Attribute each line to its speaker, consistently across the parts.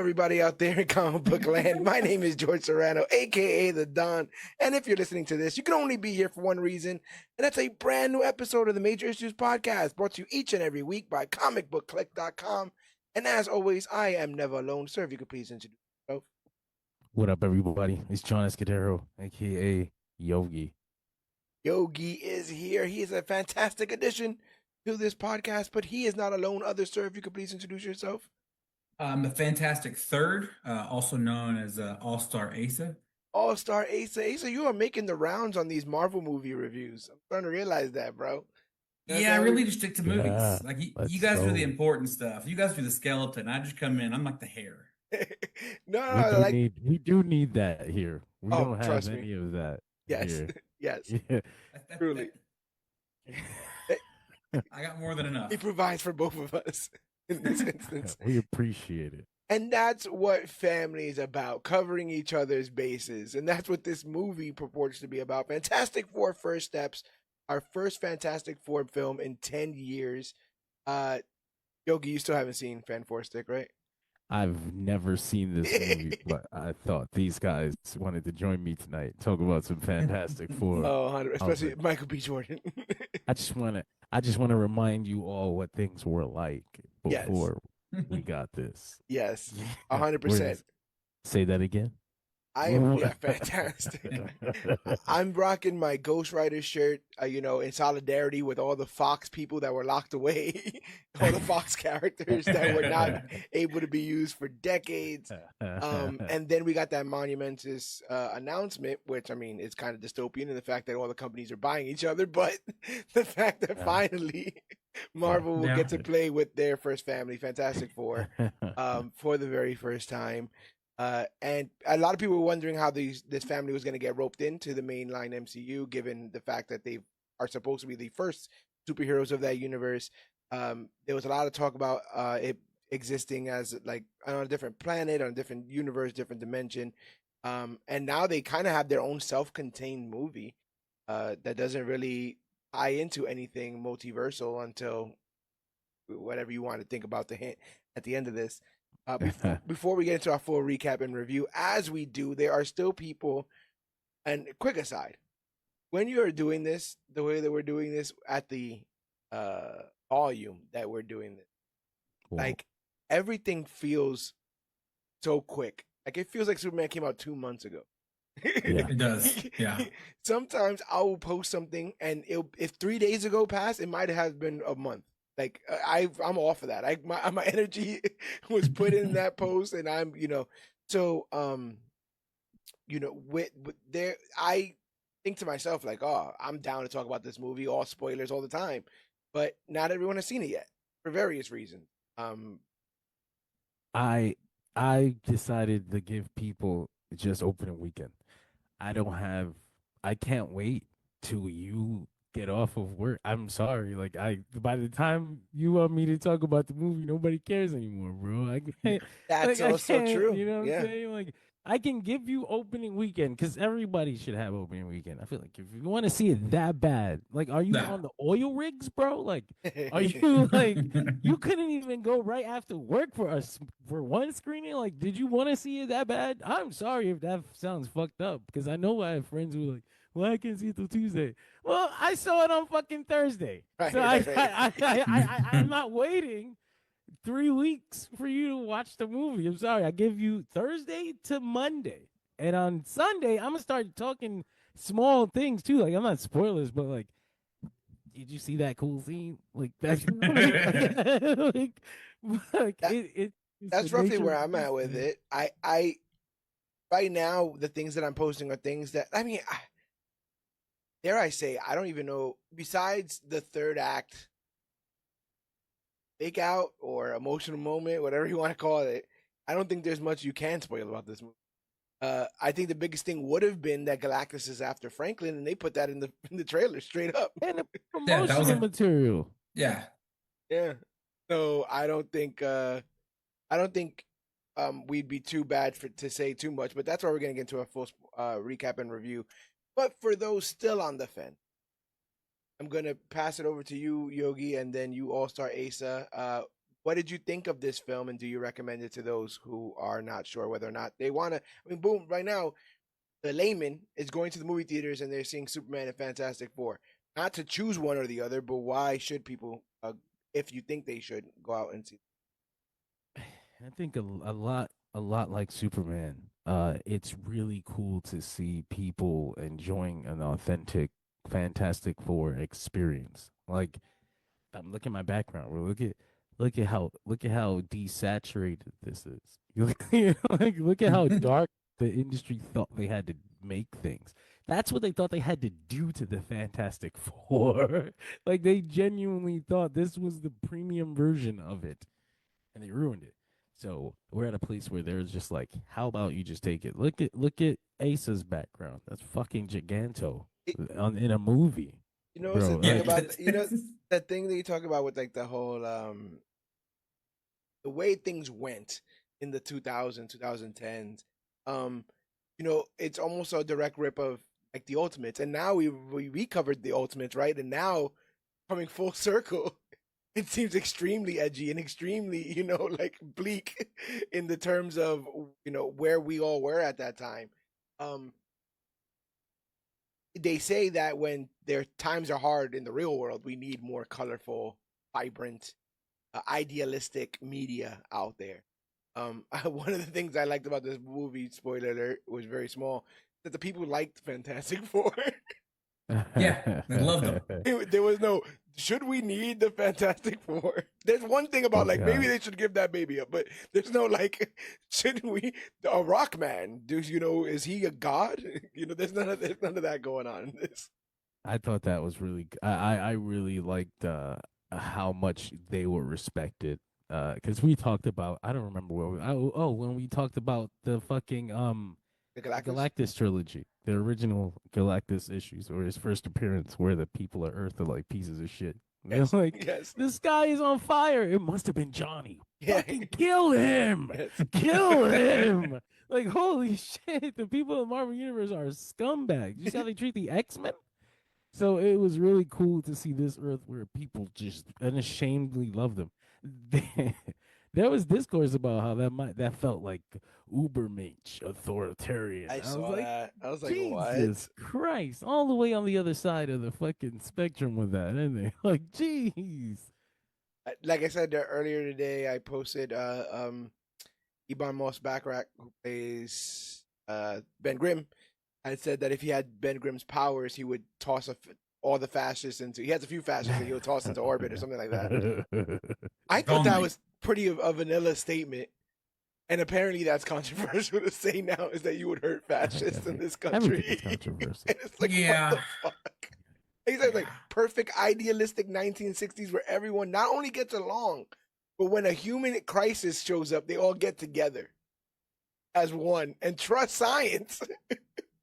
Speaker 1: everybody out there in comic book land? My name is George Serrano, aka The Don. And if you're listening to this, you can only be here for one reason, and that's a brand new episode of the Major Issues Podcast, brought to you each and every week by ComicBookClique.com. And as always, I am never alone. Sir, if you could please introduce yourself.
Speaker 2: What up, everybody? It's John Escudero, aka Yogi.
Speaker 1: Yogi is here. He is a fantastic addition to this podcast, but he is not alone. Other sir, if you could please introduce yourself.
Speaker 3: The Fantastic Third, also known as All-Star Asa.
Speaker 1: All-Star Asa. Asa, you are making the rounds on these Marvel movie reviews. I'm starting to realize that, bro.
Speaker 3: Yeah, I really just stick to movies.
Speaker 2: Yeah,
Speaker 3: like you guys do the important stuff. You guys do the skeleton. I just come in. I'm like the hair.
Speaker 2: We do need that here. We don't have
Speaker 1: trust
Speaker 2: any of that.
Speaker 1: Yes,
Speaker 2: here.
Speaker 1: yes,
Speaker 2: Yeah.
Speaker 1: truly.
Speaker 3: I got more than enough.
Speaker 1: He provides for both of us in this instance.
Speaker 2: We appreciate it.
Speaker 1: And that's what family is about, covering each other's bases. And that's what this movie purports to be about. Fantastic Four First Steps, our first Fantastic Four film in 10 years. Yogi, you still haven't seen Fantastic, right?
Speaker 2: I've never seen this movie, but I thought these guys wanted to join me tonight, talk about some Fantastic Four.
Speaker 1: Oh, especially Michael B. Jordan.
Speaker 2: I just want to remind you all what things were like before we got this.
Speaker 1: Yes, 100%.
Speaker 2: Say that again.
Speaker 1: I am fantastic. I'm rocking my Ghost Rider shirt, in solidarity with all the Fox people that were locked away, all the Fox characters that were not able to be used for decades. And then we got that monumentous announcement, which, I mean, it's kind of dystopian in the fact that all the companies are buying each other, but the fact that finally Marvel will get to play with their first family, Fantastic Four, for the very first time. And a lot of people were wondering how this family was going to get roped into the mainline MCU, given the fact that they are supposed to be the first superheroes of that universe. There was a lot of talk about it existing as like on a different planet, on a different universe, different dimension. And now they kind of have their own self-contained movie that doesn't really tie into anything multiversal until whatever you want to think about the hint at the end of this. Before we get into our full recap and review, as we do, there are still people, and quick aside, when you're doing this, the way that we're doing this at the volume that we're doing this, like everything feels so quick. Like it feels like Superman came out 2 months ago.
Speaker 3: Yeah. It does. Yeah.
Speaker 1: Sometimes I will post something, and if 3 days ago passed, it might have been a month. Like I'm off of that. My energy was put in that post, and I'm with there. I think to myself like, oh, I'm down to talk about this movie, all spoilers all the time, but not everyone has seen it yet for various reasons.
Speaker 2: I decided to give people just opening weekend. I can't wait till you get off of work. I'm sorry. Like by the time you want me to talk about the movie, nobody cares anymore, bro.
Speaker 1: That's also true.
Speaker 2: You know what I'm saying? Like I can give you opening weekend because everybody should have opening weekend. I feel like if you want to see it that bad, like, are you on the oil rigs, bro? Like, are you like you couldn't even go right after work for us for one screening? Like, did you want to see it that bad? I'm sorry if that sounds fucked up because I know I have friends who are like, well, I can't see it till Tuesday. Well, I saw it on fucking Thursday. So I'm not waiting 3 weeks for you to watch the movie. I'm sorry. I give you Thursday to Monday. And on Sunday, I'm going to start talking small things too. Like, I'm not spoilers, but like, did you see that cool scene? Like, that's
Speaker 1: that's roughly where I'm at with it. I right now, the things that I'm posting are things that, I mean, dare I say, I don't even know, besides the third act fake out or emotional moment, whatever you want to call it, I don't think there's much you can spoil about this movie. I think the biggest thing would have been that Galactus is after Franklin, and they put that in the trailer straight up.
Speaker 2: And the promotional material.
Speaker 3: Yeah.
Speaker 1: Yeah. So I don't think we'd be too bad to say too much, but that's why we're gonna get into a full recap and review. But for those still on the fence, I'm going to pass it over to you, Yogi, and then you All-Star Asa. what did you think of this film, and do you recommend it to those who are not sure whether or not they want to? I mean, boom! Right now, the layman is going to the movie theaters and they're seeing Superman and Fantastic Four. Not to choose one or the other, but why should people, if you think they should, go out and see?
Speaker 2: I think a lot like Superman. It's really cool to see people enjoying an authentic Fantastic Four experience. Like, look at my background. Well, look at how desaturated this is. Like, look at how dark the industry thought they had to make things. That's what they thought they had to do to the Fantastic Four. Like, they genuinely thought this was the premium version of it, and they ruined it. So we're at a place where there's just like, how about you just take it? Look at Asa's background. That's fucking giganto in a movie.
Speaker 1: You know what's the thing about that thing that you talk about with like the whole the way things went in the 2010s. It's almost a direct rip of like the Ultimates, and now we covered the Ultimates, right? And now coming full circle, it seems extremely edgy and extremely, like bleak in the terms of, where we all were at that time. They say that when their times are hard in the real world, we need more colorful, vibrant, idealistic media out there. One of the things I liked about this movie, spoiler alert, was very small, that the people liked Fantastic Four.
Speaker 3: Yeah, they loved them.
Speaker 1: There was no, should we need the Fantastic Four? There's one thing about maybe they should give that baby up, but there's no like, shouldn't we? A rock man, is he a god? There's none of that going on in this.
Speaker 2: I thought that was really. I really liked how much they were respected. Because we talked about, I don't remember when we talked about the fucking
Speaker 1: the
Speaker 2: Galactus trilogy, the original Galactus issues, or his first appearance, where the people of Earth are like pieces of shit.
Speaker 1: Yes.
Speaker 2: They're like,
Speaker 1: yes.
Speaker 2: The sky is on fire. It must have been Johnny.
Speaker 1: Yeah.
Speaker 2: Fucking kill him.
Speaker 1: Yes.
Speaker 2: Kill him. Like, holy shit, the people in the Marvel Universe are scumbags. You see how they treat the X-Men? So it was really cool to see this Earth where people just unashamedly love them. There was discourse about how that felt like ubermensch, authoritarian.
Speaker 1: I saw that. I was like,
Speaker 2: Jesus
Speaker 1: what?
Speaker 2: Christ, all the way on the other side of the fucking spectrum with that, isn't they? Like, jeez.
Speaker 1: Like I said earlier today, I posted Ebon Moss-Backrack, who plays Ben Grimm. I said that if he had Ben Grimm's powers, he would toss all the fascists into. He has a few fascists that he'll toss into orbit or something like that. I thought that was pretty a vanilla statement, and apparently that's controversial to say now. Is that you would hurt fascists in this country?
Speaker 2: Everything's controversial.
Speaker 1: And it's like, what the fuck? He said like perfect idealistic 1960s where everyone not only gets along, but when a human crisis shows up, they all get together as one and trust science.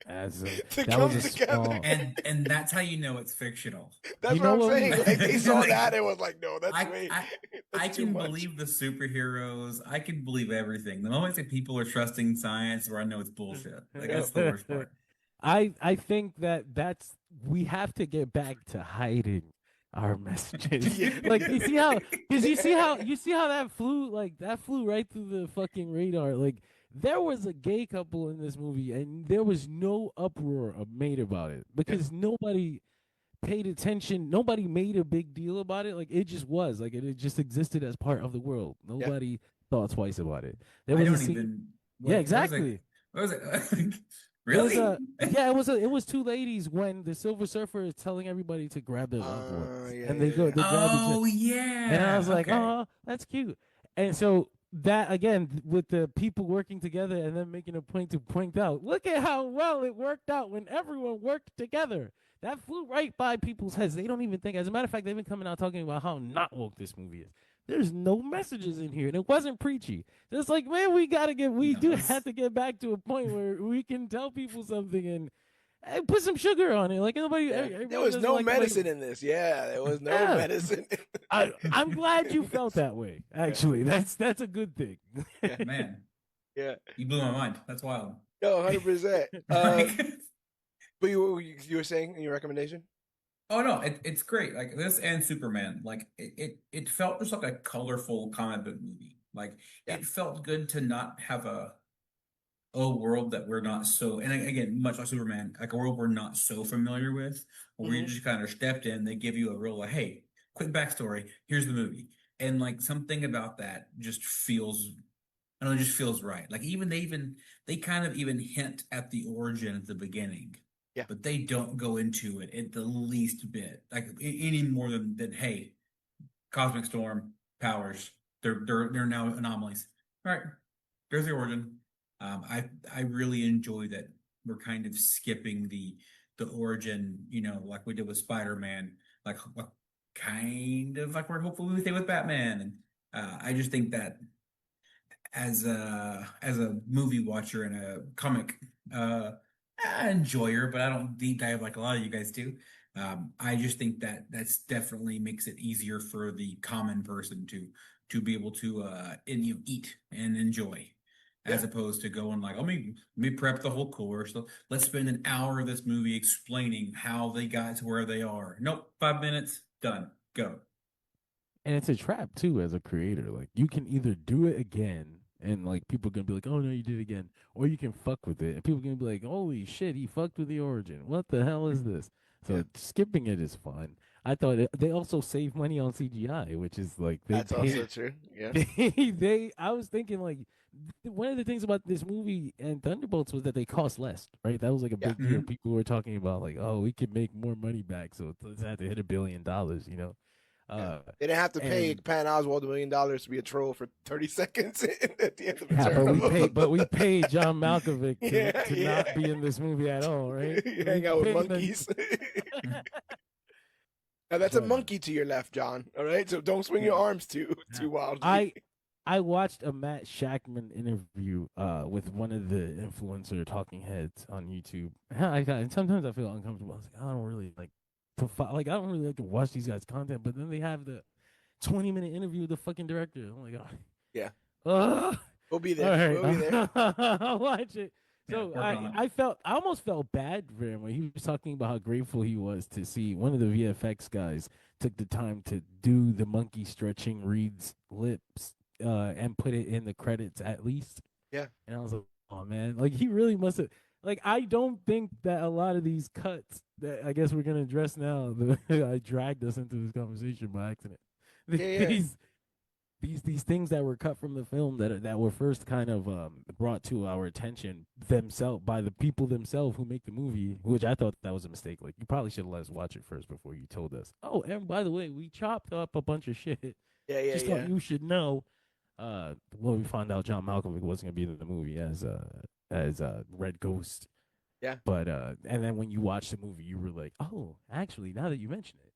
Speaker 1: To come together.
Speaker 3: And that's how you know it's fictional.
Speaker 1: That's what I'm saying. Like, they saw that and was like, no, that's
Speaker 3: I can believe the superheroes. I can believe everything. The moment that people are trusting science, where I know it's bullshit. Like, that's the worst part.
Speaker 2: I think that's we have to get back to hiding our messages. Like, you see how that flew right through the fucking radar. Like, there was a gay couple in this movie, and there was no uproar made about it because nobody paid attention. Nobody made a big deal about it. Like, it just was. Like, it just existed as part of the world. Nobody thought twice about it. There was exactly.
Speaker 3: What was it? Really?
Speaker 2: It was two ladies when the Silver Surfer is telling everybody to grab their loved ones, and they grab each other.
Speaker 3: Yeah.
Speaker 2: And I was like, oh, that's cute. And so that, again, with the people working together and then making a point to point out, look at how well it worked out when everyone worked together. That flew right by people's heads. They don't even think. As a matter of fact, they've been coming out talking about how not woke this movie is. There's no messages in here, and it wasn't preachy. It's like, man, we have to get back to a point where we can tell people something and put some sugar on it. Like, nobody.
Speaker 1: There was no medicine in this. Yeah, there was no medicine.
Speaker 2: I'm glad you felt that way. Actually, that's a good thing.
Speaker 3: Man.
Speaker 1: Yeah.
Speaker 3: You blew my mind. That's wild.
Speaker 1: No, 100%. But you were saying in your recommendation?
Speaker 3: Oh no, it's great. Like this and Superman. Like it felt just like a colorful comic book movie. Like
Speaker 1: Yeah.
Speaker 3: it felt good to not have a world that we're not so, and again, much like Superman, like a world we're not so familiar with, where you just kind of stepped in, they give you a real like, hey, quick backstory, here's the movie. And like something about that just feels, I don't know, it just feels right. Like they kind of even hint at the origin at the beginning,
Speaker 1: Yeah.
Speaker 3: but they don't go into it at the least bit, like any more than hey, cosmic storm powers, they're now anomalies. All right, there's the origin. I really enjoy that we're kind of skipping the origin, like we did with Spider-Man, like kind of like we're hopefully we stay with Batman, and I just think that as a movie watcher and a comic enjoyer, but I don't deep dive like a lot of you guys do. I just think that that's definitely makes it easier for the common person to be able to eat and enjoy, as opposed to going like, let me prep the whole course. Let's spend an hour of this movie explaining how they got to where they are. Nope, 5 minutes, done, go.
Speaker 2: And it's a trap too as a creator. Like you can either do it again and like people are gonna be like, oh no, you did it again, or you can fuck with it and people are gonna be like, holy shit, he fucked with the origin. What the hell is this? So skipping it is fun. I thought they also save money on CGI, which is like
Speaker 1: That's also true. Yeah.
Speaker 2: I was thinking like one of the things about this movie and Thunderbolts was that they cost less, right? That was like a big deal. People were talking about like, oh, we could make more money back, so let's have to hit $1 billion, you know.
Speaker 1: They didn't have to pay Patton Oswalt $1 million to be a troll for 30 seconds at the end of the
Speaker 2: but we paid John Malkovich to not be in this movie at all, right?
Speaker 1: Hang out with monkeys. Now that's a monkey to your left, John. All right, so don't swing your arms too wildly.
Speaker 2: I watched a Matt Shakman interview with one of the influencer talking heads on YouTube. And sometimes I feel uncomfortable. I was like, I don't really like I don't really like to watch these guys' content, but then they have the 20-minute interview with the fucking director. I'm like, oh.
Speaker 1: Yeah. We'll be there.
Speaker 2: Right.
Speaker 1: We'll be there.
Speaker 2: I'll watch it. So I almost felt bad for him when he was talking about how grateful he was to see one of the VFX guys took the time to do the monkey stretching Reed's lips and put it in the credits at least.
Speaker 1: Yeah.
Speaker 2: And I was like, oh man, like he really must have. Like, I don't think that a lot of these cuts that I guess we're going to address now, I dragged us into this conversation by accident. These things that were cut from the film that were first kind of brought to our attention themselves by the people themselves who make the movie, which I thought that was a mistake. Like, you probably should have let us watch it first before you told us. Oh, and by the way, we chopped up a bunch of shit. Just thought you should know. When we found out John Malkovich wasn't going to be in the movie as Red Ghost.
Speaker 1: Yeah.
Speaker 2: But and then when you watch the movie, you were like, oh, actually, now that you mention it,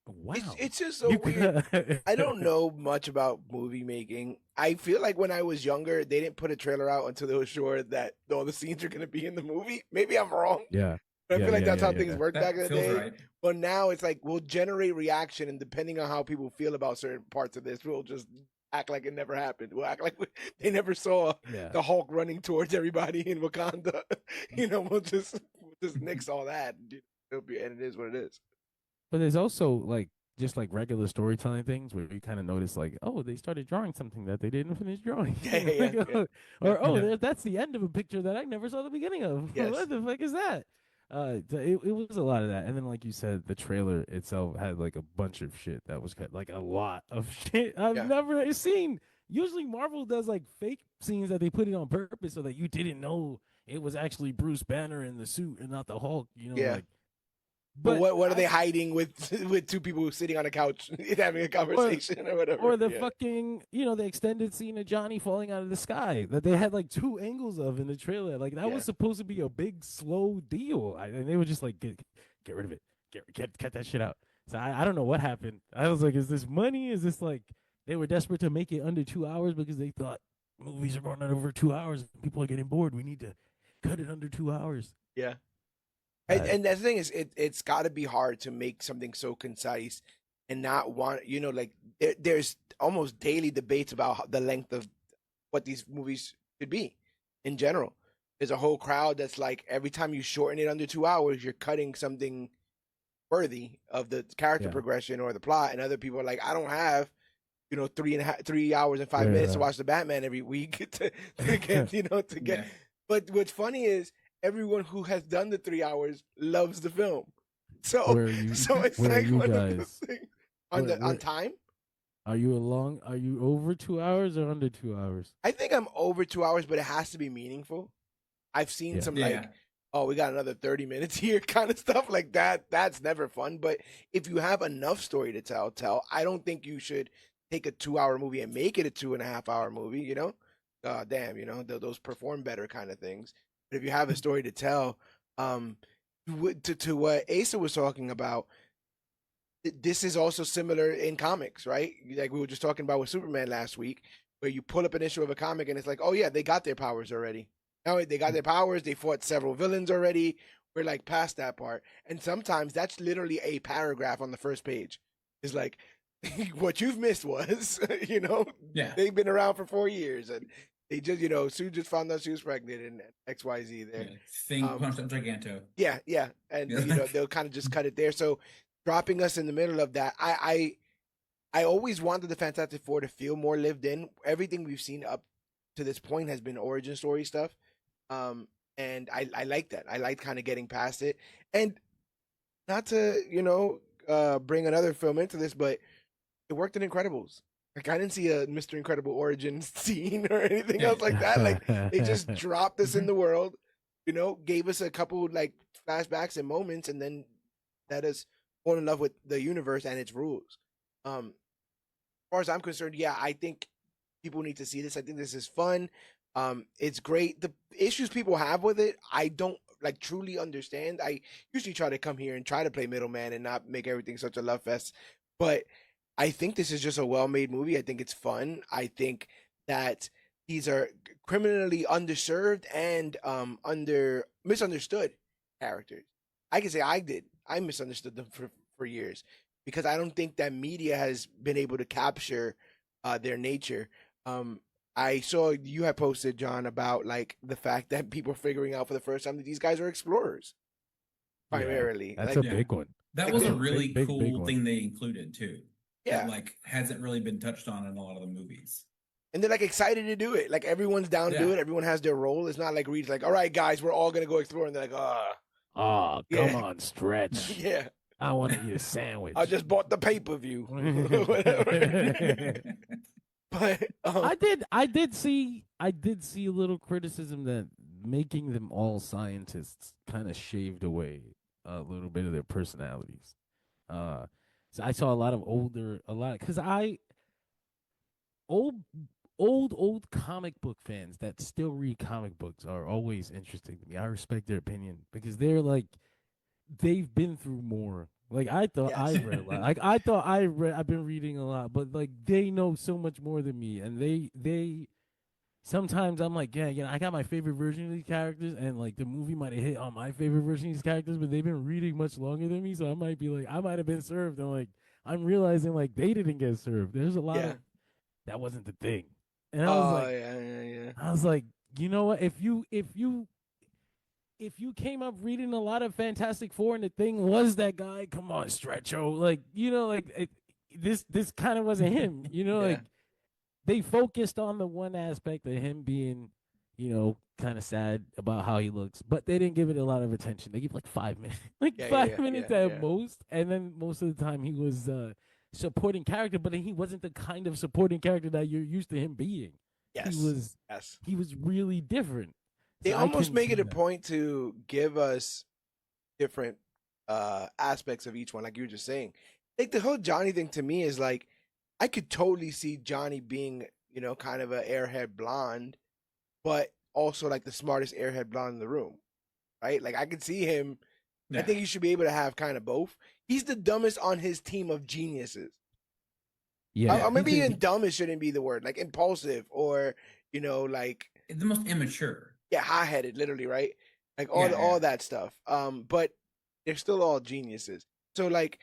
Speaker 2: wow.
Speaker 1: It's just so weird. I don't know much about movie making. I feel like when I was younger, they didn't put a trailer out until they were sure that all the scenes are going to be in the movie. Maybe I'm wrong.
Speaker 2: Yeah.
Speaker 1: But I feel like that's how things worked back in the day.
Speaker 3: Right.
Speaker 1: But now it's like we'll generate reaction, and depending on how people feel about certain parts of this, we'll just act like it never happened. We'll act like they never saw the Hulk running towards everybody in Wakanda. We'll just nix all that. And it is what it is.
Speaker 2: But there's also like just like regular storytelling things where you kind of notice like, oh, they started drawing something that they didn't finish drawing. That's the end of a picture that I never saw the beginning of. Yes. What the fuck is that? It was a lot of that, and then like you said, the trailer itself had like a bunch of shit that was cut, like a lot of shit I've never seen. Usually Marvel does like fake scenes that they put it on purpose so that you didn't know it was actually Bruce Banner in the suit and not the Hulk. Like.
Speaker 1: But what are they hiding with two people sitting on a couch having a conversation or whatever?
Speaker 2: Or the fucking, the extended scene of Johnny falling out of the sky that they had like 2 angles of in the trailer. Like that was supposed to be a big slow deal, and they were just like, get rid of it, cut that shit out. So I don't know what happened. I was like, is this money? Is this like they were desperate to make it under 2 hours because they thought movies are going on over 2 hours, people are getting bored. We need to cut it under 2 hours.
Speaker 1: Yeah. And the thing is, it's got to be hard to make something so concise and not want, like there's almost daily debates about the length of what these movies should be in general. There's a whole crowd that's like, every time you shorten it under 2 hours, you're cutting something worthy of the character progression or the plot, and other people are like, I don't have 3 hours and 5 minutes to watch the Batman every week to get to get. But what's funny is everyone who has done the 3 hours loves the film. So it's like one of those things on time.
Speaker 2: Are you over 2 hours or under 2 hours?
Speaker 1: I think I'm over 2 hours, but it has to be meaningful. I've seen some like, oh, we got another 30 minutes here kind of stuff like that. That's never fun. But if you have enough story to tell. I don't think you should take a 2-hour movie and make it a 2.5-hour movie, damn, those perform better kind of things. But if you have a story to tell, to what Asa was talking about, this is also similar in comics, right? Like we were just talking about with Superman last week, where you pull up an issue of a comic and it's like, oh yeah, they got their powers already. Now they got their powers. They fought several villains already. We're like past that part. And sometimes that's literally a paragraph on the first page. It's like, what you've missed was, they've been around for 4 years and they just, Sue just found out she was pregnant and XYZ there.
Speaker 3: Thing punched up Giganto.
Speaker 1: Yeah. And, they'll kind of just cut it there. So dropping us in the middle of that, I always wanted the Fantastic Four to feel more lived in. Everything we've seen up to this point has been origin story stuff. And I like that. I like kind of getting past it. And not to, bring another film into this, but it worked in Incredibles. Like I didn't see a Mr. Incredible origin scene or anything else like that. Like they just dropped us in the world, gave us a couple like flashbacks and moments, and then let us fall in love with the universe and its rules. As far as I'm concerned, I think people need to see this. I think this is fun. It's great. The issues people have with it, I don't like truly understand. I usually try to come here and try to play middleman and not make everything such a love fest. But I think this is just a well-made movie. I think it's fun. I think that these are criminally underserved and misunderstood characters. I can say I misunderstood them for years because I don't think that media has been able to capture their nature. I saw you had posted, John, about like the fact that people are figuring out for the first time that these guys are explorers primarily.
Speaker 2: That's
Speaker 1: like,
Speaker 2: a big one.
Speaker 3: That was a really cool
Speaker 2: big
Speaker 3: thing they included too.
Speaker 1: Yeah,
Speaker 3: that, like hasn't really been touched on in a lot of the movies.
Speaker 1: And they're like excited to do it. Like everyone's down to do it. Everyone has their role. It's not like Reed's like, all right, guys, we're all gonna go explore, and they're like,
Speaker 2: come on, Stretch.
Speaker 1: Yeah.
Speaker 2: I want to eat a sandwich.
Speaker 1: I just bought the pay-per-view. But
Speaker 2: I did see a little criticism that making them all scientists kind of shaved away a little bit of their personalities. So I saw a lot because old comic book fans that still read comic books are always interesting to me. I respect their opinion because they're like they've been through more. Like I thought I've read a lot. Like I thought I've been reading a lot, but like they know so much more than me, and they sometimes I'm like, I got my favorite version of these characters, and like the movie might have hit on my favorite version of these characters, but they've been reading much longer than me, so I might be like, I might have been served, and like I'm realizing like they didn't get served. There's a lot of that wasn't the thing, and I was I was like, you know what? If you came up reading a lot of Fantastic Four and the thing was that guy, come on, Stretcho. Like, this kind of wasn't him. Like they focused on the one aspect of him being, kind of sad about how he looks, but they didn't give it a lot of attention. They gave like 5 minutes, five minutes at most. And then most of the time he was supporting character, but he wasn't the kind of supporting character that you're used to him being.
Speaker 1: Yes.
Speaker 2: He was really different.
Speaker 1: They almost make it a point to give us different aspects of each one, like you were just saying. Like the whole Johnny thing to me is like, I could totally see Johnny being, kind of an airhead blonde, but also like the smartest airhead blonde in the room, right? Like I could see him. I think you should be able to have kind of both. He's the dumbest on his team of geniuses.
Speaker 2: Yeah,
Speaker 1: or maybe even dumbest shouldn't be the word, like impulsive or like
Speaker 3: the most immature.
Speaker 1: Yeah, high-headed, literally, right? Like all that stuff. But they're still all geniuses. So like,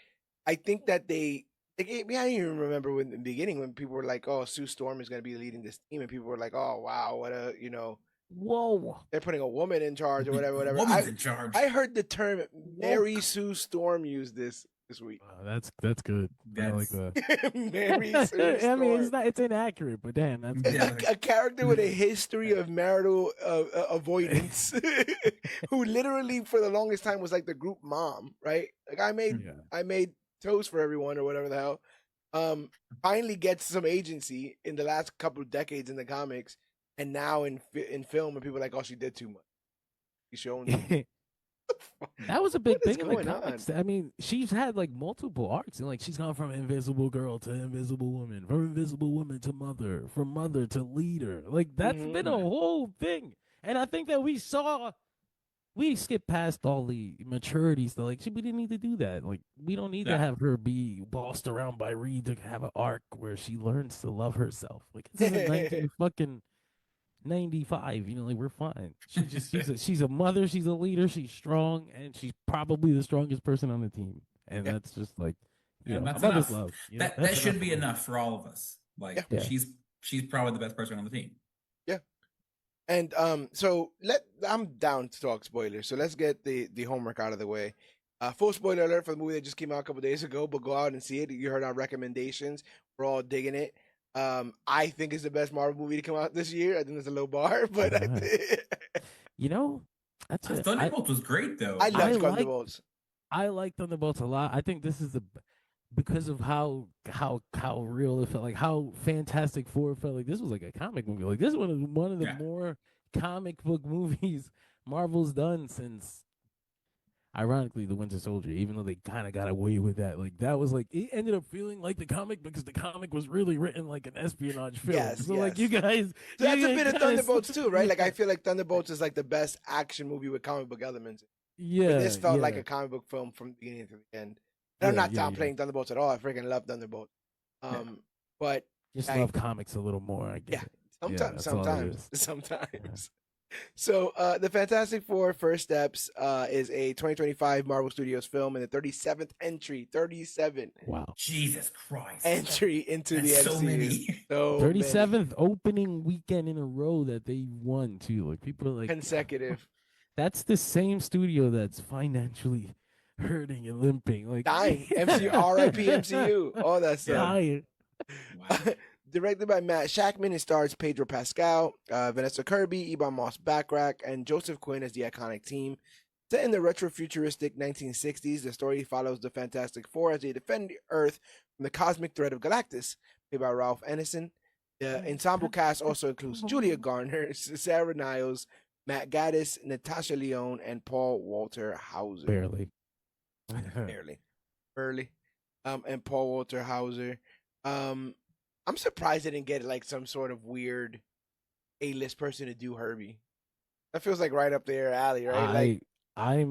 Speaker 1: I think that I didn't even remember in the beginning when people were like, "Oh, Sue Storm is going to be leading this team," and people were like, "Oh, wow, what a
Speaker 2: Whoa.
Speaker 1: They're putting a woman in charge or whatever.
Speaker 3: Woman's in charge.
Speaker 1: I heard the term Mary Sue Storm used this week.
Speaker 2: That's good. I like that.
Speaker 1: Mary Sue Storm.
Speaker 2: I mean, it's inaccurate, but damn, that's good.
Speaker 1: A character with a history of marital avoidance, who literally for the longest time was like the group mom, right? Like I made toast for everyone or whatever the hell. Finally gets some agency in the last couple of decades in the comics, and now in film, and people are like, oh, she did too much. She's showing.
Speaker 2: That was a big thing in the comics. I mean, she's had like multiple arcs, and like she's gone from Invisible Girl to Invisible Woman, from Invisible Woman to Mother, from Mother to Leader. Like that's been a whole thing, and I think that we skipped past all the maturity stuff. Like we didn't need to do that. Like we don't need to have her be bossed around by Reed to have an arc where she learns to love herself. Like it's in 1995, you know, like we're fine. She's a mother, she's a leader, she's strong, and she's probably the strongest person on the team. And that's just like, you know,
Speaker 3: that's
Speaker 2: mother's
Speaker 3: enough.
Speaker 2: love.
Speaker 3: That should be enough for all of us. Like she's probably the best person on the team.
Speaker 1: Yeah. And so I'm down to talk spoilers. So let's get the homework out of the way. Full spoiler alert for the movie that just came out a couple days ago, but go out and see it. You heard our recommendations. We're all digging it. I think it's the best Marvel movie to come out this year. I think it's a low bar, but
Speaker 2: you know,
Speaker 3: Thunderbolts was great though.
Speaker 1: I love Thunderbolts.
Speaker 2: I like Thunderbolts a lot. I think this is because of how real it felt, like how Fantastic Four felt. Like this was like a comic movie. Like this is one of the more comic book movies Marvel's done since, ironically, The Winter Soldier, even though they kind of got away with that. Like, that was like, it ended up feeling like the comic because the comic was really written like an espionage film.
Speaker 1: Yes,
Speaker 2: like, you guys.
Speaker 1: So that's a bit of Thunderbolts too, right? Like, I feel like Thunderbolts is like the best action movie with comic book elements.
Speaker 2: Yeah.
Speaker 1: But this felt like a comic book film from the beginning to the end. And I'm not downplaying Thunderbolts at all. I freaking love Thunderbolts. But.
Speaker 2: Just love comics a little more, I guess.
Speaker 1: Yeah, sometimes. So, The Fantastic Four First Steps is a 2025 Marvel Studios film and the 37th entry. 37.
Speaker 2: Wow.
Speaker 3: Jesus Christ.
Speaker 1: Entry into the MCU.
Speaker 3: So many.
Speaker 2: 37th opening weekend in a row that they won, too. Like, people are like.
Speaker 1: Consecutive.
Speaker 2: That's the same studio that's financially hurting and limping. Like,
Speaker 1: dying. MCU, RIP MCU. All that stuff.
Speaker 2: Dying.
Speaker 3: Wow.
Speaker 1: Directed by Matt Shakman, it stars Pedro Pascal, Vanessa Kirby, Ebon Moss-Backrack, and Joseph Quinn as the iconic team. Set in the retro-futuristic 1960s, the story follows the Fantastic Four as they defend Earth from the cosmic threat of Galactus, played by Ralph Ineson. The ensemble cast also includes Julia Garner, Sarah Niles, Matt Gaddis, Natasha Lyonne, and Paul Walter Hauser.
Speaker 2: Barely.
Speaker 1: And Paul Walter Hauser. I'm surprised they didn't get like some sort of weird A-list person to do Herbie. That feels like right up their alley, right?
Speaker 2: I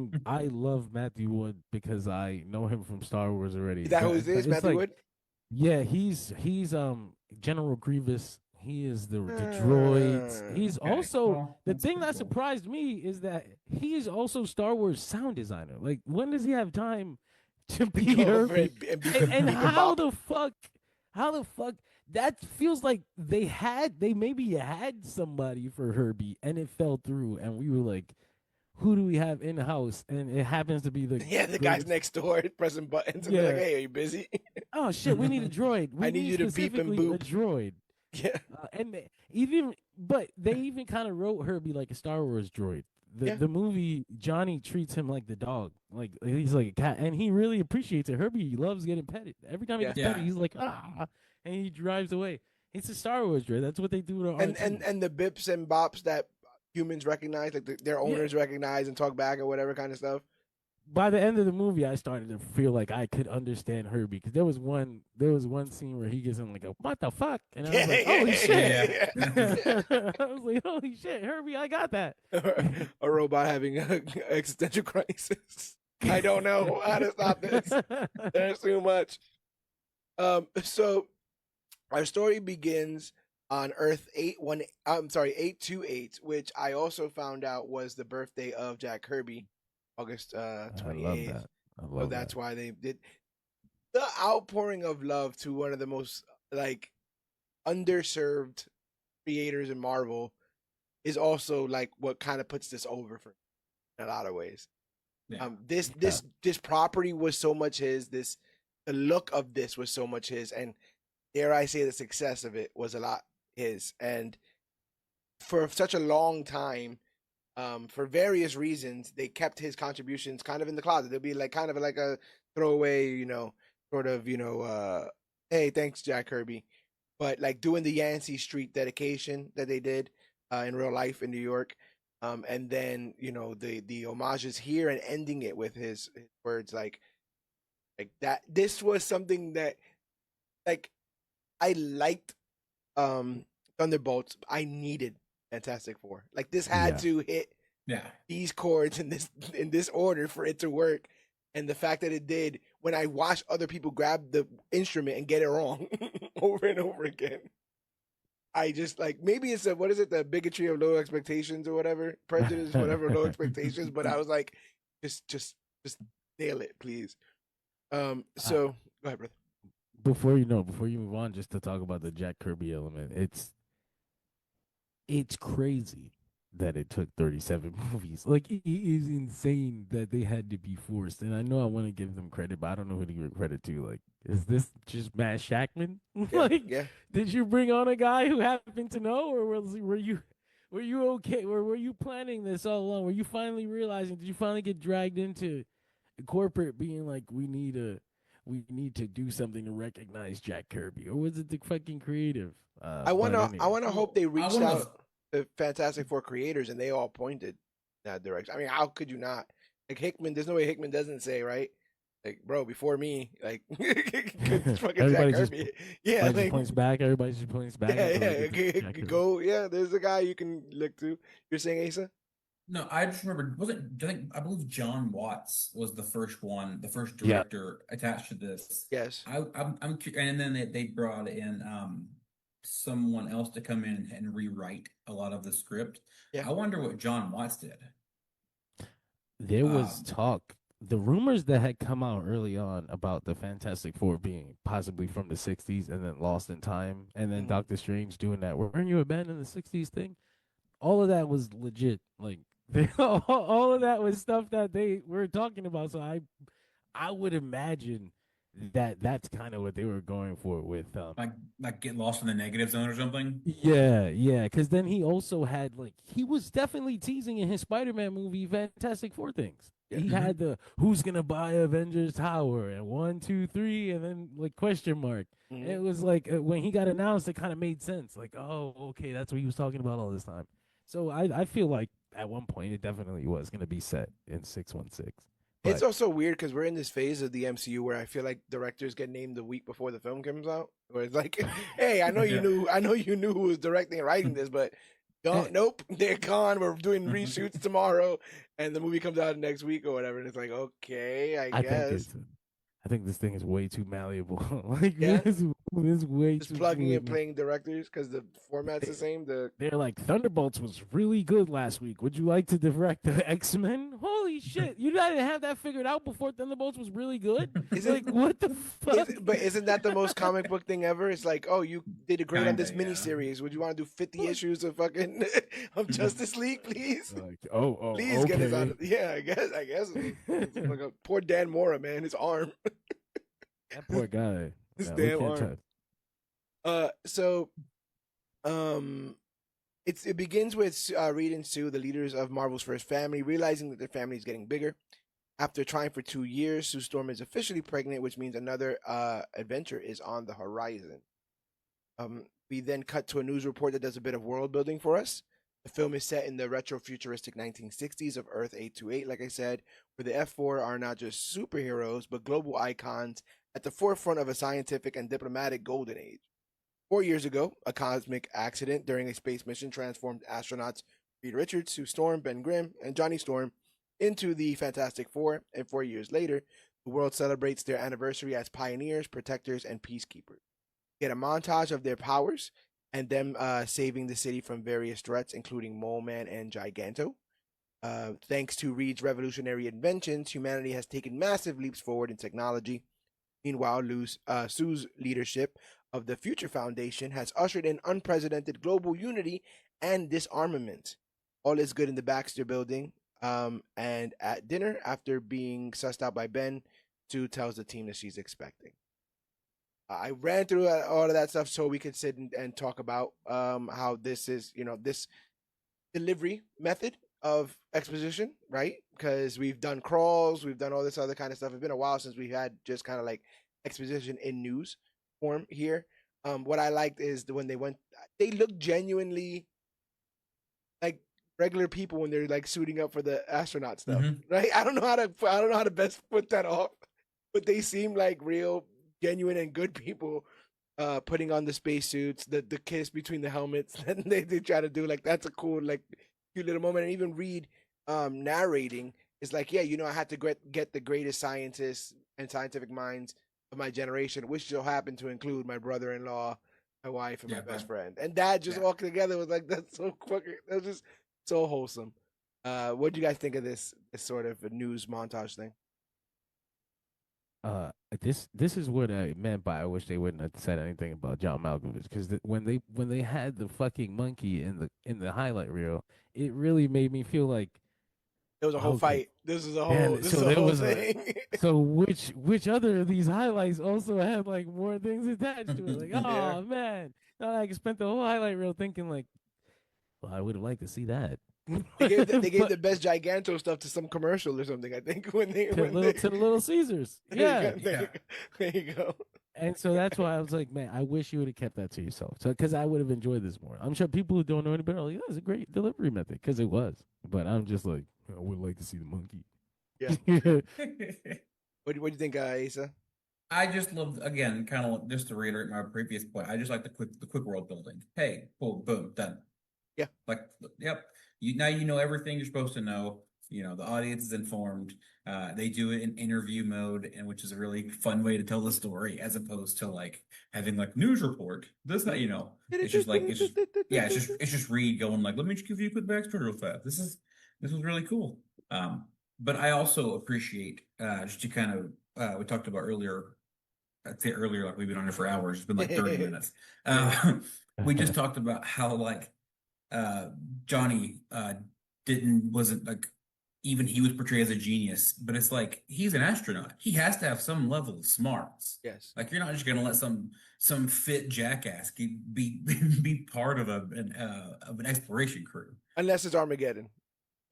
Speaker 2: love Matthew Wood because I know him from Star Wars already.
Speaker 1: Is that who it is, Matthew Wood?
Speaker 2: Yeah, he's General Grievous. He is the droids. He's also the thing that surprised me is that he is also Star Wars sound designer. Like, when does he have time to be Herbie? And how the fuck? That feels like they maybe had somebody for Herbie and it fell through, and we were like, who do we have in the house? And it happens to be the
Speaker 1: guys next door pressing buttons and they're like, hey, are you busy?
Speaker 2: Oh shit, we need a droid.
Speaker 1: I need you to beep and boop.
Speaker 2: A droid.
Speaker 1: Yeah.
Speaker 2: They even kind of wrote Herbie like a Star Wars droid. The movie, Johnny treats him like the dog. Like, he's like a cat, and he really appreciates it. Herbie loves getting petted. Every time he gets petted, he's like, and he drives away. It's a Star Wars droid. That's what they do to our
Speaker 1: and the bips and bops that humans recognize, like their owners recognize and talk back or whatever kind of stuff.
Speaker 2: By the end of the movie, I started to feel like I could understand Herbie, because there was one scene where he gets in like a what the fuck, and I was like, holy shit! I was like, holy shit, Herbie, I got that.
Speaker 1: A robot having an existential crisis. I don't know how to stop this. There's too much. So our story begins on Earth 828, which I also found out was the birthday of Jack Kirby. August 28th. So that's why they did the outpouring of love to one of the most like underserved creators in Marvel. is also like what kind of puts this over for me in a lot of ways.
Speaker 3: Yeah.
Speaker 1: This property was so much his. The look of this was so much his, and dare I say, the success of it was a lot his. And for such a long time, for various reasons, they kept his contributions kind of in the closet. They'll be like kind of like a throwaway, sort of, hey, thanks, Jack Kirby. But like doing the Yancey Street dedication that they did in real life in New York, and then the homages here and ending it with his words like that. This was something that like I liked Thunderbolts. I needed Fantastic Four. Like this had to hit these chords in this order for it to work. And the fact that it did, when I watched other people grab the instrument and get it wrong over and over again, I just like, maybe it's what is it, the bigotry of low expectations or whatever, prejudice, whatever, low expectations. But I was like, just nail it, please. So go ahead, brother.
Speaker 2: Before you move on, just to talk about the Jack Kirby element, it's crazy that it took 37 movies. Like, it is insane that they had to be forced. And I know I want to give them credit, but I don't know who to give credit to. Like, is this just Matt Shakman? Did you bring on a guy who happened to know, or were you okay? Or were you planning this all along? Were you finally realizing? Did you finally get dragged into corporate being like, we need to do something to recognize Jack Kirby, or was it the fucking creative?
Speaker 1: I wanna hope they reached out the Fantastic Four creators and they all pointed that direction. I mean, how could you not? Like Hickman, there's no way Hickman doesn't say, right? Like, bro, before me, like fucking Jack Kirby.
Speaker 2: Everybody points back. Everybody just points back.
Speaker 1: Go. Yeah, there's a guy you can look to. You're saying Asa?
Speaker 3: No, I just remember. I believe John Watts was the first director attached to this.
Speaker 1: Yes.
Speaker 3: I'm and then they brought in someone else to come in and rewrite a lot of the script. Yeah. I wonder what John Watts did.
Speaker 2: There was talk, the rumors that had come out early on about the Fantastic Four being possibly from the 60s and then lost in time, and then Doctor Strange doing that. Weren't you a band in the 60s thing? All of that was legit. Like, all of that was stuff that they were talking about. So I would imagine that that's kind of what they were going for with
Speaker 3: like get lost in the negative zone or something.
Speaker 2: Yeah, because then he also had he was definitely teasing in his Spider-Man movie Fantastic Four things. Yeah. He had the who's gonna buy Avengers Tower and 1, 2, 3 and then question mark. Mm-hmm. It was like when he got announced, it kind of made sense. Like, oh, okay, that's what he was talking about all this time. So I feel like at one point it definitely was gonna be set in 616. But
Speaker 1: it's also weird because we're in this phase of the MCU where I feel like directors get named the week before the film comes out. Where it's like, hey, I know you knew who was directing and writing this, but nope, they're gone. We're doing reshoots tomorrow, and the movie comes out next week or whatever. And it's like, okay, I guess.
Speaker 2: I think this thing is way too malleable. This way
Speaker 1: just
Speaker 2: too
Speaker 1: plugging and playing directors because the format's the same.
Speaker 2: They're like, Thunderbolts was really good last week. Would you like to direct the X-Men? Holy shit! You didn't have that figured out before Thunderbolts was really good. What the fuck?
Speaker 1: But isn't that the most comic book thing ever? It's like, oh, you did great on this miniseries. Would you want to do 50 issues of fucking of Justice League, please?
Speaker 2: Please
Speaker 1: okay. Get us out of I guess. Like a poor Dan Mora, man, his arm.
Speaker 2: That poor guy.
Speaker 1: This damn arm. It begins with Reed and Sue, the leaders of Marvel's first family, realizing that their family is getting bigger. After trying for 2 years, Sue Storm is officially pregnant, which means another adventure is on the horizon. We then cut to a news report that does a bit of world building for us. The film is set in the retro-futuristic 1960s of Earth 828, like I said, where the F4 are not just superheroes, but global icons at the forefront of a scientific and diplomatic golden age. 4 years ago, a cosmic accident during a space mission transformed astronauts Reed Richards, Sue Storm, Ben Grimm, and Johnny Storm into the Fantastic Four, and 4 years later, the world celebrates their anniversary as pioneers, protectors, and peacekeepers. Get a montage of their powers and them saving the city from various threats, including Mole Man and Giganto. Thanks to Reed's revolutionary inventions, humanity has taken massive leaps forward in technology. Meanwhile, Sue's leadership of the Future Foundation has ushered in unprecedented global unity and disarmament. All is good in the Baxter building. And at dinner, after being sussed out by Ben, Sue tells the team that she's expecting. I ran through all of that stuff so we could sit and talk about how this is, this delivery method of exposition, right? Because we've done crawls, we've done all this other kind of stuff. It's been a while since we had just kind of like exposition in news form here. What I liked is when they look genuinely like regular people when they're like suiting up for the astronaut stuff, right? I don't know how to best put that off, but they seem like real, genuine, and good people. Putting on the spacesuits, the kiss between the helmets, and they try to do like that's a cool like cute little moment. And even Reed narrating is like, yeah, I had to get the greatest scientists and scientific minds of my generation, which so happened to include my brother-in-law, my wife, and my best friend. And that just all together was like, that's so fucking, that was just so wholesome. What do you guys think of this sort of a news montage thing?
Speaker 2: This is what I meant by I wish they wouldn't have said anything about John Malkovich, because when they had the fucking monkey in the highlight reel, it really made me feel like
Speaker 1: there was a whole fight. This is a whole.
Speaker 2: Man,
Speaker 1: this
Speaker 2: so
Speaker 1: is a
Speaker 2: there
Speaker 1: whole
Speaker 2: was
Speaker 1: thing.
Speaker 2: So which other of these highlights also had like more things attached to it? Like, oh man, I spent the whole highlight reel thinking like, well, I would have liked to see that.
Speaker 1: They gave the best Giganto stuff to some commercial or something. I think to
Speaker 2: the Little Caesars. Yeah,
Speaker 1: there you go.
Speaker 2: And so that's why I was like, man, I wish you would have kept that to yourself. So because I would have enjoyed this more. I'm sure people who don't know any better are like, that's a great delivery method, because it was. But I'm just like, I would like to see the monkey.
Speaker 1: Yeah. What do you think, Asa?
Speaker 3: I just love, again, kind of just to reiterate my previous point. I just like the quick world building. Hey, boom, done.
Speaker 1: Yeah.
Speaker 3: Like, yep. Now you know everything you're supposed to know. The audience is informed. They do it in interview mode, and which is a really fun way to tell the story, as opposed to like having like news report. It's just Reed going like, let me just give you a quick backstory real fast. This was really cool. But I also appreciate just to kind of we talked about earlier. I'd say earlier, like we've been on it for hours. It's been like 30 minutes. We just talked about how like Johnny wasn't like, even he was portrayed as a genius, but it's like he's an astronaut. He has to have some level of smarts.
Speaker 1: Yes.
Speaker 3: Like you're not just gonna let some fit jackass be part of an exploration crew.
Speaker 1: Unless it's Armageddon.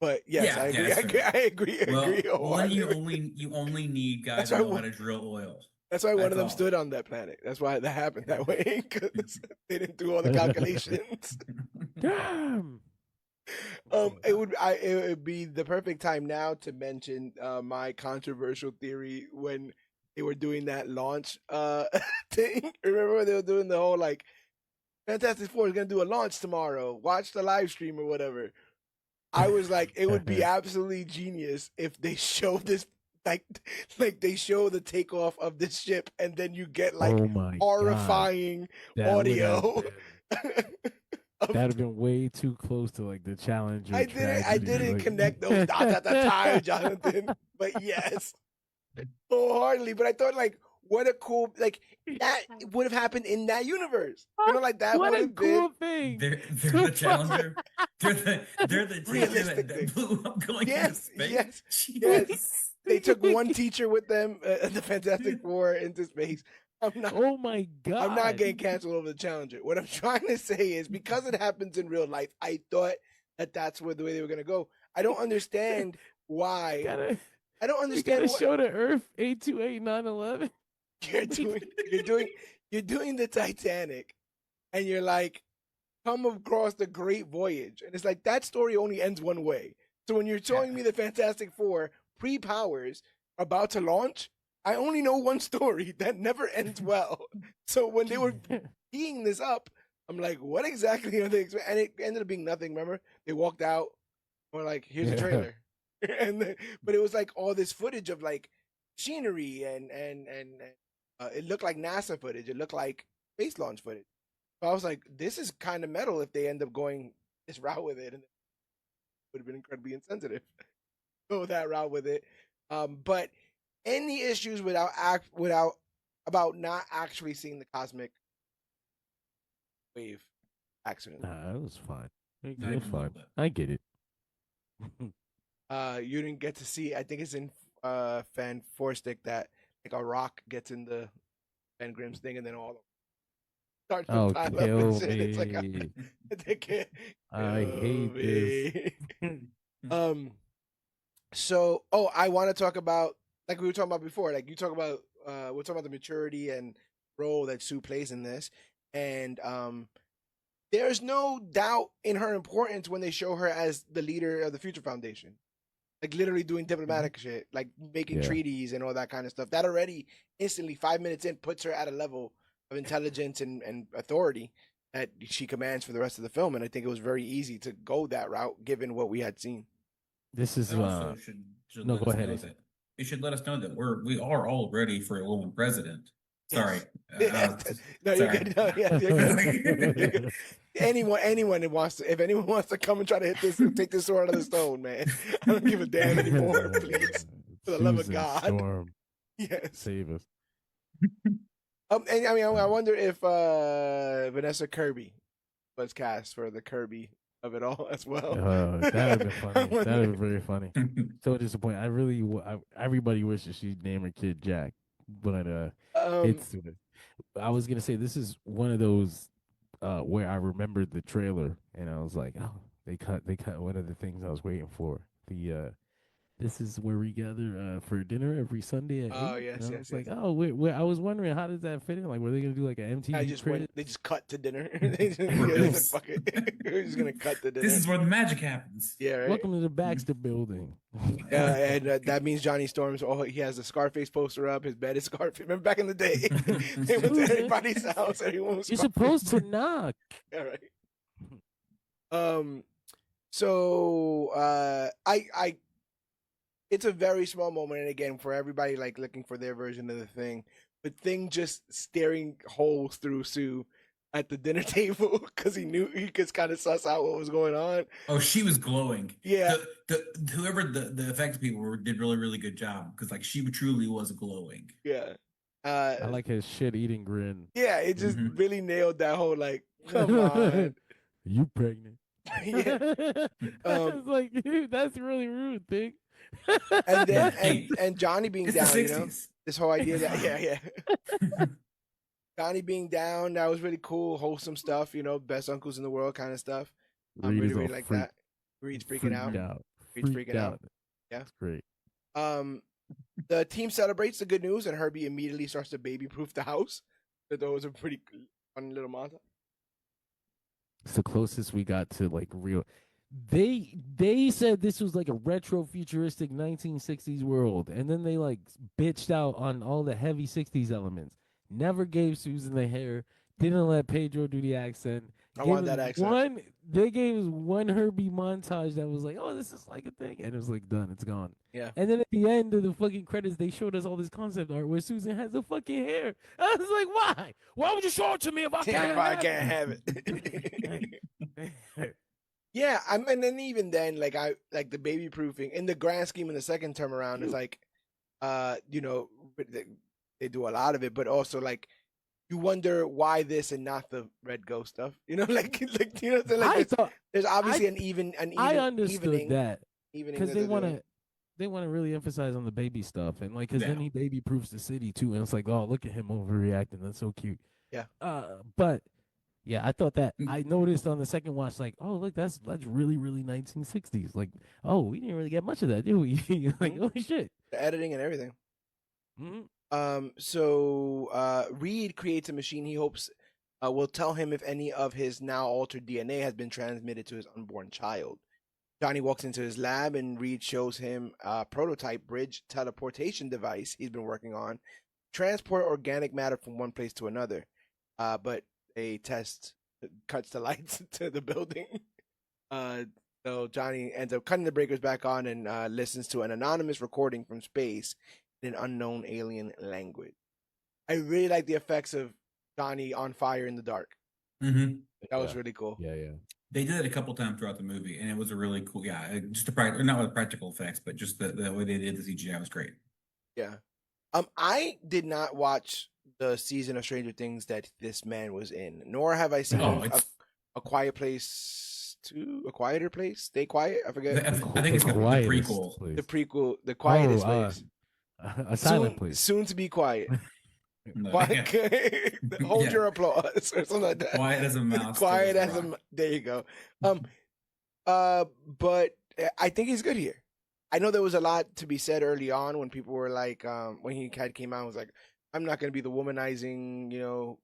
Speaker 1: But yes, I agree.
Speaker 3: Well, then you only need guys that know how to drill oil.
Speaker 1: That's why one of them stood on that planet. That's why that happened that way, because they didn't do all the calculations.
Speaker 2: Damn.
Speaker 1: It would be the perfect time now to mention my controversial theory when they were doing that launch thing. Remember when they were doing the whole like Fantastic Four is gonna do a launch tomorrow. Watch the live stream or whatever. I was like, it would be absolutely genius if they show this, like they show the takeoff of this ship, and then you get like horrifying audio.
Speaker 2: That'd have been way too close to like the Challenger.
Speaker 1: I didn't connect those dots at the time, Jonathan. But yes, wholeheartedly. But I thought like, what a cool that would have happened in that universe. Like that would have been.
Speaker 2: Thing.
Speaker 3: They're the Challenger. They're the teacher that blew up going into space.
Speaker 1: Yes. They took one teacher with them, the Fantastic Four, into space.
Speaker 2: Oh my God.
Speaker 1: I'm not getting canceled over the Challenger. What I'm trying to say is, because it happens in real life, I thought that's the way they were going to go. I don't understand why. I don't understand.
Speaker 2: You gotta show the Earth 828-911.
Speaker 1: You're doing the Titanic, and you're like, come across the Great Voyage, and it's like that story only ends one way. So when you're showing me the Fantastic Four pre-powers about to launch, I only know one story that never ends well. So when they were teeing this up, I'm like, what exactly are they expecting? And it ended up being nothing. Remember, they walked out, or like, here's a trailer, but it was like all this footage of like machinery and it looked like NASA footage. It looked like space launch footage. So I was like, this is kind of metal if they end up going this route with it, and it would have been incredibly insensitive. Go that route with it. But any issues about not actually seeing the cosmic wave accident.
Speaker 2: Nah, it was fine. It
Speaker 3: Not
Speaker 2: was
Speaker 3: even a little
Speaker 2: fine.
Speaker 3: bit.
Speaker 2: I get it.
Speaker 1: You didn't get to see. I think it's in Fan Four Stick that like a rock gets in the Ben Grimm's thing, and then all start to
Speaker 2: Oh,
Speaker 1: pile up and
Speaker 2: kill
Speaker 1: shit. It's like
Speaker 2: me.
Speaker 1: they can't
Speaker 2: I
Speaker 1: kill
Speaker 2: hate this.
Speaker 1: me. So I want to talk about like we were talking about before. Like you talk about we're talking about the maturity and role that Sue plays in this, and there's no doubt in her importance when they show her as the leader of the Future Foundation. Like literally doing diplomatic shit, like making treaties and all that kind of stuff. That already instantly 5 minutes in puts her at a level of intelligence and authority that she commands for the rest of the film. And I think it was very easy to go that route given what we had seen.
Speaker 2: This is
Speaker 3: It also should
Speaker 2: no,
Speaker 3: let
Speaker 2: go
Speaker 3: us
Speaker 2: ahead.
Speaker 3: know that it should let us know that we are all ready for a woman president. Sorry.
Speaker 1: No, you're good. No, yeah, you're good. You're good. Anyone that wants to, if anyone wants to come and try to take this sword out of the stone, man, I don't give a damn anymore. Please, for the love of God,
Speaker 2: Storm,
Speaker 1: yes,
Speaker 2: save us.
Speaker 1: And I mean, I wonder if Vanessa Kirby was cast for the Kirby of it all as well.
Speaker 2: That would be funny. That would be very funny. So disappointed. I really, everybody wishes she'd name her kid Jack, but it's. I was gonna say this is one of those where I remembered the trailer and I was like, oh, they cut one of the things I was waiting for. This is where we gather for dinner every Sunday at 8.
Speaker 1: Oh yes,
Speaker 2: and I
Speaker 1: yes,
Speaker 2: was
Speaker 1: yes.
Speaker 2: like, oh, wait, I was wondering how does that fit in? Like, were they gonna do like an MTV?
Speaker 1: They just cut to dinner. They just, fuck it. We're just gonna cut to dinner.
Speaker 3: This is where the magic happens.
Speaker 1: Yeah, right?
Speaker 2: Welcome to the Baxter Building.
Speaker 1: And that means Johnny Storm's. Oh, he has the Scarface poster up. His bed is Scarface. Remember back in the day, they went to everybody's house. Everyone was
Speaker 2: You're
Speaker 1: Scarface.
Speaker 2: supposed to knock.
Speaker 1: Yeah, right. So I it's a very small moment, and again, for everybody like looking for their version of the Thing, but Thing just staring holes through Sue at the dinner table because he knew he could kind of suss out what was going on.
Speaker 3: Oh, she was glowing.
Speaker 1: Yeah,
Speaker 3: Whoever the effects people were did really good job because like she truly was glowing.
Speaker 1: Yeah,
Speaker 2: I like his shit-eating grin.
Speaker 1: Yeah, it just really nailed that whole like, come on,
Speaker 2: you pregnant?
Speaker 1: Yeah,
Speaker 2: it's like, dude, that's really rude, Thing.
Speaker 1: And then and Johnny being
Speaker 3: it's
Speaker 1: down,
Speaker 3: the 60s.
Speaker 1: you know, this whole idea that yeah. Johnny being down, that was really cool, wholesome stuff, you know, best uncles in the world kind of stuff. I'm really like that. Reed's freaking out. Reed's freaking out. Yeah,
Speaker 2: it's great.
Speaker 1: The team celebrates the good news, and Herbie immediately starts to baby-proof the house. So that was a pretty fun little montage.
Speaker 2: It's the closest we got to like real. They said this was like a retro futuristic 1960s world, and then they like bitched out on all the heavy 60s elements. Never gave Susan the hair. Didn't let Pedro do the accent.
Speaker 1: I want that accent.
Speaker 2: They gave us one Herbie montage that was like, oh, this is like a thing, and it was like done. It's gone.
Speaker 1: Yeah.
Speaker 2: And then at the end of the fucking credits, they showed us all this concept art where Susan has the fucking hair. I was like, why? Why would you show it to me if I can't have it?
Speaker 1: Yeah, I mean, and even then, like the baby proofing in the grand scheme in the second term around is like, you know, they do a lot of it, but also like you wonder why this and not the Red Ghost stuff. You know, like you know, like there's obviously an even.
Speaker 2: I understood that
Speaker 1: because
Speaker 2: they want to really emphasize on the baby stuff and like because then he baby proofs the city too, and it's like, oh, look at him overreacting. That's so cute.
Speaker 1: Yeah.
Speaker 2: But. Yeah, I thought that. I noticed on the second watch, like, oh, look, that's really, really 1960s. Like, oh, we didn't really get much of that, did we? Like, oh, shit.
Speaker 1: The editing and everything.
Speaker 2: Mm-hmm.
Speaker 1: So Reed creates a machine he hopes will tell him if any of his now altered DNA has been transmitted to his unborn child. Johnny walks into his lab, and Reed shows him a prototype bridge teleportation device he's been working on, transport organic matter from one place to another. But a test cuts the lights to the building. So Johnny ends up cutting the breakers back on and listens to an anonymous recording from space in an unknown alien language. I really like the effects of Johnny on fire in the dark.
Speaker 3: That
Speaker 1: was really cool.
Speaker 2: Yeah.
Speaker 3: They did it a couple times throughout the movie, and it was a really cool. Yeah, just the not with practical effects, but just the way they did the CGI was great.
Speaker 1: Yeah. I did not watch the season of Stranger Things that this man was in, nor have I seen a Quiet Place 2, A Quieter Place, Stay Quiet. I forget.
Speaker 3: I think it's the prequel.
Speaker 1: The prequel, The Quietest Place.
Speaker 2: A Silent Place.
Speaker 1: Soon to be quiet.
Speaker 3: No,
Speaker 1: Hold your applause or something like that.
Speaker 3: Quiet as a mouse.
Speaker 1: Quiet as a. There you go. But I think he's good here. I know there was a lot to be said early on when people were like, when he came out, and was like, I'm not going to be the womanizing,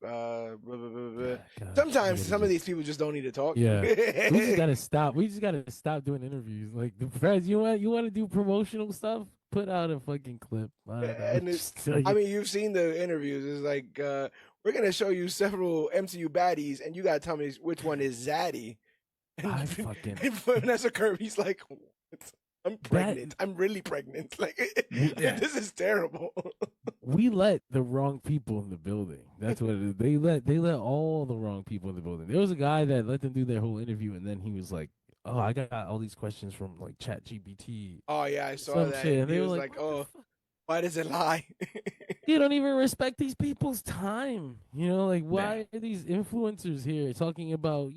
Speaker 1: blah, blah, blah, blah. Sometimes some of these people just don't need to talk.
Speaker 2: Yeah, we just gotta stop. We just gotta stop doing interviews. Like the friends, you want to do promotional stuff? Put out a fucking clip.
Speaker 1: I mean, you've seen the interviews. It's like we're gonna show you several MCU baddies, and you gotta tell me which one is Zaddy. And Vanessa Kirby's like, I'm pregnant. I'm really pregnant. Like, this is terrible.
Speaker 2: We let the wrong people in the building. That's what it is. They let all the wrong people in the building. There was a guy that let them do their whole interview, and then he was like, "Oh, I got all these questions from like ChatGPT."
Speaker 1: Oh yeah, I saw that. Shit. And he was like, "Oh, why does it lie?"
Speaker 2: You don't even respect these people's time. Like why are these influencers here talking about,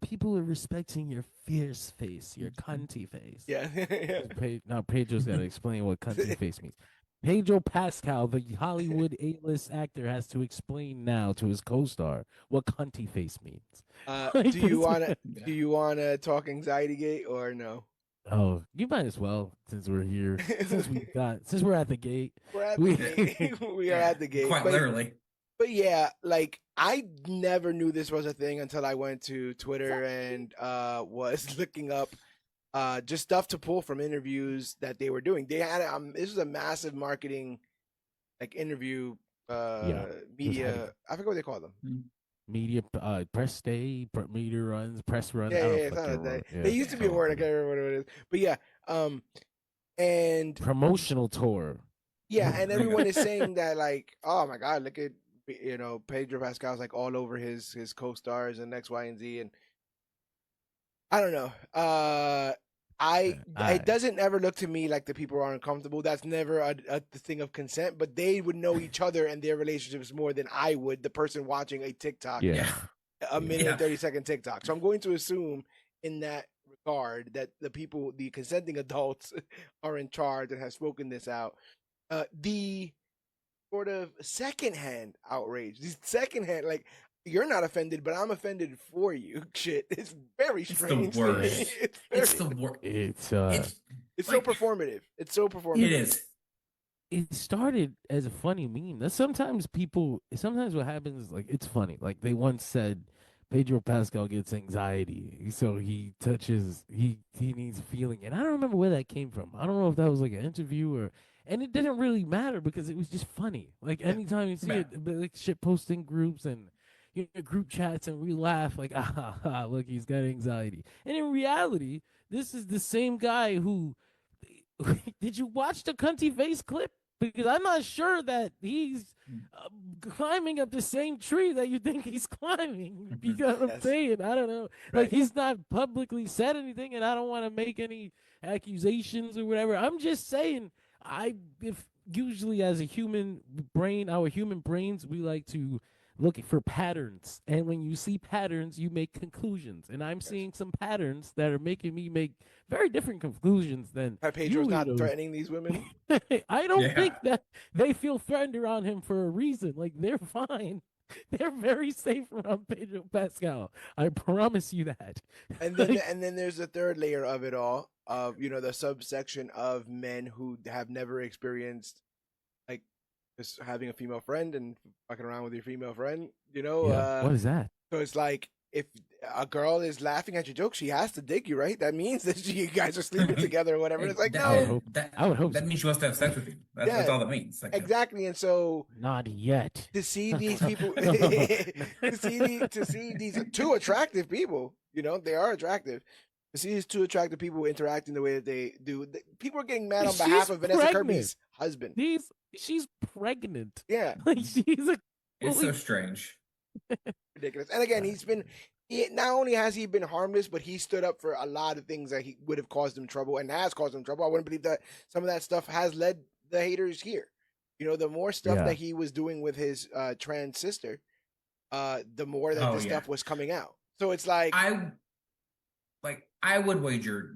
Speaker 2: people are respecting your fierce face, your cunty face.
Speaker 1: Yeah.
Speaker 2: Now Pedro's got to explain what cunty face means. Pedro Pascal, the Hollywood A-list actor, has to explain now to his co-star what cunty face means.
Speaker 1: Do you wanna talk Anxiety Gate or no?
Speaker 2: Oh, you might as well, since we're here, since we're at the gate.
Speaker 1: We're at the gate. We are at the gate.
Speaker 3: Quite literally.
Speaker 1: But yeah, like I never knew this was a thing until I went to Twitter and was looking up just stuff to pull from interviews that they were doing. They had this was a massive marketing interview media. I forget what they call them.
Speaker 2: Media press day, media runs, press run.
Speaker 1: They used to be a word. I can't remember what it is. But yeah, and
Speaker 2: promotional tour.
Speaker 1: Yeah, and everyone is saying that like, oh my God, look at Pedro Pascal's like all over his co-stars and X, Y, and Z, and I don't know. It doesn't ever look to me like the people are uncomfortable. That's never a thing of consent, but they would know each other and their relationships more than I would, the person watching a TikTok, a minute and 30-second TikTok. So I'm going to assume in that regard that the consenting adults are in charge and have spoken this out. The sort of secondhand outrage, the secondhand, like, you're not offended, but I'm offended for you. Shit, it's very strange.
Speaker 3: It's the worst. It's the worst.
Speaker 1: It's so performative. It's so performative.
Speaker 3: It is.
Speaker 2: It started as a funny meme. That sometimes what happens is like it's funny. Like they once said, Pedro Pascal gets anxiety, so he needs feeling, and I don't remember where that came from. I don't know if that was like an interview and it didn't really matter because it was just funny. Like anytime you see it, like shit posting groups and group chats, and we laugh like, look, he's got anxiety. And in reality, this is the same guy who. Did you watch the cunty face clip? Because I'm not sure that he's climbing up the same tree that you think he's climbing. You know what I'm saying? I don't know. Right. Like he's not publicly said anything, and I don't want to make any accusations or whatever. I'm just saying, if usually as a human brain, our human brains, we like to look for patterns, and when you see patterns, you make conclusions. And I'm seeing some patterns that are making me make very different conclusions than
Speaker 1: Pedro's not threatening these women.
Speaker 2: I don't think that they feel threatened around him for a reason. Like they're fine. They're very safe around Pedro Pascal. I promise you that.
Speaker 1: And then there's a third layer of it all, of the subsection of men who have never experienced like just having a female friend and fucking around with your female friend.
Speaker 2: What is that?
Speaker 1: So it's like, if a girl is laughing at your joke, she has to dig you, right? That means that you guys are sleeping together or whatever. It's like,
Speaker 2: I would hope
Speaker 3: that means she wants to have sex with you. That's all that means. Like,
Speaker 1: exactly. And so,
Speaker 2: not yet.
Speaker 1: To see these people, to see these two attractive people, they are attractive. To see these two attractive people interacting the way that they do, people are getting mad on behalf of Vanessa Kirby's husband.
Speaker 2: She's pregnant.
Speaker 1: Yeah,
Speaker 2: like
Speaker 3: it's so strange.
Speaker 1: Ridiculous. And again, not only has he been harmless, but he stood up for a lot of things that he would have caused him trouble and has caused him trouble. I wouldn't believe that some of that stuff has led the haters here. You know, the more stuff that he was doing with his trans sister, the more that this stuff was coming out. So it's like
Speaker 3: I would wager,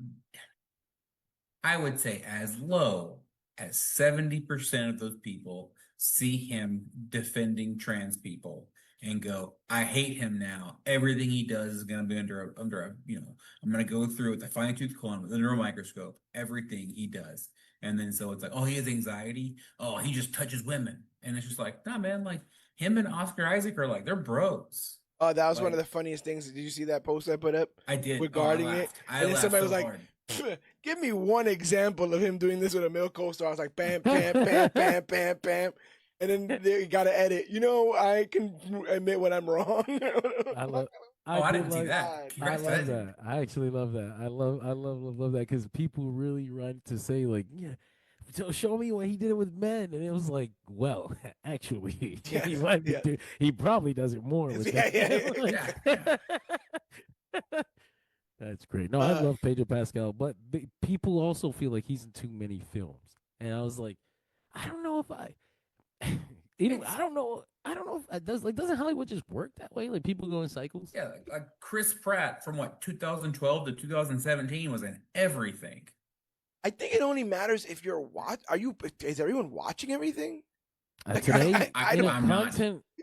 Speaker 3: I would say as low as 70% of those people see him defending trans people and go, I hate him now. Everything he does is going to be under a, you know, I'm going to go through with a fine tooth comb under a microscope, everything he does. And then so it's like, oh, he has anxiety. Oh, he just touches women. And it's just like, nah, man, like him and Oscar Isaac are like, they're bros.
Speaker 1: Oh, that was one of the funniest things. Did you see that post I put up?
Speaker 3: I did.
Speaker 1: Regarding it. And then somebody was like, give me one example of him doing this with a male co-star. I was like, bam, bam, bam, bam, bam, bam. And then you got to edit. You know, I can admit when I'm wrong.
Speaker 3: I didn't see that.
Speaker 2: I love that. I actually love that. I love that because people really run to say like, yeah, so show me what he did it with men, and it was like, well, actually, he probably does it more with men. That's great. No, I love Pedro Pascal, but people also feel like he's in too many films, and I was like, I don't know if I don't know if it does. Like, doesn't Hollywood just work that way? Like, people go in cycles.
Speaker 3: Yeah, like Chris Pratt from 2012 to 2017 was in everything.
Speaker 1: I think it only matters if you're is everyone watching everything?
Speaker 2: Like, today,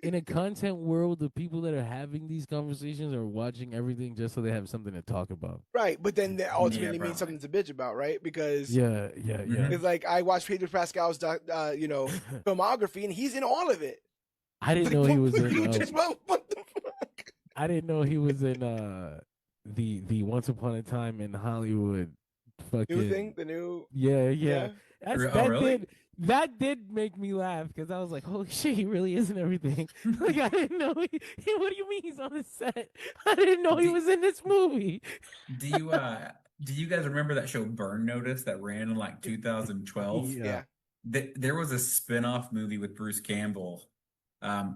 Speaker 2: in a content world, the people that are having these conversations are watching everything just so they have something to talk about.
Speaker 1: Right, but then that ultimately means something to bitch about, right? Because it's like I watched Pedro Pascal's filmography, and he's in all of it.
Speaker 2: I didn't know he was in.
Speaker 1: What the fuck?
Speaker 2: I didn't know he was in the Once Upon a Time in Hollywood. Fucking
Speaker 1: new thing, the new
Speaker 2: That did make me laugh because I was like, holy shit, he really is in everything. Like, I didn't know what do you mean he's on the set? I didn't know he was in this movie.
Speaker 3: Do you guys remember that show Burn Notice that ran in like 2012?
Speaker 1: Yeah.
Speaker 3: There was a spin-off movie with Bruce Campbell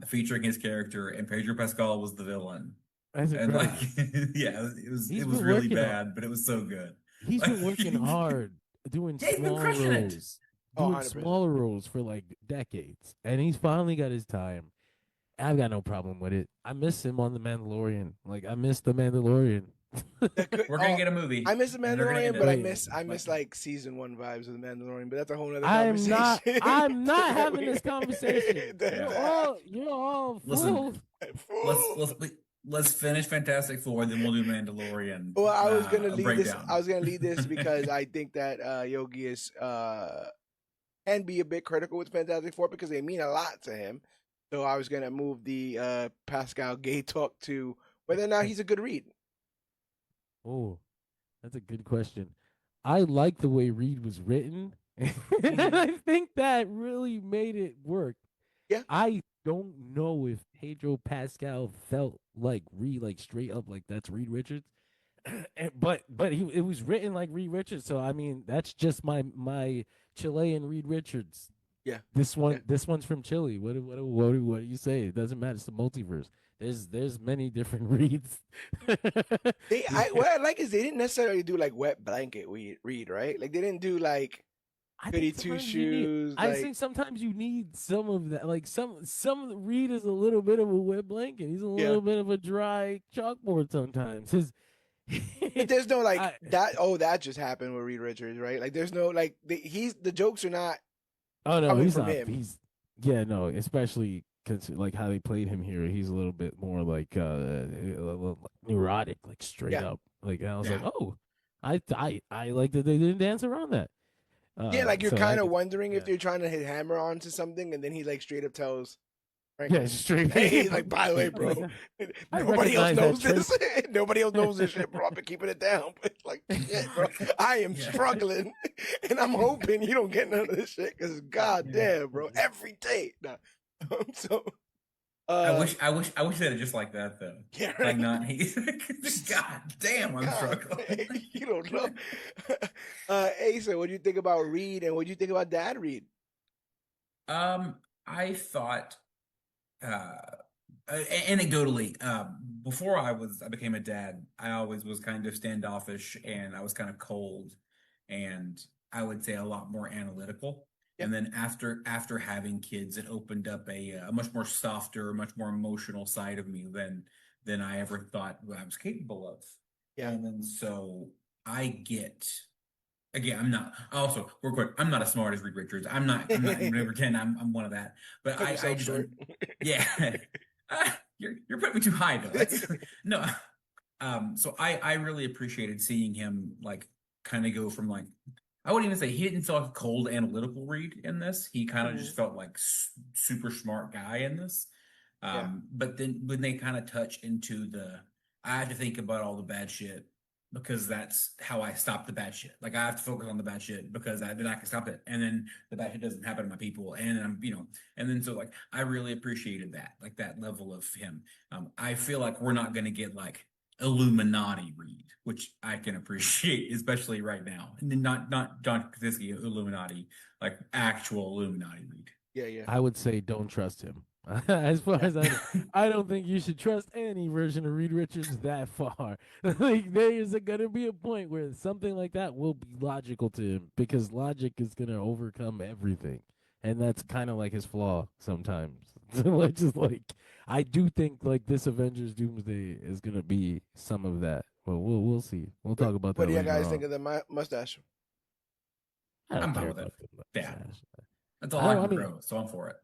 Speaker 3: featuring his character, and Pedro Pascal was the villain. And like it was really bad, but it was so good.
Speaker 2: He's been working hard doing smaller roles for like decades, and he's finally got his time. I've got no problem with it. I miss him on The Mandalorian. Like, I miss The Mandalorian.
Speaker 3: We're gonna get a movie.
Speaker 1: I miss The Mandalorian, but I miss like season 1 vibes of The Mandalorian. But that's a whole other conversation.
Speaker 2: I'm not having this conversation. You're all full.
Speaker 3: Let's finish Fantastic Four, then we'll do Mandalorian.
Speaker 1: Well, I was gonna lead this because I think that Yogi is can be a bit critical with Fantastic Four because they mean a lot to him. So I was gonna move the Pascal gay talk to whether or not he's a good read.
Speaker 2: Oh, that's a good question. I like the way Reed was written, and I think that really made it work.
Speaker 1: Yeah,
Speaker 2: I don't know if Pedro Pascal felt like Reed, like straight up, like that's Reed Richards. but it was written like Reed Richards, so I mean that's just my Chilean Reed Richards.
Speaker 1: Yeah,
Speaker 2: this one's from Chile. What do you say? It doesn't matter. It's the multiverse. There's many different Reeds.
Speaker 1: What I like is they didn't necessarily do like wet blanket Reed, right? Like they didn't do like goody two shoes.
Speaker 2: I think sometimes you need some of that. Like some of the Reed is a little bit of a wet blanket. He's a little bit of a dry chalkboard sometimes.
Speaker 1: There's no like that just happened with Reed Richards, right? Like there's no like the jokes are not.
Speaker 2: Oh no, he's not.
Speaker 1: Him.
Speaker 2: Especially like how they played him here. He's a little bit more like a little neurotic, like straight up. Like, and I was like, oh, I like that they didn't dance around that.
Speaker 1: Like you're kind of wondering if they're trying to hit hammer onto something, and then he like straight up tells. Frank,
Speaker 2: straight.
Speaker 1: Hey, like, by the way, bro, nobody else knows this. Nobody else knows this shit, bro. I've been keeping it down, but like, shit, bro, I am struggling, and I'm hoping you don't get none of this shit because, goddamn, bro, every day. Nah. So,
Speaker 3: I wish they had just like that though.
Speaker 1: Yeah,
Speaker 3: like
Speaker 1: right?
Speaker 3: not. God damn, I'm struggling.
Speaker 1: You don't know. Asa, what do you think about Reed, and what do you think about Dad Reed?
Speaker 3: I thought. Anecdotally, before I became a dad, I always was kind of standoffish and I was kind of cold and I would say a lot more analytical. And then after having kids, it opened up a much more softer, much more emotional side of me than I ever thought I was capable of.
Speaker 1: Yeah.
Speaker 3: And then so I get. Again, I'm not. Also, real quick, I'm not as smart as Reed Richards. I'm not. Never pretend I'm one of that. But
Speaker 1: Cut
Speaker 3: I
Speaker 1: yourself
Speaker 3: just,
Speaker 1: short.
Speaker 3: yeah. You're putting me too high though. That's no. So I really appreciated seeing him like kind of go from like I wouldn't even say he didn't feel like a cold analytical Reed in this. He kind of just felt like super smart guy in this. But then when they kind of touch into I have to think about all the bad shit because that's how I stop the bad shit. Like I have to focus on the bad shit because then I can stop it, and then the bad shit doesn't happen to my people, and I'm and then so like I really appreciated that, like that level of him. I feel like we're not gonna get like Illuminati Reed, which I can appreciate, especially right now, and then not John Krasinski Illuminati, like actual Illuminati Reed.
Speaker 1: Yeah.
Speaker 2: I would say don't trust him. As far as I don't think you should trust any version of Reed Richards that far. Like there is gonna be a point where something like that will be logical to him because logic is gonna overcome everything, and that's kind of like his flaw sometimes. Just like I do think like this Avengers Doomsday is gonna be some of that. But we'll see. We'll talk about that.
Speaker 1: What do you
Speaker 2: later
Speaker 1: guys
Speaker 2: on.
Speaker 1: think of the mustache?
Speaker 3: I'm fine
Speaker 2: care
Speaker 3: with it.
Speaker 2: about the
Speaker 3: Yeah.
Speaker 2: mustache.
Speaker 3: That's all I can grow, so I'm for it.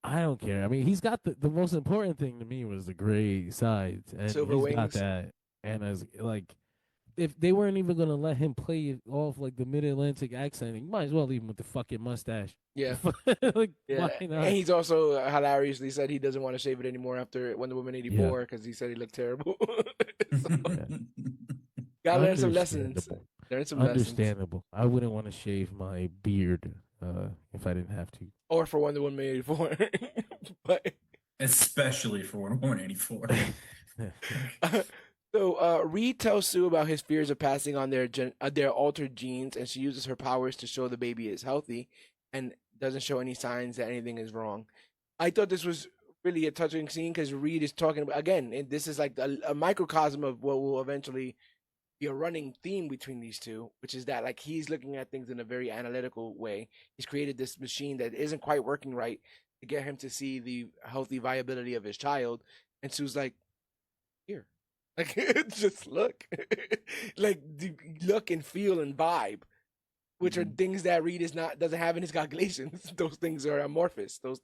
Speaker 2: I don't care. I mean, he's got the most important thing to me was the gray sides, and
Speaker 1: Silver
Speaker 2: he's
Speaker 1: wings.
Speaker 2: got that. And as like, if they weren't even gonna let him play it off like the Mid-Atlantic accent, you might as well leave him with the fucking mustache.
Speaker 1: Yeah.
Speaker 2: Like,
Speaker 1: Yeah.
Speaker 2: why not?
Speaker 1: And he's also hilariously said he doesn't want to shave it anymore after Wonder Woman 84 because he said he looked terrible. Gotta learn some lessons.
Speaker 2: Understandable. I wouldn't want to shave my beard if I didn't have to.
Speaker 1: Or for Wonder Woman 84. But
Speaker 3: especially for Wonder Woman 84.
Speaker 1: So Reed tells Sue about his fears of passing on their altered genes, and she uses her powers to show the baby is healthy and doesn't show any signs that anything is wrong. I thought this was really a touching scene because Reed is talking about, again, and this is like a microcosm of what will eventually be a running theme between these two, which is that like he's looking at things in a very analytical way. He's created this machine that isn't quite working right to get him to see the healthy viability of his child. And Sue's like, here, like just look, like look and feel and vibe, which are things that Reed doesn't have in his calculations. Those things are amorphous. Those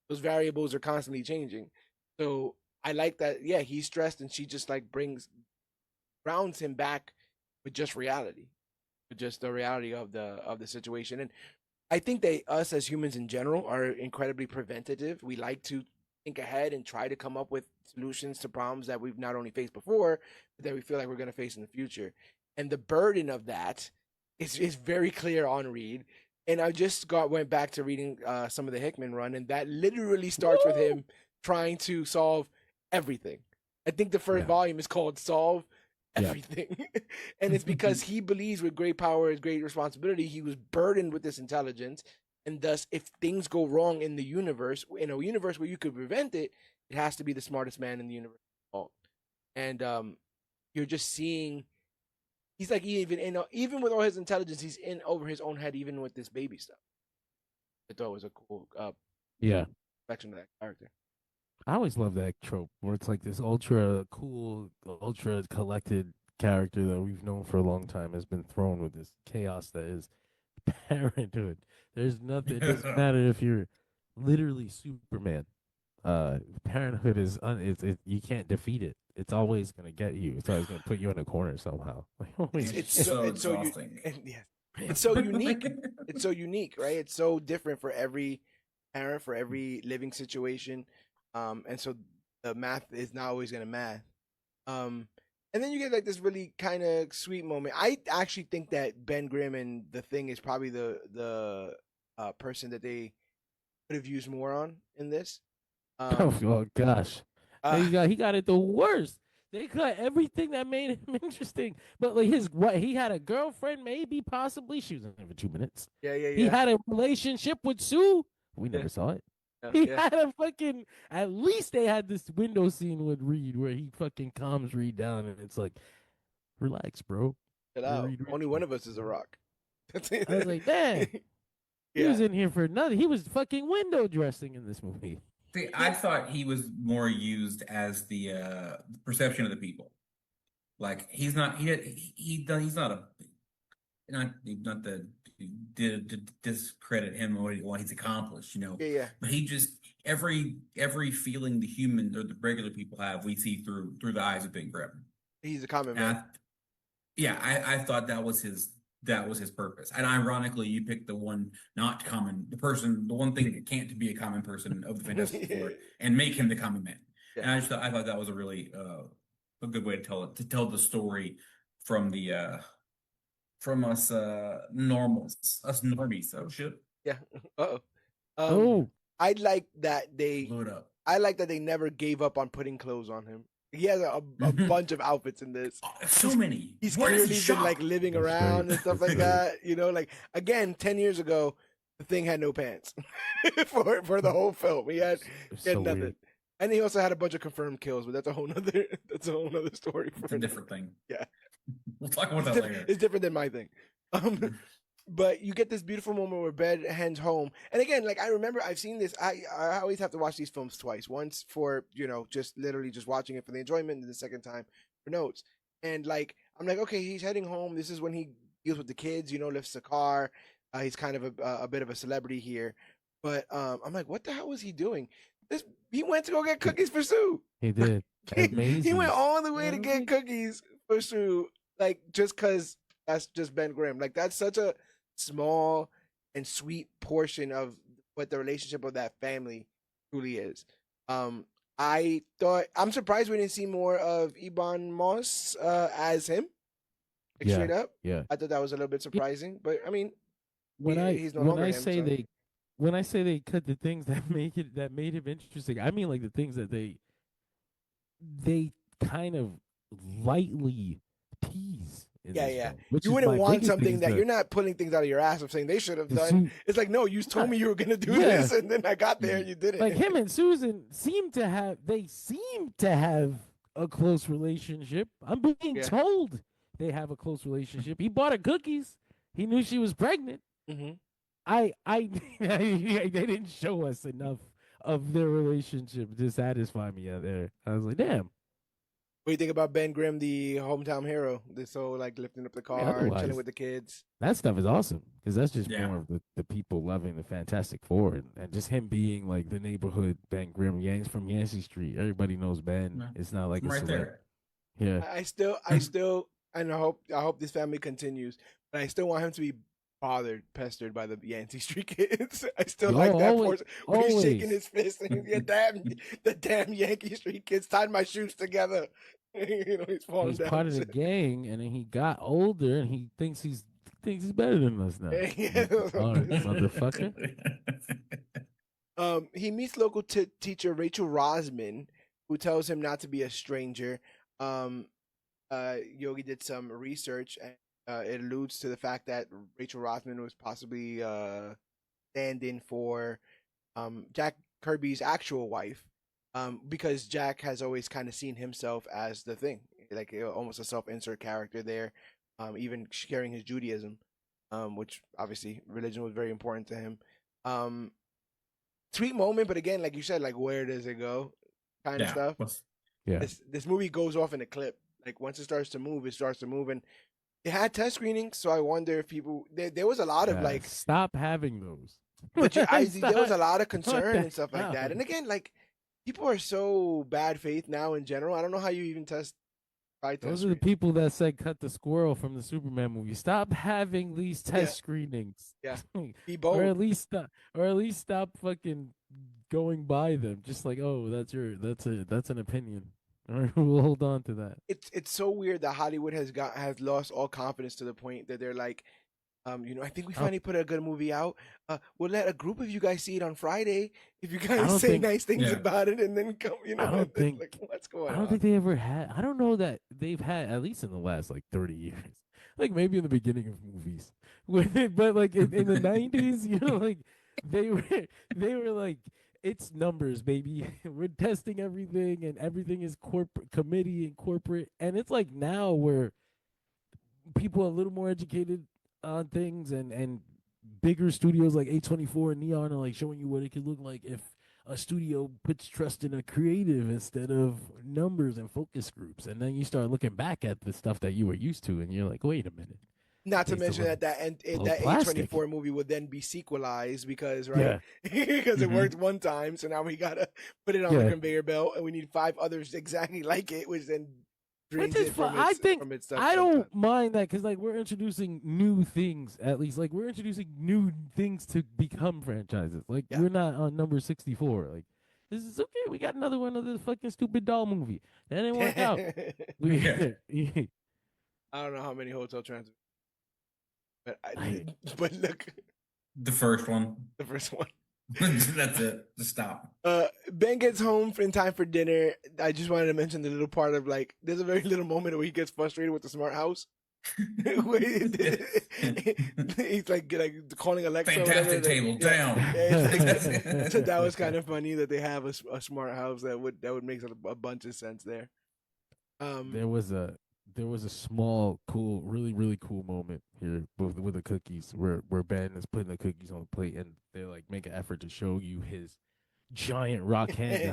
Speaker 1: variables are constantly changing. So I like that. Yeah, he's stressed, and she just like grounds him back with just reality, with just the reality of the situation. And I think that us as humans in general are incredibly preventative. We like to think ahead and try to come up with solutions to problems that we've not only faced before, but that we feel like we're going to face in the future. And the burden of that is very clear on Reed. And I just went back to reading some of the Hickman run, and that literally starts with him trying to solve everything. I think the first volume is called Solve Everything. And it's because he believes with great power is great responsibility. He was burdened with this intelligence, and thus if things go wrong in the universe, in a universe where you could prevent it, it has to be the smartest man in the universe. And you're just seeing he's like even with all his intelligence, he's in over his own head, even with this baby stuff. I thought it was a cool reflection of that character.
Speaker 2: I always love that trope where it's like this ultra cool, ultra collected character that we've known for a long time has been thrown with this chaos that is parenthood. There's nothing. It doesn't matter if you're literally Superman. Parenthood is you can't defeat it. It's always gonna get you. It's always gonna put you in a corner somehow.
Speaker 3: It's so exhausting.
Speaker 1: It's so unique. It's so unique, right? It's so different for every parent, for every living situation. And so the math is not always gonna math. And then you get like this really kind of sweet moment. I actually think that Ben Grimm and the Thing is probably the person that they could have used more on in this.
Speaker 2: Oh gosh, he got it the worst. They cut everything that made him interesting. But like he had a girlfriend, maybe, possibly. She was in there for 2 minutes.
Speaker 1: Yeah.
Speaker 2: He had a relationship with Sue. We never saw it. He had a fucking. At least they had this window scene with Reed where he fucking calms Reed down, and it's like, relax, bro.
Speaker 1: Chill out. Only one of us is a rock.
Speaker 2: I was like, man. He was in here for nothing. He was fucking window dressing in this movie.
Speaker 3: See, I thought he was more used as the perception of the people. Like he's not he's not a not to discredit him or what he's accomplished, you know.
Speaker 1: Yeah.
Speaker 3: But he just every feeling the human or the regular people have, we see through the eyes of Ben Grimm.
Speaker 1: He's a common man.
Speaker 3: I thought that was his purpose. And ironically, you picked the one not common, the one thing that can't be a common person of the Fantastic Four, and make him the common man. Yeah. And I thought that was a really a good way to tell the story from the from us normies. Oh shit.
Speaker 1: Yeah.
Speaker 2: Oh.
Speaker 1: I like that they
Speaker 3: blew it up.
Speaker 1: I like that they never gave up on putting clothes on him. He has a bunch of outfits in this.
Speaker 3: So many.
Speaker 1: He's clearly been like living around and stuff like that. You know, like again, 10 years ago, the Thing had no pants for the whole film. He had nothing. Weird. And he also had a bunch of confirmed kills, but that's a whole nother story.
Speaker 3: It's a different thing.
Speaker 1: Yeah.
Speaker 3: We'll talk about that later.
Speaker 1: It's different than my thing. But you get this beautiful moment where Ben heads home. And again, like I remember I've seen this. I always have to watch these films twice. Once for, just literally just watching it for the enjoyment, and the second time for notes. And like, I'm like, okay, he's heading home. This is when he deals with the kids, lifts the car. He's kind of a bit of a celebrity here. But I'm like, what the hell was he doing? He went to go get cookies for Sue.
Speaker 2: He did.
Speaker 1: He went all the way to get cookies for Sue, like just because that's just Ben Grimm. Like that's such a small and sweet portion of what the relationship of that family truly is. I'm surprised we didn't see more of Ebon Moss as him. Straight up.
Speaker 2: Yeah.
Speaker 1: I thought that was a little bit surprising, but I mean,
Speaker 2: when I say they cut the things that made him interesting, I mean like the things that they kind of lightly tease.
Speaker 1: Yeah. You wouldn't want something that you're not pulling things out of your ass of saying they should have done. It's like, no, you told me you were going to do this, and then I got there and you did it.
Speaker 2: Like him and Susan seem to have a close relationship. I'm being told they have a close relationship. He bought her cookies. He knew she was pregnant.
Speaker 1: Mm-hmm.
Speaker 2: They didn't show us enough of their relationship to satisfy me out there. I was like, damn.
Speaker 1: What do you think about Ben Grimm, the hometown hero? This whole like lifting up the car, chilling with the kids.
Speaker 2: That stuff is awesome because that's just more of the people loving the Fantastic Four and just him being like the neighborhood Ben Grimm. Yanks from Yancey Street. Everybody knows Ben. Yeah. It's not like
Speaker 3: right there.
Speaker 2: Yeah.
Speaker 1: I still, and I hope this family continues, but I still want him to be pestered by the Yancey Street kids. I still like that portion when he's shaking his fist and the damn Yankee Street kids tied my shoes together. He's falling
Speaker 2: he's
Speaker 1: down.
Speaker 2: Part of the gang, and then he got older, and he thinks he's better than us now. Motherfucker.
Speaker 1: He meets local teacher Rachel Rosman, who tells him not to be a stranger. Yogi did some research and it alludes to the fact that Rachel Rosman was possibly stand-in for Jack Kirby's actual wife, because Jack has always kind of seen himself as the Thing, like almost a self-insert character there, even sharing his Judaism, which obviously religion was very important to him. Sweet moment, but again, like you said, like where does it go, kind of stuff.
Speaker 2: Yeah,
Speaker 1: this movie goes off in a clip. Like once it starts to move, and it had test screenings, so I wonder if people there was a lot of like
Speaker 2: stop having those.
Speaker 1: But there was a lot of concern and stuff like that. And again, like people are so bad faith now in general. I don't know how you even test.
Speaker 2: Those are the people that said cut the squirrel from the Superman movie. Stop having these test screenings.
Speaker 1: Yeah, be bold.
Speaker 2: or at least stop fucking going by them. Just like, oh, that's an opinion. We'll hold on to that.
Speaker 1: It's so weird that Hollywood has lost all confidence to the point that they're like, I think we finally put a good movie out. We'll let a group of you guys see it on Friday if you guys say nice things about it, and then come.
Speaker 2: I don't think
Speaker 1: like, what's going on?
Speaker 2: I don't think they ever had. I don't know that they've had, at least in the last like 30 years, like maybe in the beginning of movies, but like in the 90s, like they were like, it's numbers, baby. We're testing everything, and everything is corporate committee and corporate. And it's like now where people are a little more educated on things, and bigger studios like A24 and Neon are like showing you what it could look like if a studio puts trust in a creative instead of numbers and focus groups. And then you start looking back at the stuff that you were used to, and you're like, wait a minute.
Speaker 1: Not to
Speaker 2: Tastes a
Speaker 1: mention
Speaker 2: little,
Speaker 1: that
Speaker 2: plastic.
Speaker 1: A24 movie would then be sequelized because
Speaker 2: Yeah.
Speaker 1: because it worked one time, so now we gotta put it on the conveyor belt, and we need 5 others exactly like it, which then drains it from its stuff.
Speaker 2: I don't mind that because like we're introducing new things, at least like we're introducing new things to become franchises. Like we're not on number 64. Like this is okay. We got another one of this fucking stupid doll movie that didn't work out.
Speaker 1: I don't know how many hotel transfers. But but look,
Speaker 3: the first one. That's it. Just stop.
Speaker 1: Ben gets home in time for dinner. I just wanted to mention the little part of like, there's a very little moment where he gets frustrated with the smart house. He's like calling Alexa.
Speaker 3: Fantastic table down.
Speaker 1: So that was kind of funny that they have a smart house that would make a bunch of sense there.
Speaker 2: There was a small, cool, really cool moment here with the cookies where Ben is putting the cookies on the plate and they like make an effort to show you his giant rock hand and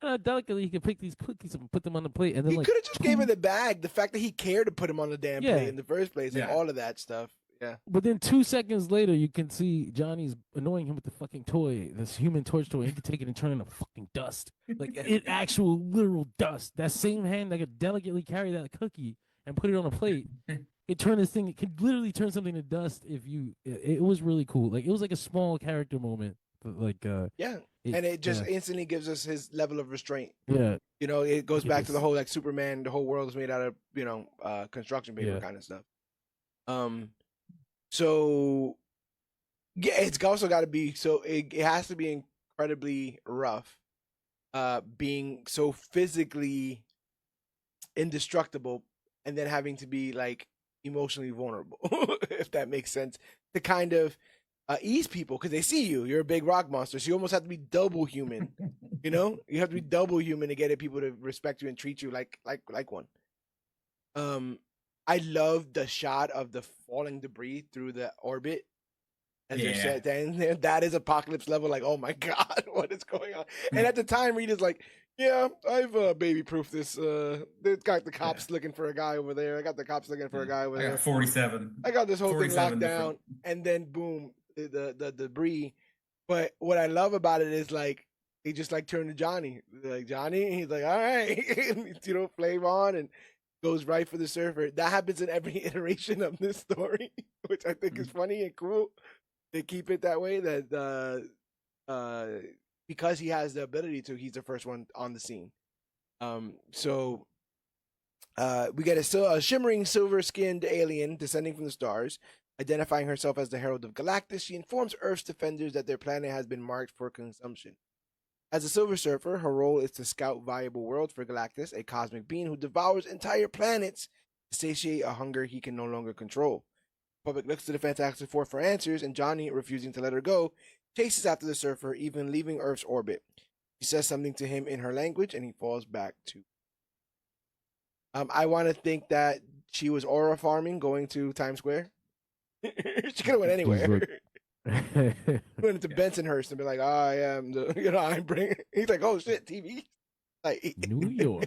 Speaker 2: how delicately he can pick these cookies and put them on the plate. And then
Speaker 1: he could have just gave her the bag. The fact that he cared to put them on the damn plate in the first place and all of that stuff. Yeah.
Speaker 2: But then 2 seconds later, you can see Johnny's annoying him with the fucking toy, this Human Torch toy. He can take it and turn it into fucking dust. Like, actual literal dust. That same hand that could delicately carry that cookie and put it on a plate, it could literally turn something to dust if you, it was really cool. Like, it was like a small character moment. Like,
Speaker 1: and it just instantly gives us his level of restraint.
Speaker 2: Yeah.
Speaker 1: You know, it goes back to the whole, like, Superman, the whole world is made out of, construction paper kind of stuff. So, yeah, it's also got to be it has to be incredibly rough, being so physically indestructible, and then having to be like emotionally vulnerable, if that makes sense, to kind of ease people because they see you're a big rock monster, so you almost have to be double human. You have to be double human to get people to respect you and treat you like one. I love the shot of the falling debris through the orbit. As they're set down there. That is apocalypse level. Like, oh my God, what is going on? And at the time, Rita's like, yeah, I've baby-proofed this. They've got the cops looking for a guy over there. I got the cops looking for a guy over there.
Speaker 3: I got 47.
Speaker 1: I got this whole thing locked down. And then, boom, the debris. But what I love about it is, like, they just, like, turn to Johnny. They're like, Johnny? And he's like, all right. Flame on and goes right for the surfer. That happens in every iteration of this story, which I think is funny and cool. They keep it that way, that because he has the ability to, he's the first one on the scene. So we get a shimmering silver-skinned alien descending from the stars. Identifying herself as the Herald of Galactus, she informs Earth's defenders that their planet has been marked for consumption. As a Silver Surfer, her role is to scout viable worlds for Galactus, a cosmic being who devours entire planets to satiate a hunger he can no longer control. The public looks to the Fantastic Four for answers, and Johnny, refusing to let her go, chases after the Surfer, even leaving Earth's orbit. She says something to him in her language, and he falls back to. I want to think that she was aura farming, going to Times Square. She could have went anywhere. Went into Bensonhurst and be like, I am the, I'm bringing. He's like, oh shit, TV. Like
Speaker 2: New York.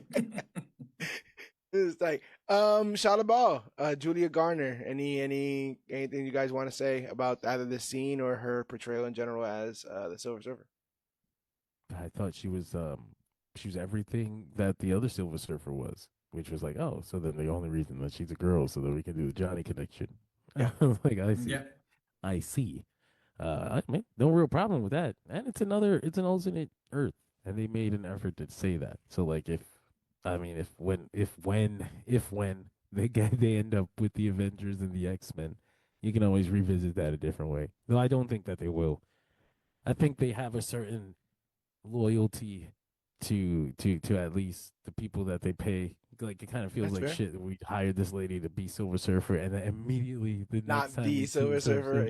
Speaker 1: It's like, Shada Ball, Julia Garner. Anything you guys want to say about either the scene or her portrayal in general as the Silver Surfer?
Speaker 2: I thought she was everything that the other Silver Surfer was, which was like, oh, so then the only reason that she's a girl so that we can do the Johnny connection. Like, I see. Yeah. I see. I mean, no real problem with that. And it's an alternate Earth, and they made an effort to say that. So like, if when they end up with the Avengers and the X-Men, you can always revisit that a different way. Though I don't think that they will. I think they have a certain loyalty to at least the people that they pay. Like, it kind of feels like shit that we hired this lady to be Silver Surfer, and then immediately the next time
Speaker 1: be Silver Surfer.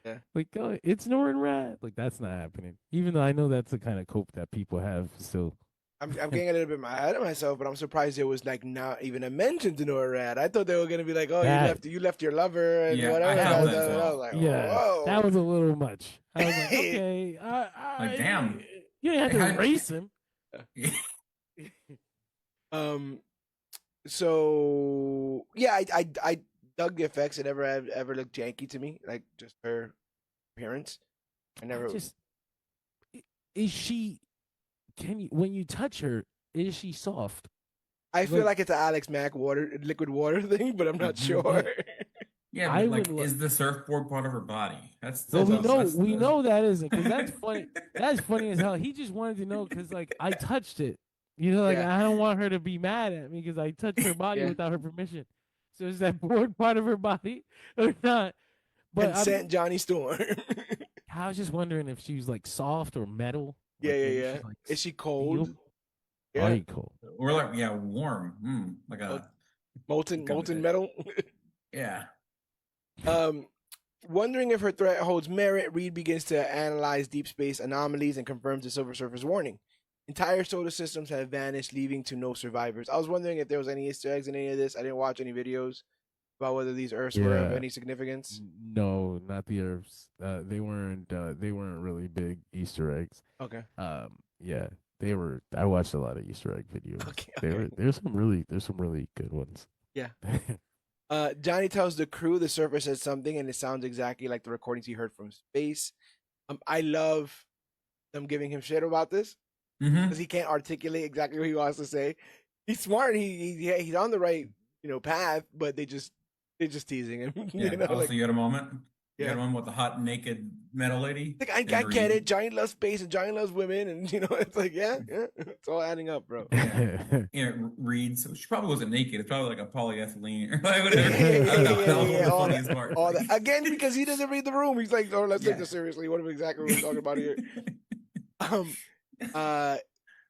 Speaker 1: Yeah.
Speaker 2: Like, oh, it's Norrin Radd. Like, that's not happening. Even though I know that's the kind of cope that people have still.
Speaker 1: I'm getting a little bit ahead of myself, but I'm surprised there was like not even a mention to NORAD. I thought they were gonna be like, oh, you left your lover and
Speaker 3: Yeah,
Speaker 1: whatever.
Speaker 3: I thought that as
Speaker 1: I
Speaker 3: well.
Speaker 1: was like,
Speaker 2: Yeah,
Speaker 1: whoa,
Speaker 2: that was a little much. I was like, okay,
Speaker 3: Like, damn.
Speaker 2: you didn't have to erase him.
Speaker 1: So yeah, I dug the effects. It ever looked janky to me, like just her appearance. I never
Speaker 2: Is she? Can you when you touch her? Is she soft?
Speaker 1: I feel like it's an Alex Mack liquid water thing, but I'm not sure.
Speaker 3: Yeah, but like, is the surfboard part of her body? That's
Speaker 2: well, we know that isn't, because that's funny. That's funny as hell. He just wanted to know because like I touched it. You know, like I don't want her to be mad at me because I touched her body without her permission. So is that board part of her body or not? But
Speaker 1: and sent Johnny Storm.
Speaker 2: I was just wondering if she was like soft or metal.
Speaker 1: Yeah. Like, is she cold?
Speaker 2: Yeah, cold.
Speaker 3: Or like warm. Like a
Speaker 1: molten metal.
Speaker 3: Yeah.
Speaker 1: Wondering if her threat holds merit, Reed begins to analyze deep space anomalies and confirms the Silver Surfer's warning. Entire solar systems have vanished, leaving to no survivors. I was wondering if there was any Easter eggs in any of this. I didn't watch any videos about whether these Earths were of any significance.
Speaker 2: No, not the Earths. They weren't really big Easter eggs.
Speaker 1: Okay.
Speaker 2: Yeah, they were. I watched a lot of Easter egg videos.
Speaker 1: Okay.
Speaker 2: There's some really good ones.
Speaker 1: Yeah. Johnny tells the crew the surfer said something, and it sounds exactly like the recordings he heard from space. I love them giving him shit about this because he can't articulate exactly what he wants to say. He's smart. He's on the right path, but they just teasing him.
Speaker 3: Yeah. You had a moment. You had one with the hot naked metal lady.
Speaker 1: Like I get it. Johnny loves space and Johnny loves women, and it's like it's all adding up, bro.
Speaker 3: Yeah. Reed. So she probably wasn't naked. It's probably like a polyethylene or whatever. I don't know. That was the funniest part.
Speaker 1: All that. Again, because he doesn't read the room. He's like, oh, let's take this seriously. What exactly we're talking about here?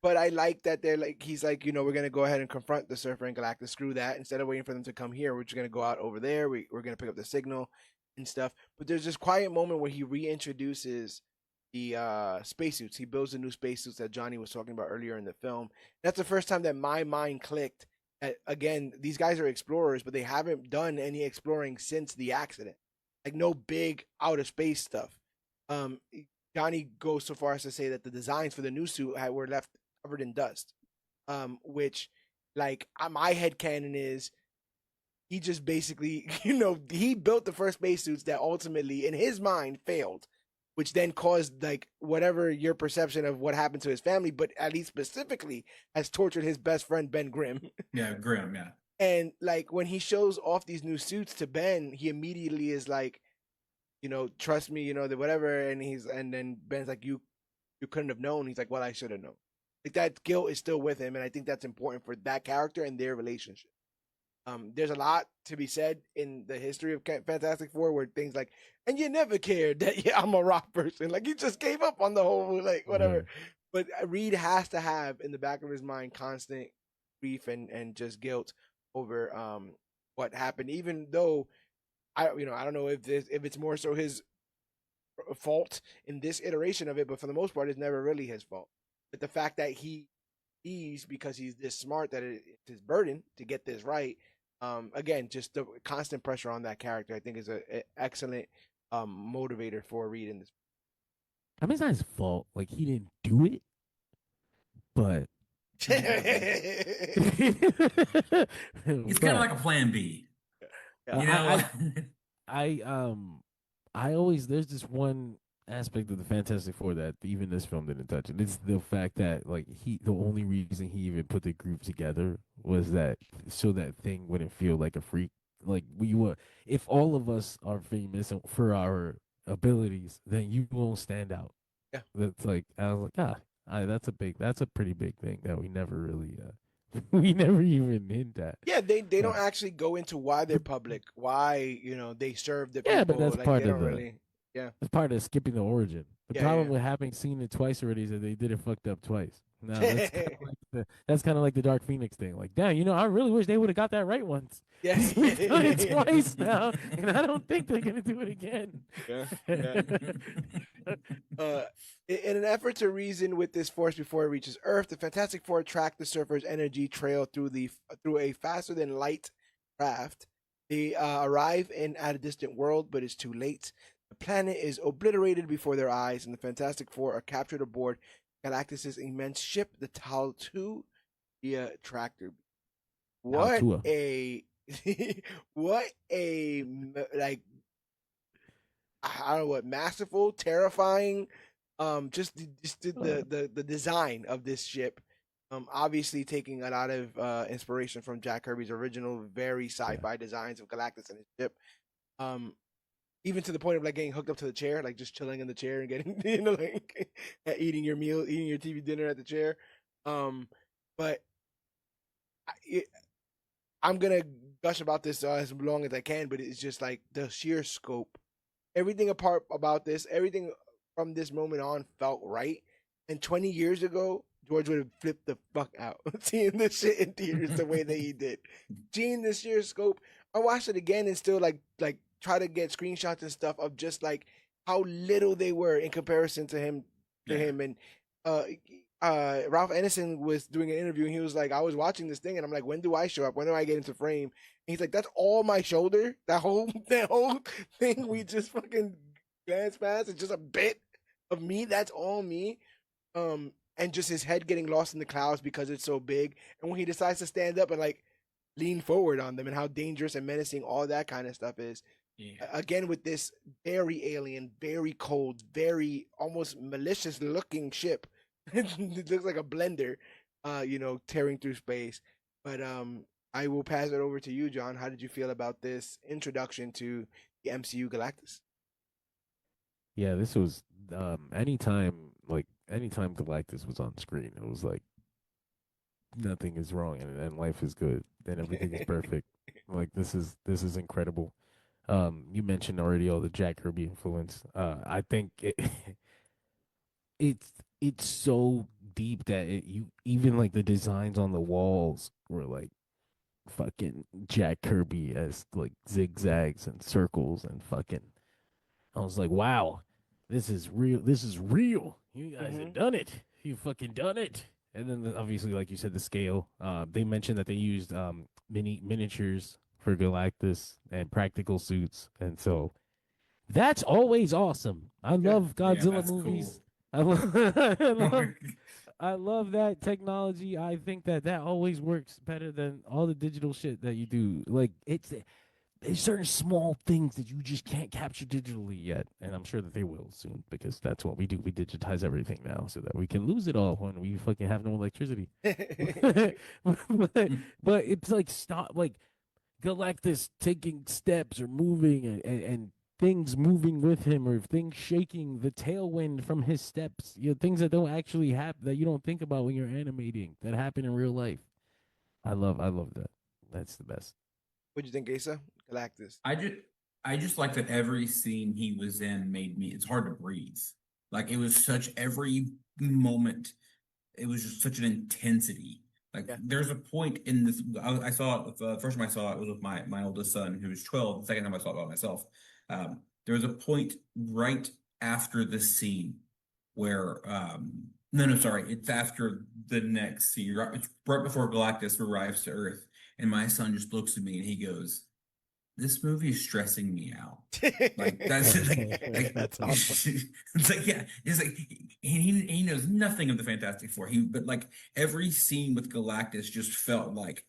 Speaker 1: But I like that they're like, he's like, we're gonna go ahead and confront the Surfer and Galactus. Screw that. Instead of waiting for them to come here, we're just gonna go out over there. We're gonna pick up the signal and stuff. But there's this quiet moment where he reintroduces the spacesuits. He builds the new spacesuits that Johnny was talking about earlier in the film. That's the first time that my mind clicked. Again, these guys are explorers, but they haven't done any exploring since the accident. Like no big outer space stuff. Johnny goes so far as to say that the designs for the new suit were left covered in dust, which, like, my headcanon is he just basically, he built the first spacesuits that ultimately, in his mind, failed, which then caused, like, whatever your perception of what happened to his family, but at least specifically has tortured his best friend, Ben Grimm.
Speaker 3: Yeah, Grimm, yeah.
Speaker 1: And, like, when he shows off these new suits to Ben, he immediately is like, trust me, whatever. And then Ben's like, you couldn't have known. He's like, well, I should have known. Like, that guilt is still with him. And I think that's important for that character and their relationship. There's a lot to be said in the history of Fantastic Four where things like, and you never cared that I'm a rock person. Like, you just gave up on the whole, like, whatever. But Reed has to have in the back of his mind constant grief and just guilt over what happened, even though I don't know if it's more so his fault in this iteration of it, but for the most part, it's never really his fault. But the fact that he's because he's this smart that it's his burden to get this right. Again, just the constant pressure on that character, I think, is an excellent motivator for Reed in this.
Speaker 2: I mean, it's not his fault. Like, he didn't do it, but
Speaker 3: it's kind of like a plan B.
Speaker 2: I always, there's this one aspect of the Fantastic Four that even this film didn't touch, and it's the fact that, like, the only reason he even put the group together was that so that thing wouldn't feel like a freak. Like, if all of us are famous for our abilities, then you won't stand out.
Speaker 1: Yeah,
Speaker 2: that's like, I was like, that's a pretty big thing that we never really we never even hint at.
Speaker 1: Yeah, they don't actually go into why they're public, why they serve the people.
Speaker 2: Yeah, but that's part of
Speaker 1: that's
Speaker 2: part of skipping the origin. The problem with having seen it twice already is that they did it fucked up twice. No, that's kind of like the Dark Phoenix thing. Like, damn, I really wish they would have got that right once.
Speaker 1: Yeah,
Speaker 2: we've done it twice now, and I don't think they're gonna do it again.
Speaker 1: Yeah. In an effort to reason with this force before it reaches Earth, the Fantastic Four track the surfer's energy trail through a faster than light craft. They arrive at a distant world, but it's too late. The planet is obliterated before their eyes, and the Fantastic Four are captured aboard Galactus's immense ship, the Tal 2, via tractor. What
Speaker 2: Taltua.
Speaker 1: a what a like I don't know what masterful, terrifying. The design of this ship. Obviously taking a lot of inspiration from Jack Kirby's original, very sci-fi designs of Galactus and his ship. Even to the point of like getting hooked up to the chair, like just chilling in the chair and getting like eating your meal, eating your TV dinner at the chair. But I'm gonna gush about this as long as I can, but it's just like the sheer scope. Everything about this, everything from this moment on felt right. And 20 years ago, George would have flipped the fuck out seeing this shit in theaters the way that he did. Seeing the sheer scope, I watched it again and still like try to get screenshots and stuff of just like how little they were in comparison to him. And Ralph Ennison was doing an interview and he was like, I was watching this thing and I'm like, when do I show up? When do I get into frame? And he's like, that's all my shoulder. That whole thing we just fucking glanced past. It's just a bit of me. That's all me. And just his head getting lost in the clouds because it's so big. And when he decides to stand up and like lean forward on them and how dangerous and menacing all that kind of stuff is. Yeah. Again, with this very alien, very cold, very almost malicious looking ship. It looks like a blender, tearing through space. But I will pass it over to you, John. How did you feel about this introduction to the MCU Galactus?
Speaker 2: Yeah, this was anytime Galactus was on screen, it was like nothing is wrong and life is good and everything is perfect. Like this is incredible. You mentioned already all the Jack Kirby influence. I think it's so deep that you even like the designs on the walls were like fucking Jack Kirby as like zigzags and circles and fucking. I was like, wow, this is real. This is real. You guys have done it. You fucking done it. And then obviously, like you said, the scale. They mentioned that they used miniatures for Galactus and practical suits, and so that's always awesome. I love Godzilla movies. Cool. I love that technology. I think that always works better than all the digital shit that you do. Like there's certain small things that you just can't capture digitally yet, and I'm sure that they will soon because that's what we do. We digitize everything now so that we can lose it all when we fucking have no electricity. but it's like stop, like Galactus taking steps or moving and things moving with him or things shaking the tailwind from his steps. Things that don't actually happen that you don't think about when you're animating that happen in real life. I love that. That's the best.
Speaker 1: What'd you think, Asa? Galactus.
Speaker 3: I just like that every scene he was in made me. It's hard to breathe. Like it was such every moment. It was just such an intensity. Like there's a point in this. I saw it. The first time I saw it was with my oldest son, who was 12. The second time I saw it by myself. There was a point right after the scene where no, sorry, it's after the next scene. It's right before Galactus arrives to Earth. And my son just looks at me and he goes, "This movie is stressing me out." Like that's
Speaker 1: that's awesome.
Speaker 3: It's like it's like he knows nothing of the Fantastic Four. But like every scene with Galactus just felt like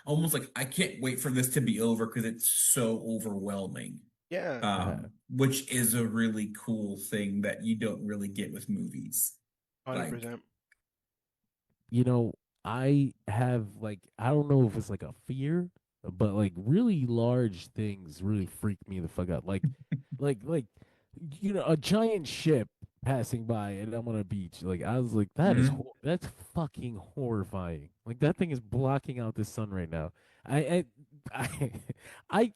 Speaker 3: almost like I can't wait for this to be over because it's so overwhelming.
Speaker 1: Yeah.
Speaker 3: Which is a really cool thing that you don't really get with movies.
Speaker 1: 100%.
Speaker 2: I have like I don't know if it's like a fear, but like really large things really freak me the fuck out. Like a giant ship passing by and I'm on a beach. Like I was like that's fucking horrifying. Like that thing is blocking out the sun right now. I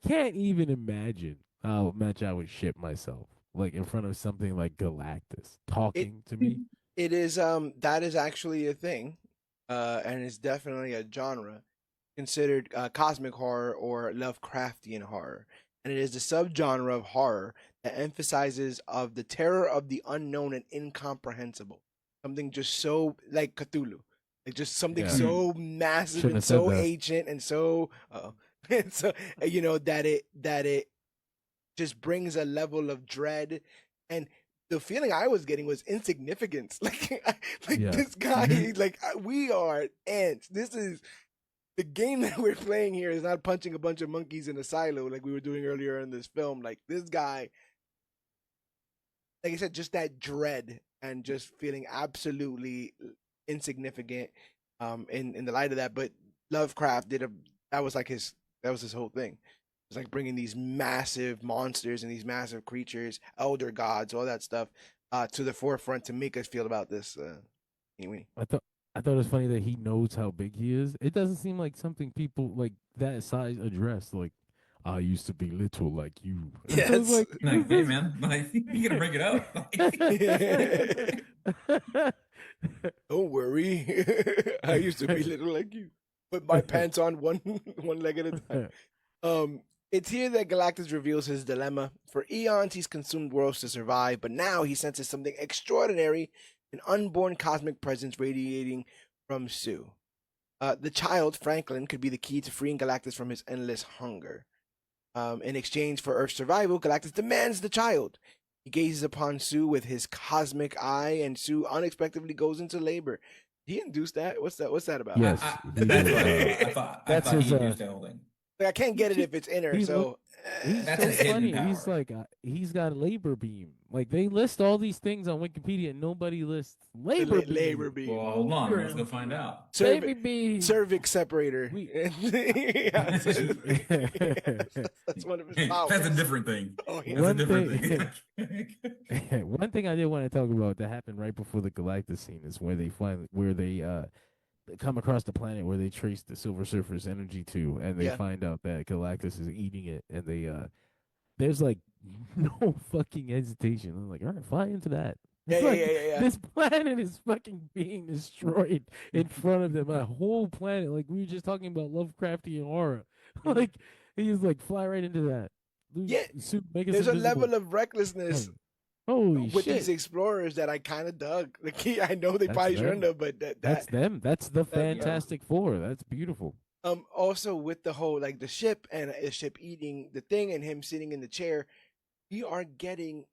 Speaker 2: can't even imagine how much I would shit myself like in front of something like Galactus talking to me.
Speaker 1: It is that is actually a thing. And it's definitely a genre considered cosmic horror or Lovecraftian horror. And it is the subgenre of horror that emphasizes of the terror of the unknown and incomprehensible. Something just so like Cthulhu, like just something
Speaker 2: Yeah.
Speaker 1: so massive
Speaker 2: Shouldn't
Speaker 1: and
Speaker 2: have said
Speaker 1: so
Speaker 2: that.
Speaker 1: ancient and so, and so that it just brings a level of dread. And the feeling I was getting was insignificance.
Speaker 2: Yeah.
Speaker 1: This guy, we are ants. This is the game that we're playing here is not punching a bunch of monkeys in a silo like we were doing earlier in this film. Like this guy, like I said, just that dread and just feeling absolutely insignificant in the light of that. But Lovecraft that was his whole thing. It's like bringing these massive monsters and these massive creatures, elder gods, all that stuff to the forefront to make us feel about this. Anyway.
Speaker 2: I thought it was funny that he knows how big he is. It doesn't seem like something people like that size address. Like, I used to be little like you.
Speaker 1: Yes.
Speaker 2: I was
Speaker 3: like, hey man, like you gotta bring it
Speaker 1: up. Don't worry. I used to be little like you. Put my pants on one leg at a time. It's here that Galactus reveals his dilemma. For eons, he's consumed worlds to survive, but now he senses something extraordinary, an unborn cosmic presence radiating from Sue. The child, Franklin, could be the key to freeing Galactus from his endless hunger. In exchange for Earth's survival, Galactus demands the child. He gazes upon Sue with his cosmic eye, and Sue unexpectedly goes into labor. Did he induce that? What's that about?
Speaker 2: Yes,
Speaker 3: I thought he induced that whole thing.
Speaker 1: I can't get it if it's in her.
Speaker 2: He's
Speaker 1: so
Speaker 3: that's
Speaker 2: so funny.
Speaker 3: power.
Speaker 2: He's like he's got labor beam. Like they list all these things on Wikipedia, and nobody lists labor beam.
Speaker 1: Labor beam.
Speaker 3: Well, hold on, let's go find out.
Speaker 2: Baby beam.
Speaker 1: Cervix separator. That's one of his powers.
Speaker 3: That's a different thing.
Speaker 1: Oh, yeah.
Speaker 2: One thing I did want to talk about that happened right before the Galactus scene is where they come across the planet where they trace the Silver Surfer's energy to, and they find out that Galactus is eating it, and there's like no fucking hesitation. I'm like, all right, fly into that.
Speaker 1: Yeah.
Speaker 2: This planet is fucking being destroyed in front of them. A whole planet, like we were just talking about Lovecraftian horror. Like he's like, fly right into that.
Speaker 1: Yeah, there's a level of recklessness.
Speaker 2: Holy
Speaker 1: with
Speaker 2: shit.
Speaker 1: these explorers that I kind of dug. Like I know they probably shouldn't have, but
Speaker 2: that's them. That's the Fantastic Four. That's beautiful.
Speaker 1: Also with the whole like the ship and the ship eating the thing and him sitting in the chair, we are getting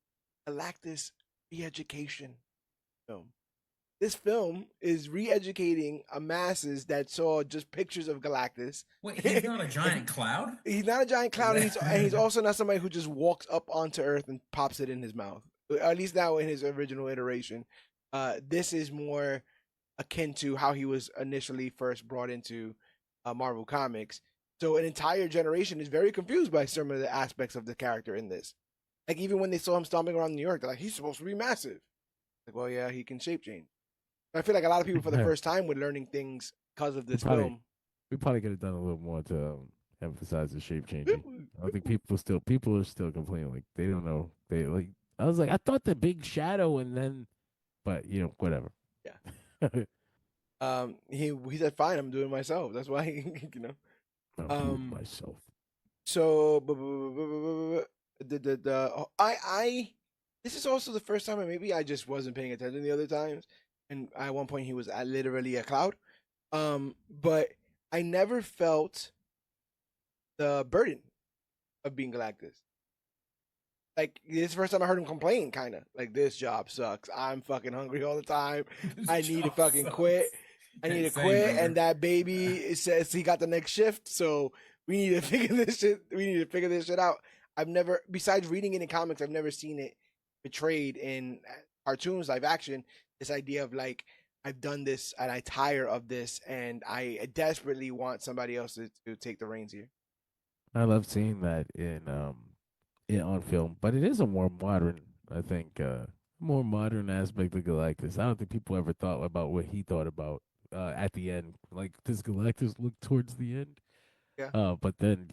Speaker 1: Galactus re-education film. This film is re-educating a masses that saw just pictures of Galactus.
Speaker 3: Wait, he's not a giant cloud?
Speaker 1: He's not a giant cloud, and he's also not somebody who just walks up onto Earth and pops it in his mouth. At least now in his original iteration. This is more akin to how he was initially first brought into Marvel Comics. So an entire generation is very confused by some of the aspects of the character in this. Like even when they saw him stomping around New York, they're like, he's supposed to be massive. Like, well, yeah, he can shape change. I feel like a lot of people for the first time were learning things because of this film.
Speaker 2: We probably could have done a little more to emphasize the shape changing. I think people are still complaining, like they don't know. They like I was like, I thought the big shadow, and then, but whatever.
Speaker 1: Yeah. He said, fine, I'm doing it myself. That's why
Speaker 2: I'm doing myself.
Speaker 1: So this is also the first time, and maybe I just wasn't paying attention the other times. And at one point he was literally a cloud. But I never felt the burden of being Galactus. Like, this is the first time I heard him complain, kind of. Like, this job sucks. I'm fucking hungry all the time. I need to fucking quit. I need to quit. And that baby says he got the next shift. So we need to figure this shit out. I've never, besides reading it in comics, I've never seen it portrayed in cartoons, live action. This idea of like, I've done this and I tire of this and I desperately want somebody else to take the reins here.
Speaker 2: I love seeing that on film, but it is a more modern, I think, more modern aspect of Galactus. I don't think people ever thought about what he thought about at the end. Like, does Galactus look towards the end?
Speaker 1: Yeah.
Speaker 2: But then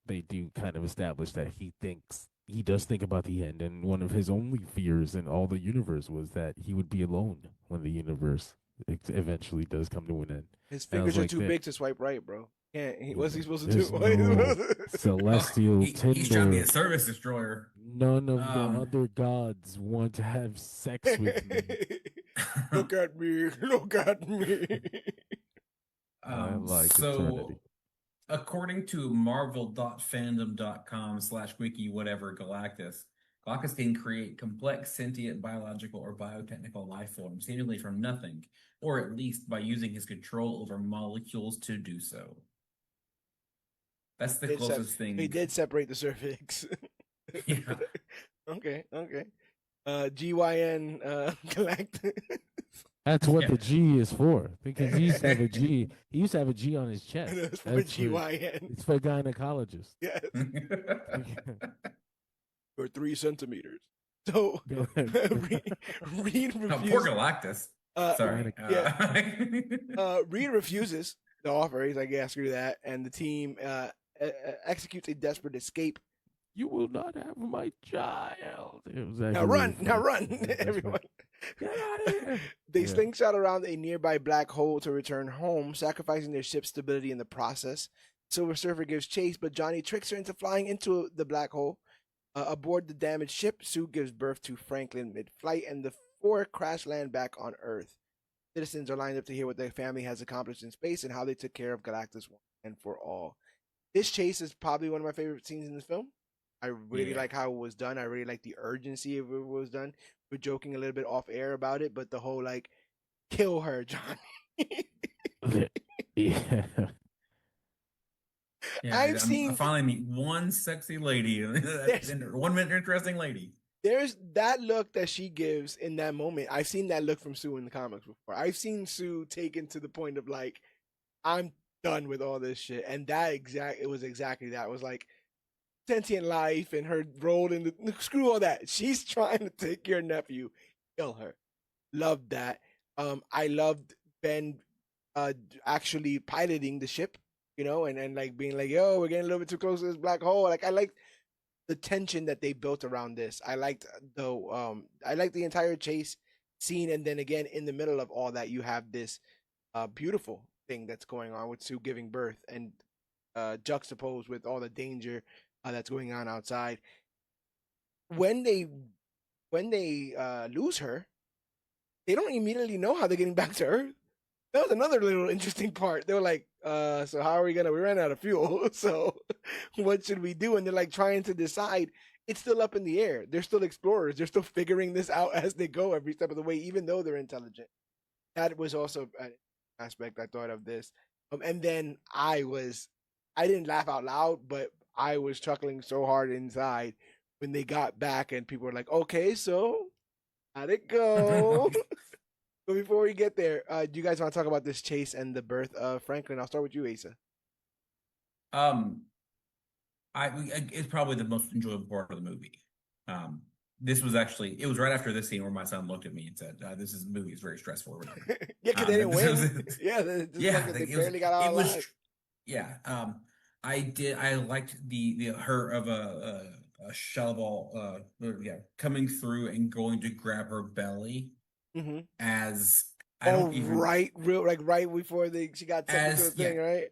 Speaker 2: they do kind of establish that he does think about the end, and one of his only fears in all the universe was that he would be alone when the universe eventually does come to an end.
Speaker 1: His fingers are too big to swipe right, bro. What's he supposed to do?
Speaker 2: No celestial
Speaker 3: He's trying to be a service destroyer.
Speaker 2: None of the other gods want to have sex with me.
Speaker 1: Look at me. Look at me.
Speaker 2: I like
Speaker 3: so
Speaker 2: eternity.
Speaker 3: according to marvel.fandom.com/wiki whatever Galactus can create complex sentient biological or biotechnical life forms seemingly from nothing, or at least by using his control over molecules to do so. That's the closest thing.
Speaker 1: He did separate the cervix.
Speaker 3: Yeah.
Speaker 1: Okay. GYN Galactus.
Speaker 2: That's what the G is for, because he used to have a G. He used to have a G on his chest.
Speaker 1: It's for GYN.
Speaker 2: It's for gynecologists.
Speaker 1: Yes. For 3 centimeters. So Reed refuses.
Speaker 3: Poor Galactus. Sorry.
Speaker 1: Reed refuses the offer. He's like, yeah, screw that. And the team executes a desperate escape.
Speaker 2: You will not have my child.
Speaker 1: Now run, everyone.
Speaker 2: Get out of here.
Speaker 1: They slingshot around a nearby black hole to return home, sacrificing their ship's stability in the process. Silver Surfer gives chase, but Johnny tricks her into flying into the black hole. Aboard the damaged ship, Sue gives birth to Franklin mid-flight, and the 4 crash land back on Earth. Citizens are lined up to hear what their family has accomplished in space and how they took care of Galactus once and for all. This chase is probably one of my favorite scenes in this film. I really like how it was done. I really like the urgency of it was done. We're joking a little bit off air about it, but the whole like, kill her, Johnny.
Speaker 2: Yeah.
Speaker 3: I finally meet one sexy lady, one interesting lady.
Speaker 1: There's that look that she gives in that moment. I've seen that look from Sue in the comics before. I've seen Sue taken to the point of like, I'm done with all this shit, and it was exactly that. It was like sentient life and her role in the screw all that. She's trying to take your nephew, kill her. Loved that. I loved Ben actually piloting the ship, and like being like, yo, we're getting a little bit too close to this black hole. Like I liked the tension that they built around this. I liked the entire chase scene, and then again in the middle of all that you have this beautiful thing that's going on with Sue giving birth, and juxtaposed with all the danger that's going on outside. When they lose her, they don't immediately know how they're getting back to Earth. That was another little interesting part. They were like, so how are we we ran out of fuel, so what should we do? And they're like trying to decide. It's still up in the air. They're still explorers. They're still figuring this out as they go every step of the way, even though they're intelligent. That was also an aspect I thought of this. And then I didn't laugh out loud, but I was chuckling so hard inside when they got back and people were like, okay, so how'd it go? But before we get there, do you guys want to talk about this chase and the birth of Franklin? I'll start with you, Asa.
Speaker 3: It's probably the most enjoyable part of the movie. This was it was right after this scene where my son looked at me and said, "This movie is very stressful."
Speaker 1: Yeah, because they didn't win. They barely got out alive.
Speaker 3: I liked her of a shell ball, coming through and going to grab her belly.
Speaker 1: Mm-hmm.
Speaker 3: Right
Speaker 1: before she got taken to the thing, right?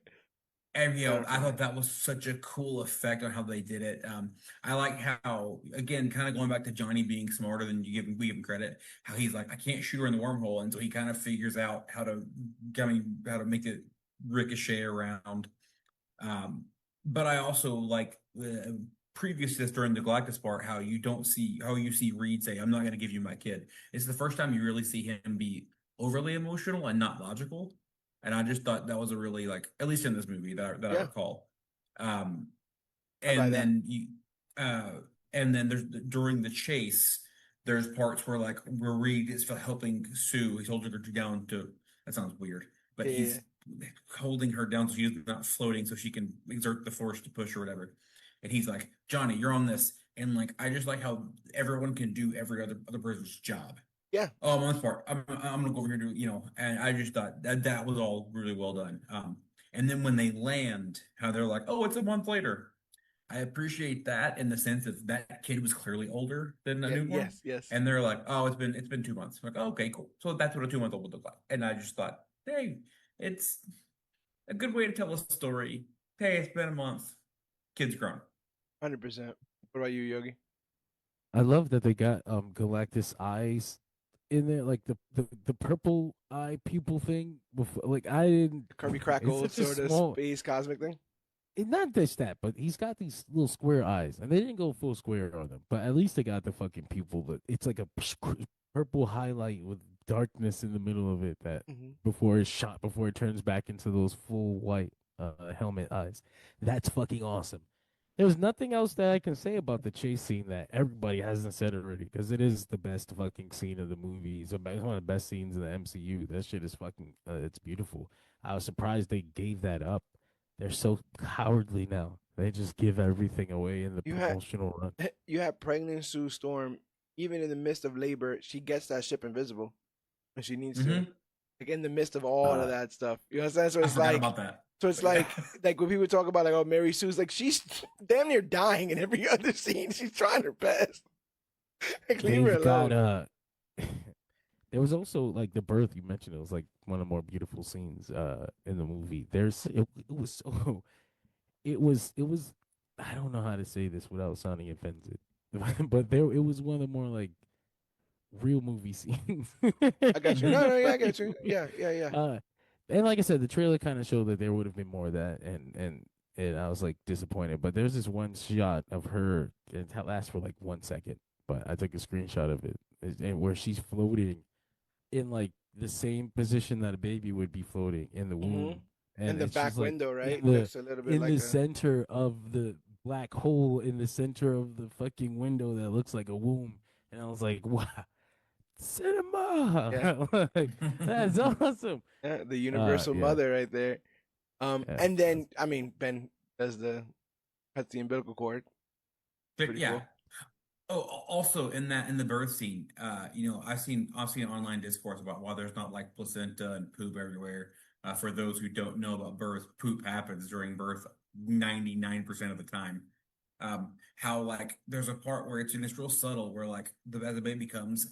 Speaker 3: And I thought that was such a cool effect on how they did it. I like how, again, kind of going back to Johnny being smarter than we give him credit. How he's like, I can't shoot her in the wormhole, and so he kind of figures out how to make it ricochet around. But I also like previous to this, during the Galactus part, how you see Reed say, "I'm not going to give you my kid." It's the first time you really see him be overly emotional and not logical. And I just thought that was a really, like, at least in this movie that I recall. And then there's during the chase, there's parts where Reed is helping Sue. He's holding her down to. That sounds weird, but he's holding her down so she's not floating, so she can exert the force to push or whatever. And he's like, "Johnny, you're on this." And I just like how everyone can do every other person's job.
Speaker 1: Yeah.
Speaker 3: Oh, I'm on this part. I'm gonna go over here and do, and I just thought that was all really well done. And then when they land, how they're like, "Oh, it's a month later." I appreciate that in the sense of that kid was clearly older than a newborn.
Speaker 1: Yes.
Speaker 3: And they're like, "Oh, it's been 2 months." I'm like, oh, okay, cool. So that's what a 2-month-old would look like. And I just thought, hey, it's a good way to tell a story. Hey, it's been a month. Kid's grown.
Speaker 1: 100%. What about you, Yogi?
Speaker 2: I love that they got Galactus eyes in there, like the purple eye pupil thing. Before, like I didn't.
Speaker 1: Kirby
Speaker 2: It's
Speaker 1: Crackle
Speaker 2: such a
Speaker 1: sort of
Speaker 2: small.
Speaker 1: space cosmic thing.
Speaker 2: Not just that, but he's got these little square eyes, and they didn't go full square on them. But at least they got the fucking pupil. But it's like a purple highlight with darkness in the middle of it. That before it's shot, before it turns back into those full white helmet eyes. That's fucking awesome. There's nothing else that I can say about the chase scene that everybody hasn't said already, because it is the best fucking scene of the movie. It's one of the best scenes in the MCU. That shit is fucking. It's beautiful. I was surprised they gave that up. They're so cowardly now. They just give everything away in the promotional run.
Speaker 1: You have pregnant Sue Storm, even in the midst of labor, she gets that ship invisible when she needs to. Like in the midst of all of that stuff. You know what I'm saying? So it's like
Speaker 3: about that.
Speaker 1: So it's like when people talk about like, oh, Mary Sue's like, she's damn near dying in every other scene. She's trying her best. Like, leave her alone.
Speaker 2: There was also like the birth you mentioned. It was like one of the more beautiful scenes in the movie. It was I don't know how to say this without sounding offensive, but it was one of the more like real movie scenes.
Speaker 1: I got you. No, yeah, I got you. Yeah.
Speaker 2: And like I said, the trailer kind of showed that there would have been more of that, and I was like disappointed. But there's this one shot of her. It lasts for like 1 second, but I took a screenshot of it, and where she's floating in like the same position that a baby would be floating in the womb, and
Speaker 1: in the back window, right?
Speaker 2: Looks a little bit in like the center of the black hole, in the center of the fucking window that looks like a womb, and I was like, wow. Cinema, like, that's awesome.
Speaker 1: Yeah, the universal mother right there. And then I mean, Ben does cuts the umbilical cord.
Speaker 3: Yeah. Cool. Oh, also in the birth scene, I've seen online discourse about why there's not like placenta and poop everywhere. For those who don't know about birth, poop happens during birth 99% of the time. How like there's a part where it's in this real subtle where like as a baby comes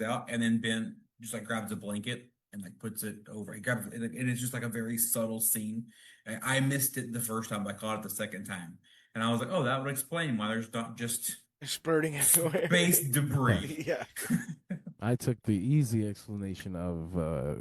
Speaker 3: out, and then Ben just like grabs a blanket and like puts it over. He grabs it, and it's just like a very subtle scene. I missed it the first time, but I caught it the second time, and I was like, oh, that would explain why there's not just
Speaker 1: spurting everywhere
Speaker 3: space debris.
Speaker 1: Yeah.
Speaker 2: I took the easy explanation of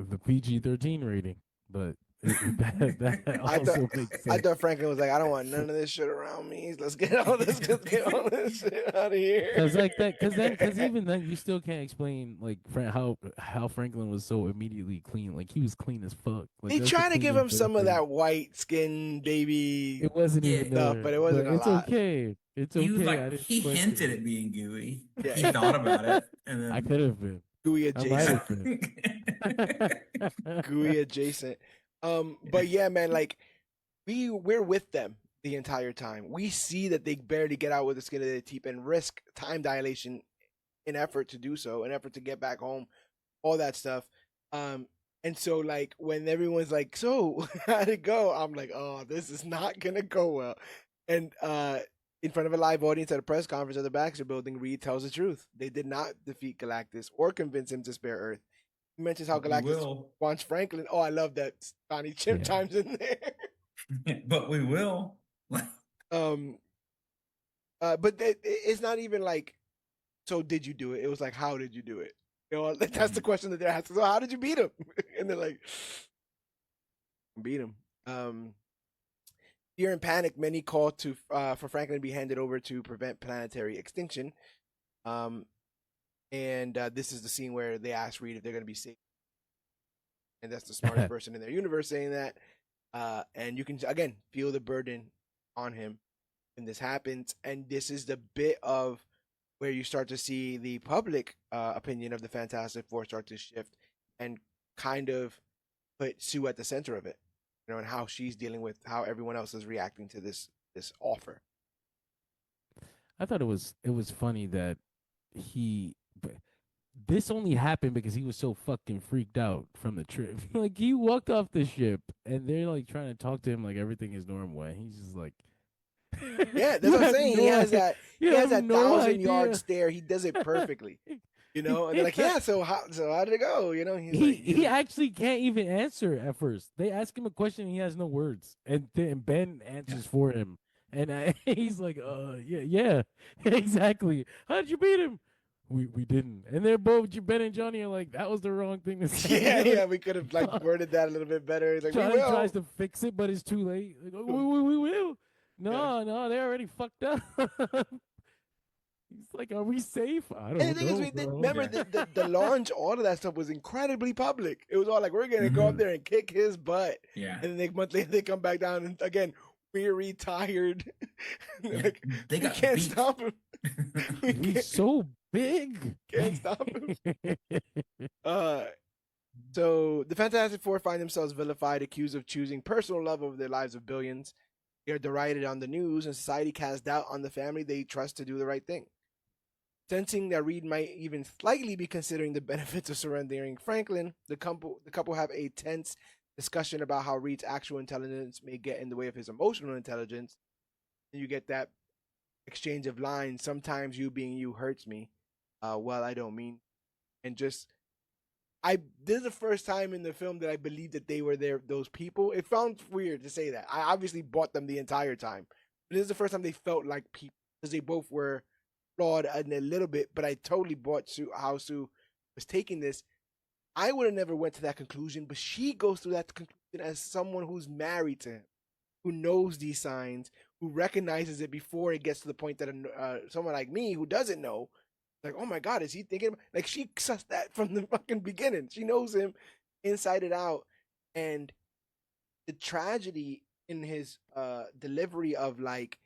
Speaker 2: the PG-13 rating, but that also makes sense.
Speaker 1: I thought Franklin was like, I don't want none of this shit around me. Let's get all this shit out of here.
Speaker 2: Because even then, you still can't explain like how Franklin was so immediately clean. Like he was clean as fuck. Like,
Speaker 1: they tried to give him some of that white skin baby.
Speaker 2: It wasn't even
Speaker 1: stuff, but it wasn't.
Speaker 2: It's okay. It's okay.
Speaker 3: He hinted at being gooey. Yeah. He thought about it, and then
Speaker 2: I could have been
Speaker 1: gooey adjacent. Gooey adjacent. But yeah, man, like we're with them the entire time. We see that they barely get out with the skin of their teeth and risk time dilation in effort to do so, in effort to get back home, all that stuff. And so like when everyone's like, so how'd it go? I'm like, oh, this is not gonna go well. And in front of a live audience at a press conference at the Baxter Building, Reed tells the truth. They did not defeat Galactus or convince him to spare Earth. He mentions how Galactus wants Franklin. Oh, I love that Donnie Chip chimes in there.
Speaker 3: But we will.
Speaker 1: But it's not even like, so did you do it? It was like, how did you do it? You know, that's the question that they're asking. So how did you beat him? And they're like, beat him. Fear and panic, many call for Franklin to be handed over to prevent planetary extinction. And this is the scene where they ask Reed if they're going to be safe. And that's the smartest person in their universe saying that. And you can, again, feel the burden on him when this happens. And this is the bit of where you start to see the public opinion of the Fantastic Four start to shift and kind of put Sue at the center of it. You know, and how she's dealing with how everyone else is reacting to this offer.
Speaker 2: I thought it was funny that this only happened because he was so fucking freaked out from the trip. Like he walked off the ship and they're like trying to talk to him like everything is normal, and he's just like,
Speaker 1: yeah, that's what I'm saying. He has that 1,000-yard stare. He does it perfectly. You know, and they're like, yeah, so how did it go? You know,
Speaker 2: he actually can't even answer at first. They ask him a question and he has no words, and then Ben answers for him, and He's like, yeah, exactly. How did you beat him? We didn't. And they're both Ben and Johnny are like, that was the wrong thing to say.
Speaker 1: Yeah, we could have like worded that a little bit better. Like,
Speaker 2: Johnny
Speaker 1: we will.
Speaker 2: tries to fix it, but it's too late. Like, we will. No, they're already fucked up. He's like, are we safe? I don't know.
Speaker 1: And the thing is, remember the launch, all of that stuff was incredibly public. It was all like, we're gonna go up there and kick his butt.
Speaker 3: Yeah.
Speaker 1: And then months later they come back down and again, weary, tired. Like,
Speaker 3: they
Speaker 1: we can't stop him.
Speaker 2: He's so big.
Speaker 1: Can't stop him. So the Fantastic Four find themselves vilified, accused of choosing personal love over their lives of billions. They are derided on the news, and society casts doubt on the family they trust to do the right thing. Sensing that Reed might even slightly be considering the benefits of surrendering Franklin, the couple have a tense discussion about how Reed's actual intelligence may get in the way of his emotional intelligence. And you get that exchange of lines, sometimes you being you hurts me. Well, I don't mean. And just, this is the first time in the film that I believe that they were those people. It sounds weird to say that. I obviously bought them the entire time. But this is the first time they felt like people, because they both were flawed in a little bit, but I totally bought how Sue was taking this. I would have never went to that conclusion, but she goes through that conclusion as someone who's married to him, who knows these signs, who recognizes it before it gets to the point that someone like me who doesn't know, like, oh my God, is he thinking? Like, she sussed that from the fucking beginning. She knows him inside and out. And the tragedy in his delivery of like,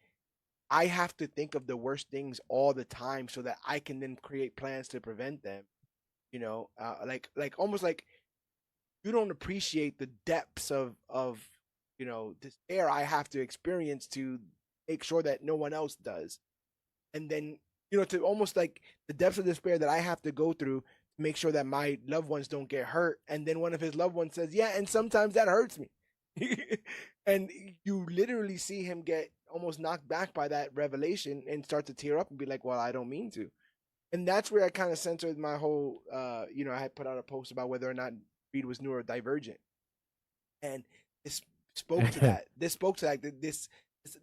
Speaker 1: I have to think of the worst things all the time so that I can then create plans to prevent them. You know, like almost like you don't appreciate the depths of despair I have to experience to make sure that no one else does. And then, to almost like the depths of despair that I have to go through to make sure that my loved ones don't get hurt. And then one of his loved ones says, yeah, and sometimes that hurts me. And you literally see him get almost knocked back by that revelation and start to tear up and be like, well, I don't mean to. And that's where I kind of centered my whole, I had put out a post about whether or not Reed was neurodivergent. And this spoke to that. This spoke to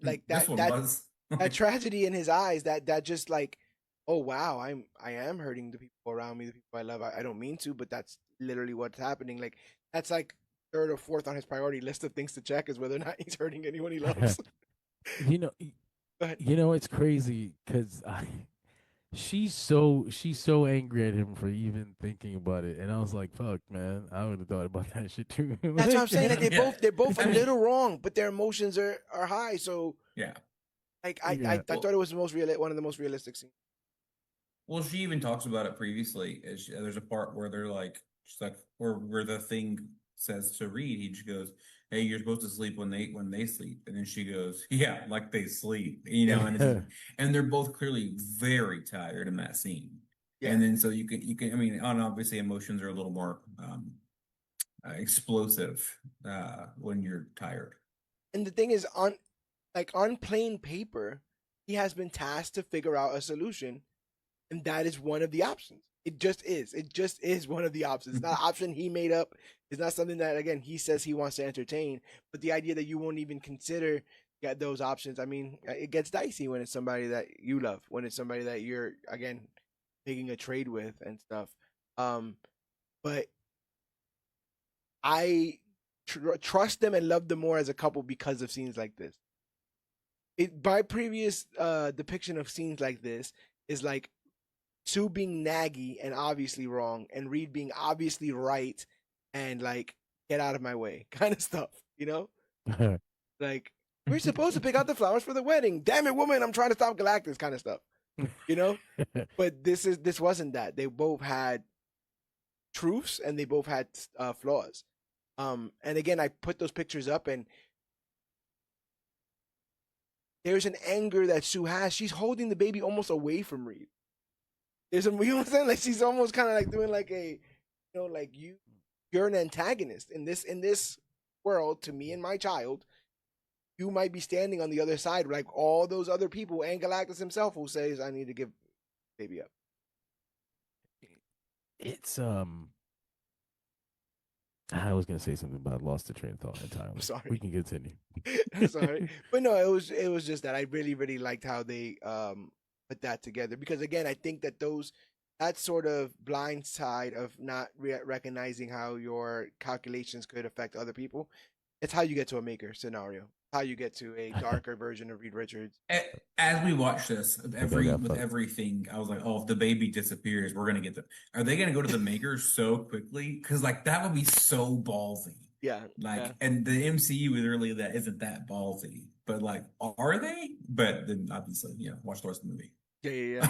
Speaker 1: like that tragedy in his eyes, that just like, oh wow, I am hurting the people around me, the people I love. I don't mean to, but that's literally what's happening. Like, that's like third or fourth on his priority list of things to check is whether or not he's hurting anyone he loves.
Speaker 2: It's crazy because she's so angry at him for even thinking about it, and I was like, fuck, man, I would have thought about that shit too.
Speaker 1: That's what I'm saying. Like, they're both a little wrong, but their emotions are high. So
Speaker 3: yeah,
Speaker 1: like I thought it was one of the most realistic scenes.
Speaker 3: Well, she even talks about it previously. There's a part where they're like, she's like, or where the thing says to Reed, he just goes, hey, you're supposed to sleep when they sleep. And then she goes, yeah, like they sleep, and they're both clearly very tired in that scene. Yeah. And then so you can, I mean, obviously emotions are a little more explosive when you're tired.
Speaker 1: And the thing is, on plain paper, he has been tasked to figure out a solution, and that is one of the options. It just is. It just is one of the options. It's not an option he made up. It's not something that, again, he says he wants to entertain. But the idea that you won't even consider those options, I mean, it gets dicey when it's somebody that you love, when it's somebody that you're, again, making a trade with and stuff. But I trust them and love them more as a couple because of scenes like this. My previous depiction of scenes like this is like Sue being naggy and obviously wrong, and Reed being obviously right and like, get out of my way kind of stuff, Like, we're supposed to pick out the flowers for the wedding. Damn it, woman, I'm trying to stop Galactus kind of stuff, But this wasn't that. They both had truths and they both had flaws. And again, I put those pictures up, and there's an anger that Sue has. She's holding the baby almost away from Reed. There's you know what I'm saying? Like, she's almost kind of like doing like a, like you're an antagonist in this world to me and my child. You might be standing on the other side, like all those other people, and Galactus himself, who says, I need to give baby up.
Speaker 2: It's I was gonna say something, but I lost the train of thought entirely.
Speaker 1: I'm sorry.
Speaker 2: We can continue.
Speaker 1: Sorry, but no, it was just that I really liked how they put that together, because again, I think that that sort of blind side of not recognizing how your calculations could affect other people, it's how you get to a maker scenario, how you get to a darker version of Reed Richards.
Speaker 3: As we watch this, with
Speaker 2: fucked.
Speaker 3: everything, I was like, oh, if the baby disappears, we're gonna get them. Are they gonna go to the makers so quickly? Because like that would be so ballsy.
Speaker 1: Yeah,
Speaker 3: Like,
Speaker 1: yeah.
Speaker 3: and the MCU is really isn't that ballsy. But like, are they? But then obviously, watch the rest of the movie.
Speaker 1: Yeah.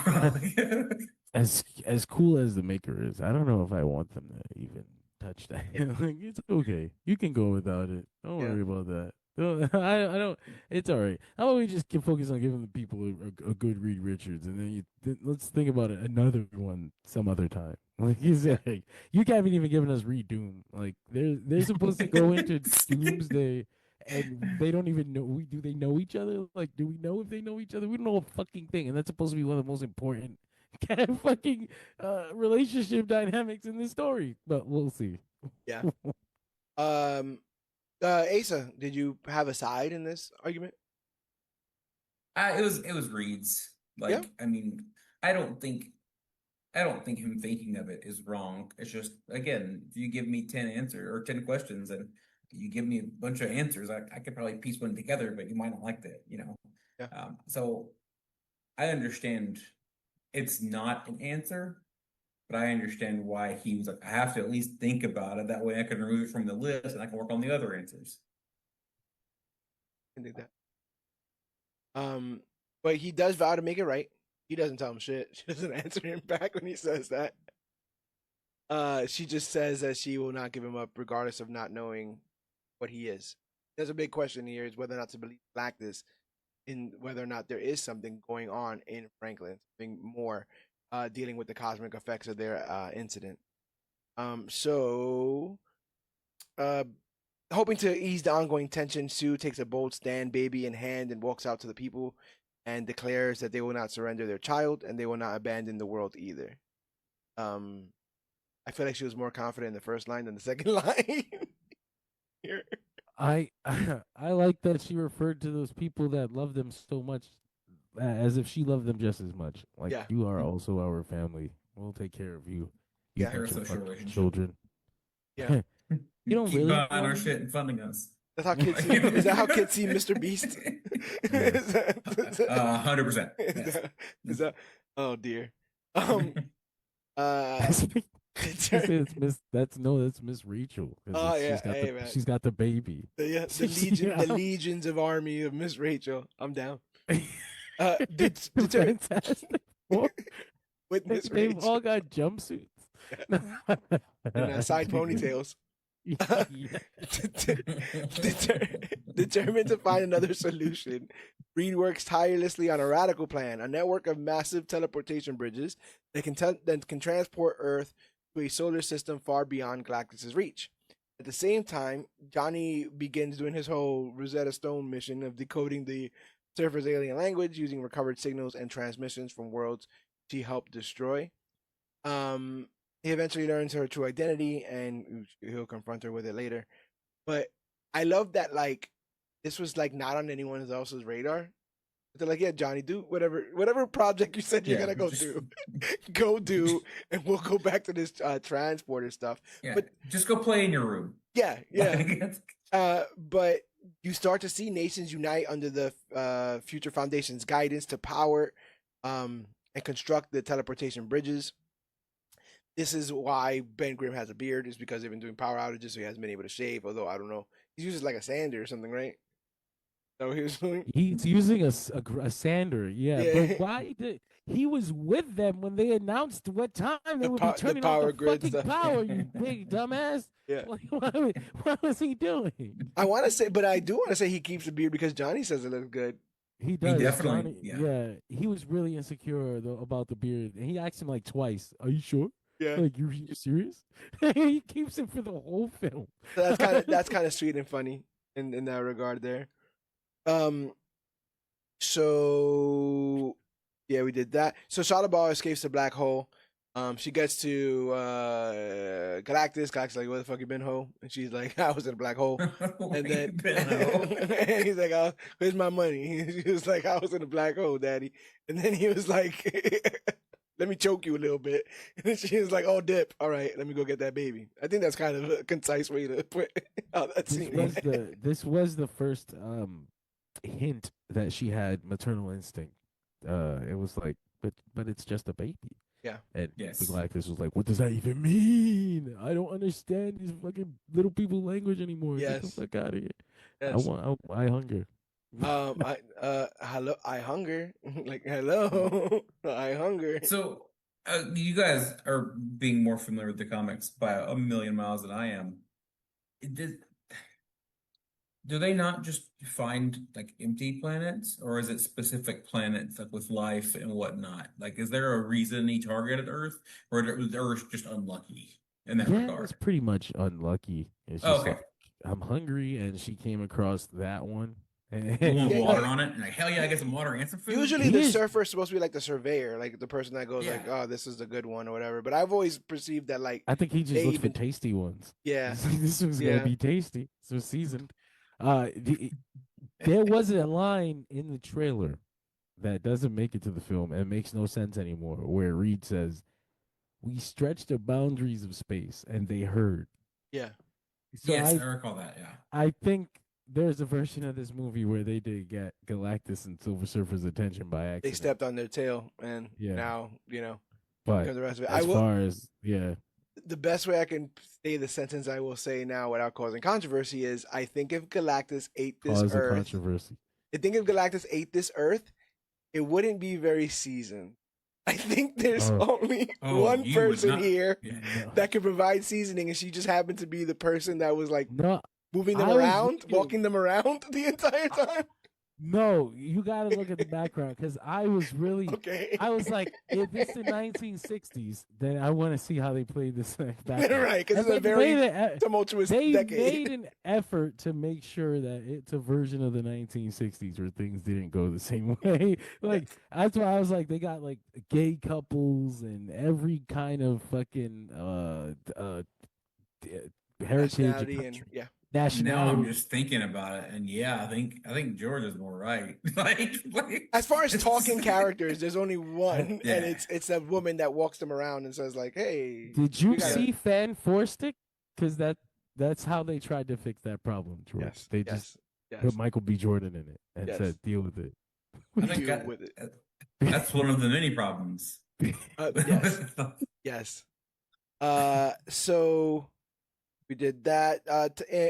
Speaker 2: As cool as the maker is, I don't know if I want them to even touch that. Like, it's okay. You can go without it. Don't worry about that. I don't. It's all right. How about we just focus on giving the people a good Reed Richards, and then let's think about it another one some other time. Like you said, you haven't even given us Reed Doom. Like they're supposed to go into Doomsday, and they don't even know. Do they know each other? Like, do we know if they know each other? We don't know a fucking thing, and that's supposed to be one of the most important kind of fucking relationship dynamics in this story. But we'll see.
Speaker 1: Yeah. Asa, did you have a side in this argument?
Speaker 3: It was Reed's. Like, I mean, I don't think him thinking of it is wrong. It's just, again, if you give me 10 questions and you give me a bunch of answers, I could probably piece one together, but you might not like that,
Speaker 1: Yeah.
Speaker 3: So I understand it's not an answer, but I understand why he was like, I have to at least think about it. That way I can remove it from the list and I can work on the other answers.
Speaker 1: I think that. But he does vow to make it right. He doesn't tell him shit. She doesn't answer him back when he says that. She just says that she will not give him up regardless of not knowing what he is. There's a big question here is whether or not to believe Galactus, in whether or not there is something going on in Franklin, something more dealing with the cosmic effects of their incident. Hoping to ease the ongoing tension, Sue takes a bold stand, baby in hand, and walks out to the people and declares that they will not surrender their child and they will not abandon the world either. I feel like she was more confident in the first line than the second line. Here.
Speaker 2: I like that she referred to those people that love them so much as if she loved them just as much. Like, you are also our family. We'll take care of you. You children.
Speaker 1: Yeah.
Speaker 2: You don't
Speaker 3: keep
Speaker 2: really
Speaker 3: buying our shit and funding us.
Speaker 1: That's how kids see. Is that how kids see Mr. Beast?
Speaker 3: 100%.
Speaker 1: Is that? Oh dear.
Speaker 2: That's Miss Rachel.
Speaker 1: Oh yeah,
Speaker 2: she's got the baby.
Speaker 1: The legions of army of Miss Rachel. I'm down.
Speaker 2: Fantastic Four.
Speaker 1: With Miss
Speaker 2: They've
Speaker 1: Rachel.
Speaker 2: all got jumpsuits
Speaker 1: and side ponytails. Determined to find another solution, Reed works tirelessly on a radical plan, a network of massive teleportation bridges that can transport Earth to a solar system far beyond Galactus' reach. At the same time, Johnny begins doing his whole Rosetta Stone mission of decoding the surface alien language using recovered signals and transmissions from worlds she helped destroy. He eventually learns her true identity, and he'll confront her with it later. But I love that, like, this was like not on anyone else's radar. They're like, yeah, Johnny, do whatever project you said you're gonna go do, and we'll go back to this transporter stuff.
Speaker 3: Yeah,
Speaker 1: but
Speaker 3: just go play in your room.
Speaker 1: Yeah. But you start to see nations unite under the Future Foundation's guidance to power and construct the teleportation bridges. This is why Ben Grimm has a beard, is because they've been doing power outages, so he hasn't been able to shave. Although I don't know, he uses like a sander or something, right? So he was doing.
Speaker 2: He's using a sander, But why did he was with them when they announced what time they would be turning on the fucking power? You big dumbass!
Speaker 1: Yeah.
Speaker 2: What was he doing?
Speaker 1: I want to say, but I do want to say he keeps the beard because Johnny says it looks good.
Speaker 2: He does.
Speaker 3: He definitely,
Speaker 2: Johnny, he was really insecure about the beard, and he asked him like twice. Are you sure?
Speaker 1: Yeah.
Speaker 2: Like, you serious? He keeps it for the whole film.
Speaker 1: So that's kind of sweet and funny in that regard there. So yeah, we did that. So Shadowball escapes the black hole. She gets to Galactus. Galactus like, where the fuck you been, ho? And she's like, I was in a black hole. And then and he's like, oh, where's my money? She was like, I was in a black hole, daddy. And then he was like, let me choke you a little bit. And then she was like, oh, dip. All right, let me go get that baby. I think that's kind of a concise way to put how that scene.
Speaker 2: This was the first hint that she had maternal instinct. It was like, but it's just a baby.
Speaker 1: Yeah.
Speaker 2: And
Speaker 3: Yes.
Speaker 2: Galactus was like, what does that even mean? I don't understand these fucking little people language anymore. Get the
Speaker 1: Yes.
Speaker 2: fuck out of here.
Speaker 1: Yes.
Speaker 2: I hunger.
Speaker 1: Hello, I hunger. Like, hello, I hunger.
Speaker 3: So, you guys are being more familiar with the comics by a million miles than I am. Do they not just find like empty planets, or is it specific planets like with life and whatnot? Like, is there a reason he targeted Earth, or was Earth just unlucky in that regard?
Speaker 2: It's pretty much unlucky. It's just like, I'm hungry, and she came across that one.
Speaker 3: You want water on it? And like, hell yeah, I get some water and some food.
Speaker 1: Usually the surfer is supposed to be like the surveyor, like the person that goes like, oh, this is the good one or whatever. But I've always perceived that like
Speaker 2: I think he just looked for tasty ones.
Speaker 1: Yeah.
Speaker 2: This one's gonna be tasty. So seasoned. There was a line in the trailer that doesn't make it to the film and makes no sense anymore, where Reed says, "We stretched the boundaries of space, and they heard."
Speaker 1: Yeah.
Speaker 2: So
Speaker 3: yes, I recall that. Yeah.
Speaker 2: I think there's a version of this movie where they did get Galactus and Silver Surfer's attention by accident.
Speaker 1: They stepped on their tail, and now
Speaker 2: But
Speaker 1: the rest of it. The best way I can say the sentence I will say now without causing controversy is, I think if Galactus ate this Earth, I think if Galactus ate this Earth, it wouldn't be very seasoned. I think there's only one person here that could provide seasoning, and she just happened to be the person that was like moving them around, walking them around the entire time.
Speaker 2: No, you got to look at the background, because I was really I was like, if it's the 1960s, then I want to see how they played this background.
Speaker 1: Right, because it's a very tumultuous decade.
Speaker 2: They made an effort to make sure that it's a version of the 1960s where things didn't go the same way. Like, that's why I was like, they got like gay couples and every kind of fucking heritage
Speaker 1: and
Speaker 2: nationality.
Speaker 3: Now I'm just thinking about it, and I think George is more right. like
Speaker 1: as far as talking characters, there's only one, and it's a woman that walks them around and says like, "Hey,
Speaker 2: did you see Fantastic? Because that's how they tried to fix that problem, George.
Speaker 1: Yes.
Speaker 2: They just put Michael B. Jordan in it and said, "Deal with it."
Speaker 3: I think that's one of the many problems.
Speaker 1: Yes. So. We did that.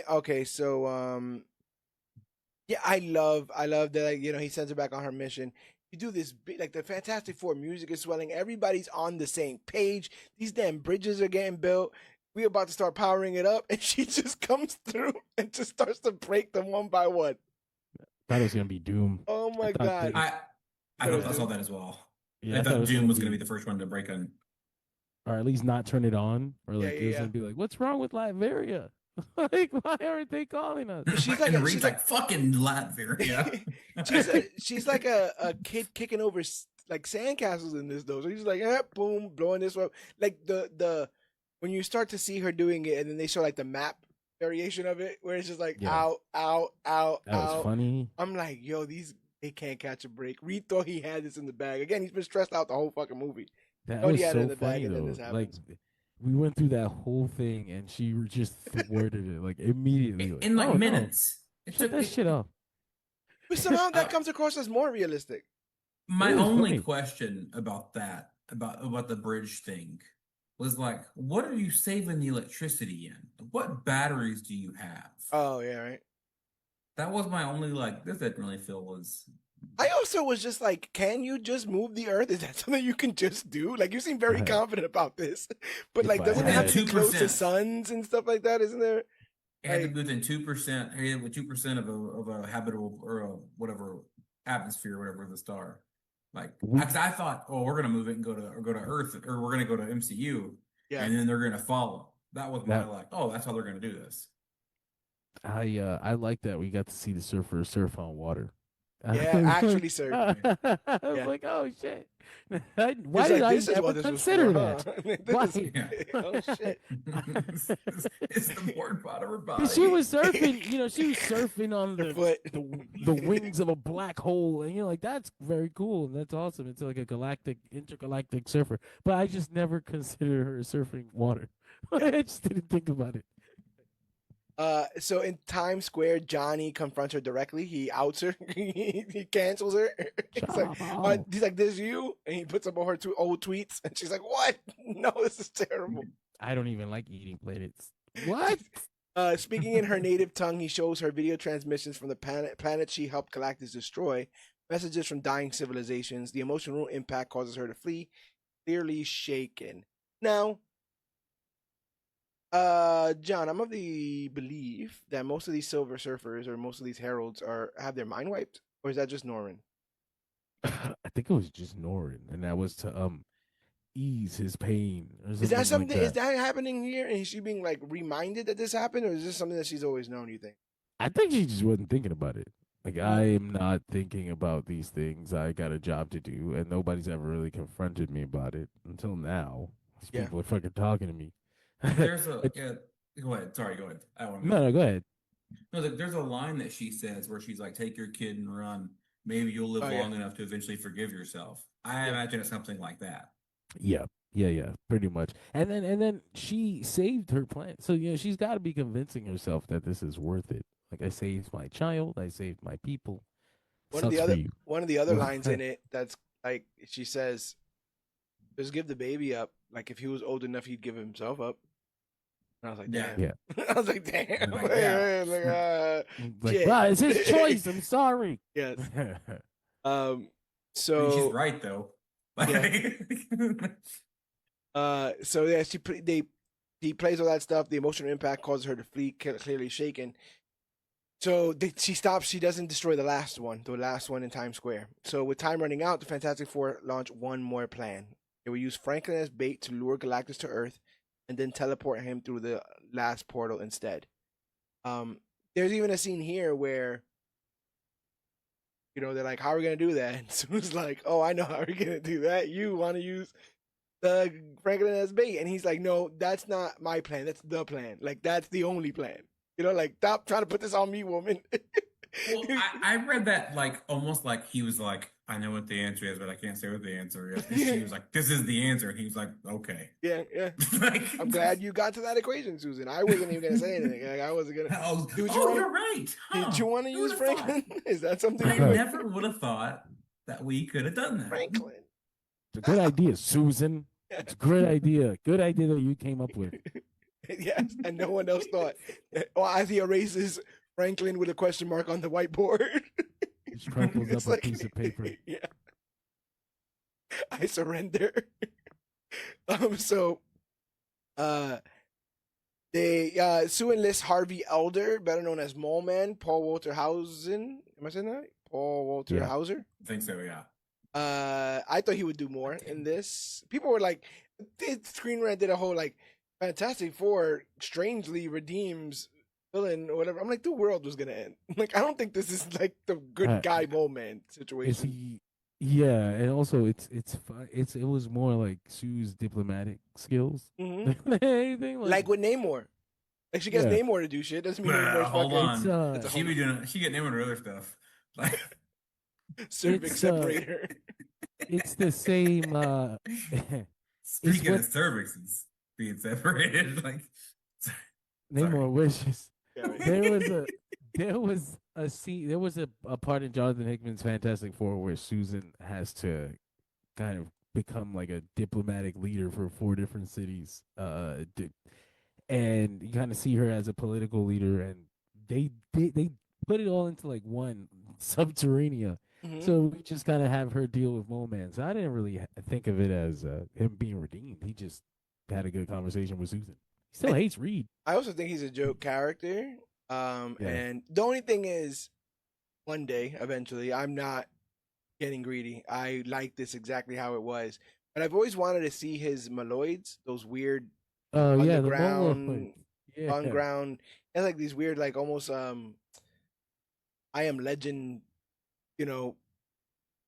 Speaker 1: Okay, so I love that. He sends her back on her mission. You do this like the Fantastic Four music is swelling. Everybody's on the same page. These damn bridges are getting built. We're about to start powering it up, and she just comes through and just starts to break them one by one.
Speaker 2: Thought it was gonna be Doom.
Speaker 1: Oh my god!
Speaker 3: I saw that as well.
Speaker 2: Yeah,
Speaker 3: I thought Doom was gonna be the first one to break on.
Speaker 2: Or at least not turn it on, or like it was gonna be like, "What's wrong with Latveria? Like, why aren't they calling us?"
Speaker 1: She's like
Speaker 3: fucking Latveria.
Speaker 1: she's like a kid kicking over like sandcastles in this though. So he's like, boom, blowing this up. Like the when you start to see her doing it, and then they show like the map variation of it, where it's just like out. That
Speaker 2: was funny.
Speaker 1: I'm like, yo, they can't catch a break. Reed thought he had this in the bag. Again, he's been stressed out the whole fucking movie.
Speaker 2: That was so funny though. Like, we went through that whole thing, and she just thwarted it like immediately.
Speaker 3: In minutes.
Speaker 2: Shut that shit off.
Speaker 1: But somehow that comes across as more realistic.
Speaker 3: My only question about that, about the bridge thing, was like, what are you saving the electricity in? What batteries do you have?
Speaker 1: Oh yeah, right.
Speaker 3: That was my only this didn't really feel was.
Speaker 1: I also was just like, can you just move the Earth? Is that something you can just do? Like, you seem very confident about this, but like, doesn't it have to be close to suns and stuff like that? Isn't there?
Speaker 3: It had to be within 2%, with 2% of a habitable or a whatever atmosphere, whatever the star. Like, because I thought, we're gonna move it and go to Earth, or we're gonna go to MCU, and then they're gonna follow. That was my that's how they're gonna do this.
Speaker 2: I like that we got to see the surfer surf on water.
Speaker 1: Yeah, actually surfing.
Speaker 2: I was
Speaker 1: Yeah.
Speaker 2: like, oh shit. Why
Speaker 1: It's
Speaker 2: did
Speaker 1: like,
Speaker 2: I
Speaker 1: this is
Speaker 2: never
Speaker 1: what this was
Speaker 2: consider
Speaker 1: for,
Speaker 2: that?
Speaker 1: huh?
Speaker 2: Why?
Speaker 1: This is-
Speaker 3: Yeah.
Speaker 1: oh shit.
Speaker 3: It's the board part of her
Speaker 2: Because she
Speaker 3: body.
Speaker 2: was surfing, she was surfing on
Speaker 1: Her foot.
Speaker 2: the wings of a black hole, and like that's very cool and that's awesome. It's like a intergalactic surfer, but I just never considered her surfing water. I just didn't think about it.
Speaker 1: So in Times Square, Johnny confronts her directly. He outs her. He cancels her. He's like, "This you?" And he puts up all her old tweets, and she's like, "What? No, this is terrible."
Speaker 2: I don't even like eating planets. What?
Speaker 1: Speaking in her native tongue, he shows her video transmissions from the planet she helped Galactus destroy. Messages from dying civilizations. The emotional impact causes her to flee, clearly shaken. Now, John, I'm of the belief that most of these Silver Surfers or most of these heralds have their mind wiped, or is that just Norman?
Speaker 2: I think it was just Norin, and that was to ease his pain. Or
Speaker 1: Is that something?
Speaker 2: like that.
Speaker 1: Is that happening here? And is she being like reminded that this happened, or is this something that she's always known? You think?
Speaker 2: I think she just wasn't thinking about it. Like, I am not thinking about these things. I got a job to do, and nobody's ever really confronted me about it until now. These
Speaker 1: Yeah.
Speaker 2: people are fucking talking to me.
Speaker 3: There's a go ahead. Sorry, go ahead. I don't want to.
Speaker 2: No, go ahead.
Speaker 3: No, there's a line that she says where she's like, "Take your kid and run. Maybe you'll live long enough to eventually forgive yourself." I imagine it's something like that.
Speaker 2: Yeah, pretty much. And then she saved her planet, so she's got to be convincing herself that this is worth it. Like, I saved my child, I saved my people.
Speaker 1: One of the other lines in it that's like, she says, "Just give the baby up. Like, if he was old enough, he'd give himself up." And I was like, "Damn."
Speaker 2: Yeah.
Speaker 1: I was like, "Damn."
Speaker 3: Like, yeah.
Speaker 2: Like, wow, it's his choice. I'm sorry.
Speaker 1: Yes.
Speaker 3: I mean, she's right though.
Speaker 1: So yeah, he plays all that stuff. The emotional impact causes her to flee, clearly shaken. So she stops. She doesn't destroy the last one in Times Square. So with time running out, the Fantastic Four launch one more plan. They will use Franklin as bait to lure Galactus to Earth, and then teleport him through the last portal instead. There's even a scene here where, they're like, "How are we gonna do that?" And Sue's like, "Oh, I know how we're gonna do that. You want to use the Franklin as bait?" And he's like, "No, that's not my plan. That's the plan. Like, that's the only plan. Like, stop trying to put this on me, woman."
Speaker 3: Well, I read that like almost like he was like, "I know what the answer is, but I can't say what the answer is." And she was like, "This is the answer," and he was like, "Okay."
Speaker 1: Yeah.
Speaker 3: Like,
Speaker 1: I'm glad you got to that equation, Susan. I wasn't even gonna say anything. Like, I wasn't gonna.
Speaker 3: You're right. Huh.
Speaker 1: Did you want to use Franklin? Is that something?
Speaker 3: I never would have thought that we could have done that.
Speaker 1: Franklin.
Speaker 2: It's a good idea, Susan. It's a great idea. Good idea that you came up with.
Speaker 1: Yes, and no one else thought. As he erases Franklin with a question mark on the whiteboard,
Speaker 2: He crumples up a piece of paper.
Speaker 1: Yeah, I surrender. Sue enlists Harvey Elder, better known as Mole Man, Paul Walter Hausen. Am I saying that right? Paul Walter Hauser?
Speaker 3: I think so, yeah.
Speaker 1: I thought he would do more in this. People were like, the screenwriter did a whole like Fantastic Four strangely redeems villain or whatever. I'm like, the world was gonna end. Like, I don't think this is like the good guy Mole Man situation.
Speaker 2: Yeah, and also it was more like Sue's diplomatic skills.
Speaker 1: Mm-hmm.
Speaker 2: Anything
Speaker 1: like with Namor. Like, she gets Namor to do shit. Doesn't mean Namor's
Speaker 3: hold
Speaker 1: fucking.
Speaker 3: on. She get Namor to other stuff. Like
Speaker 1: cervix separator.
Speaker 2: It's the same.
Speaker 3: Speaking of cervixes being separated, like
Speaker 2: Namor wishes.
Speaker 1: Yeah, right.
Speaker 2: There was a scene. There was a part in Jonathan Hickman's Fantastic Four where Susan has to kind of become like a diplomatic leader for 4 different cities. And you kind of see her as a political leader, and they put it all into like one Subterranea.
Speaker 1: Mm-hmm.
Speaker 2: So we just kind of have her deal with Mole Man. So I didn't really think of it as him being redeemed. He just had a good conversation with Susan. He still hates Reed.
Speaker 1: I also think he's a joke character. And the only thing is, one day, eventually, I'm not getting greedy. I like this exactly how it was. But I've always wanted to see his Maloids, those weird underground. It's like these weird, like almost I Am Legend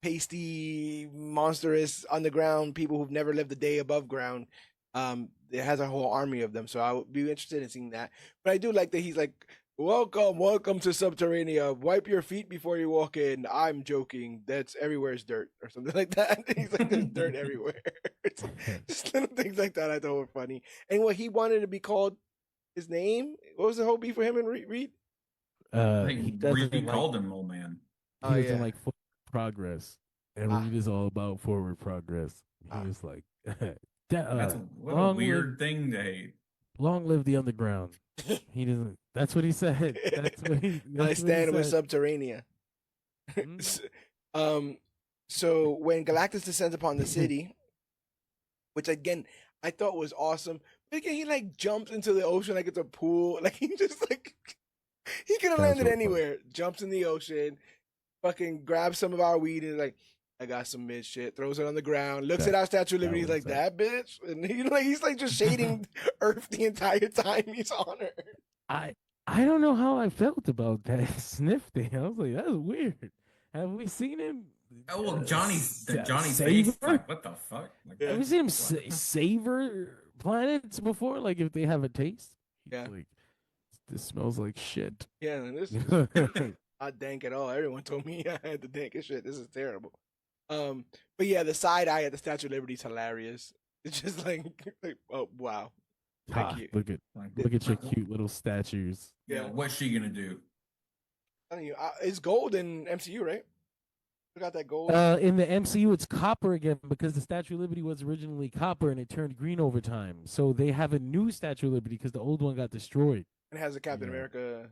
Speaker 1: pasty, monstrous underground people who've never lived a day above ground. It has a whole army of them, so I would be interested in seeing that. But I do like that he's like, welcome to Subterranea. Wipe your feet before you walk in. I'm joking. That's everywhere is dirt or something like that. He's like, there's dirt everywhere. It's just little things like that I thought were funny. And what he wanted to be called, his name, what was the whole beef for him and Reed?
Speaker 3: I think Reed called him old man.
Speaker 2: He doesn't like forward progress, and Reed is all about forward progress. He was like,
Speaker 3: that's a weird thing to hate.
Speaker 2: Long live the underground. He doesn't. That's what he said. That's what he.
Speaker 1: I stand with Subterranea. So when Galactus descends upon the city, which again I thought was awesome, but again he like jumps into the ocean like it's a pool. Like he just like he could have landed anywhere. Jumps in the ocean, fucking grabs some of our weed and like, I got some mid shit, throws it on the ground, looks at our Statue of Liberty like, that bitch, and he's like just shading Earth the entire time he's on Earth.
Speaker 2: I don't know how I felt about that sniff thing. I was like, that's weird. Have we seen him?
Speaker 3: Oh well, Johnny's face. Like, what the fuck? Like,
Speaker 2: have we seen him savor planets before? Like if they have a taste?
Speaker 1: Yeah.
Speaker 2: Like, this smells like shit.
Speaker 1: Yeah, and this not dank at all. Everyone told me I had the dankest shit. This is terrible. But yeah, the side eye at the Statue of Liberty is hilarious. It's just like oh wow. Thank you.
Speaker 2: Look at your cute little statues.
Speaker 3: Yeah, what's she gonna do?
Speaker 1: I'm telling you, it's gold in MCU, right? We got that gold.
Speaker 2: In the MCU, it's copper again because the Statue of Liberty was originally copper and it turned green over time. So they have a new Statue of Liberty because the old one got destroyed.
Speaker 1: It has a Captain America.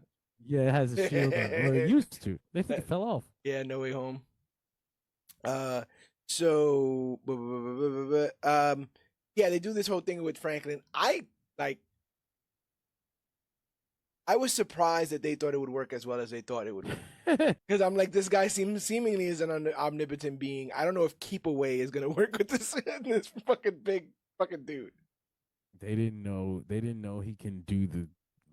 Speaker 2: Yeah, it has a shield on it. Or it used to. They think it fell off.
Speaker 1: Yeah, No Way Home. Yeah, they do this whole thing with Franklin. I was surprised that they thought it would work as well as they thought it would work. Because I'm like, this guy seemingly is an omnipotent being. I don't know if Keep Away is gonna work with this fucking big fucking dude.
Speaker 2: They didn't know he can do the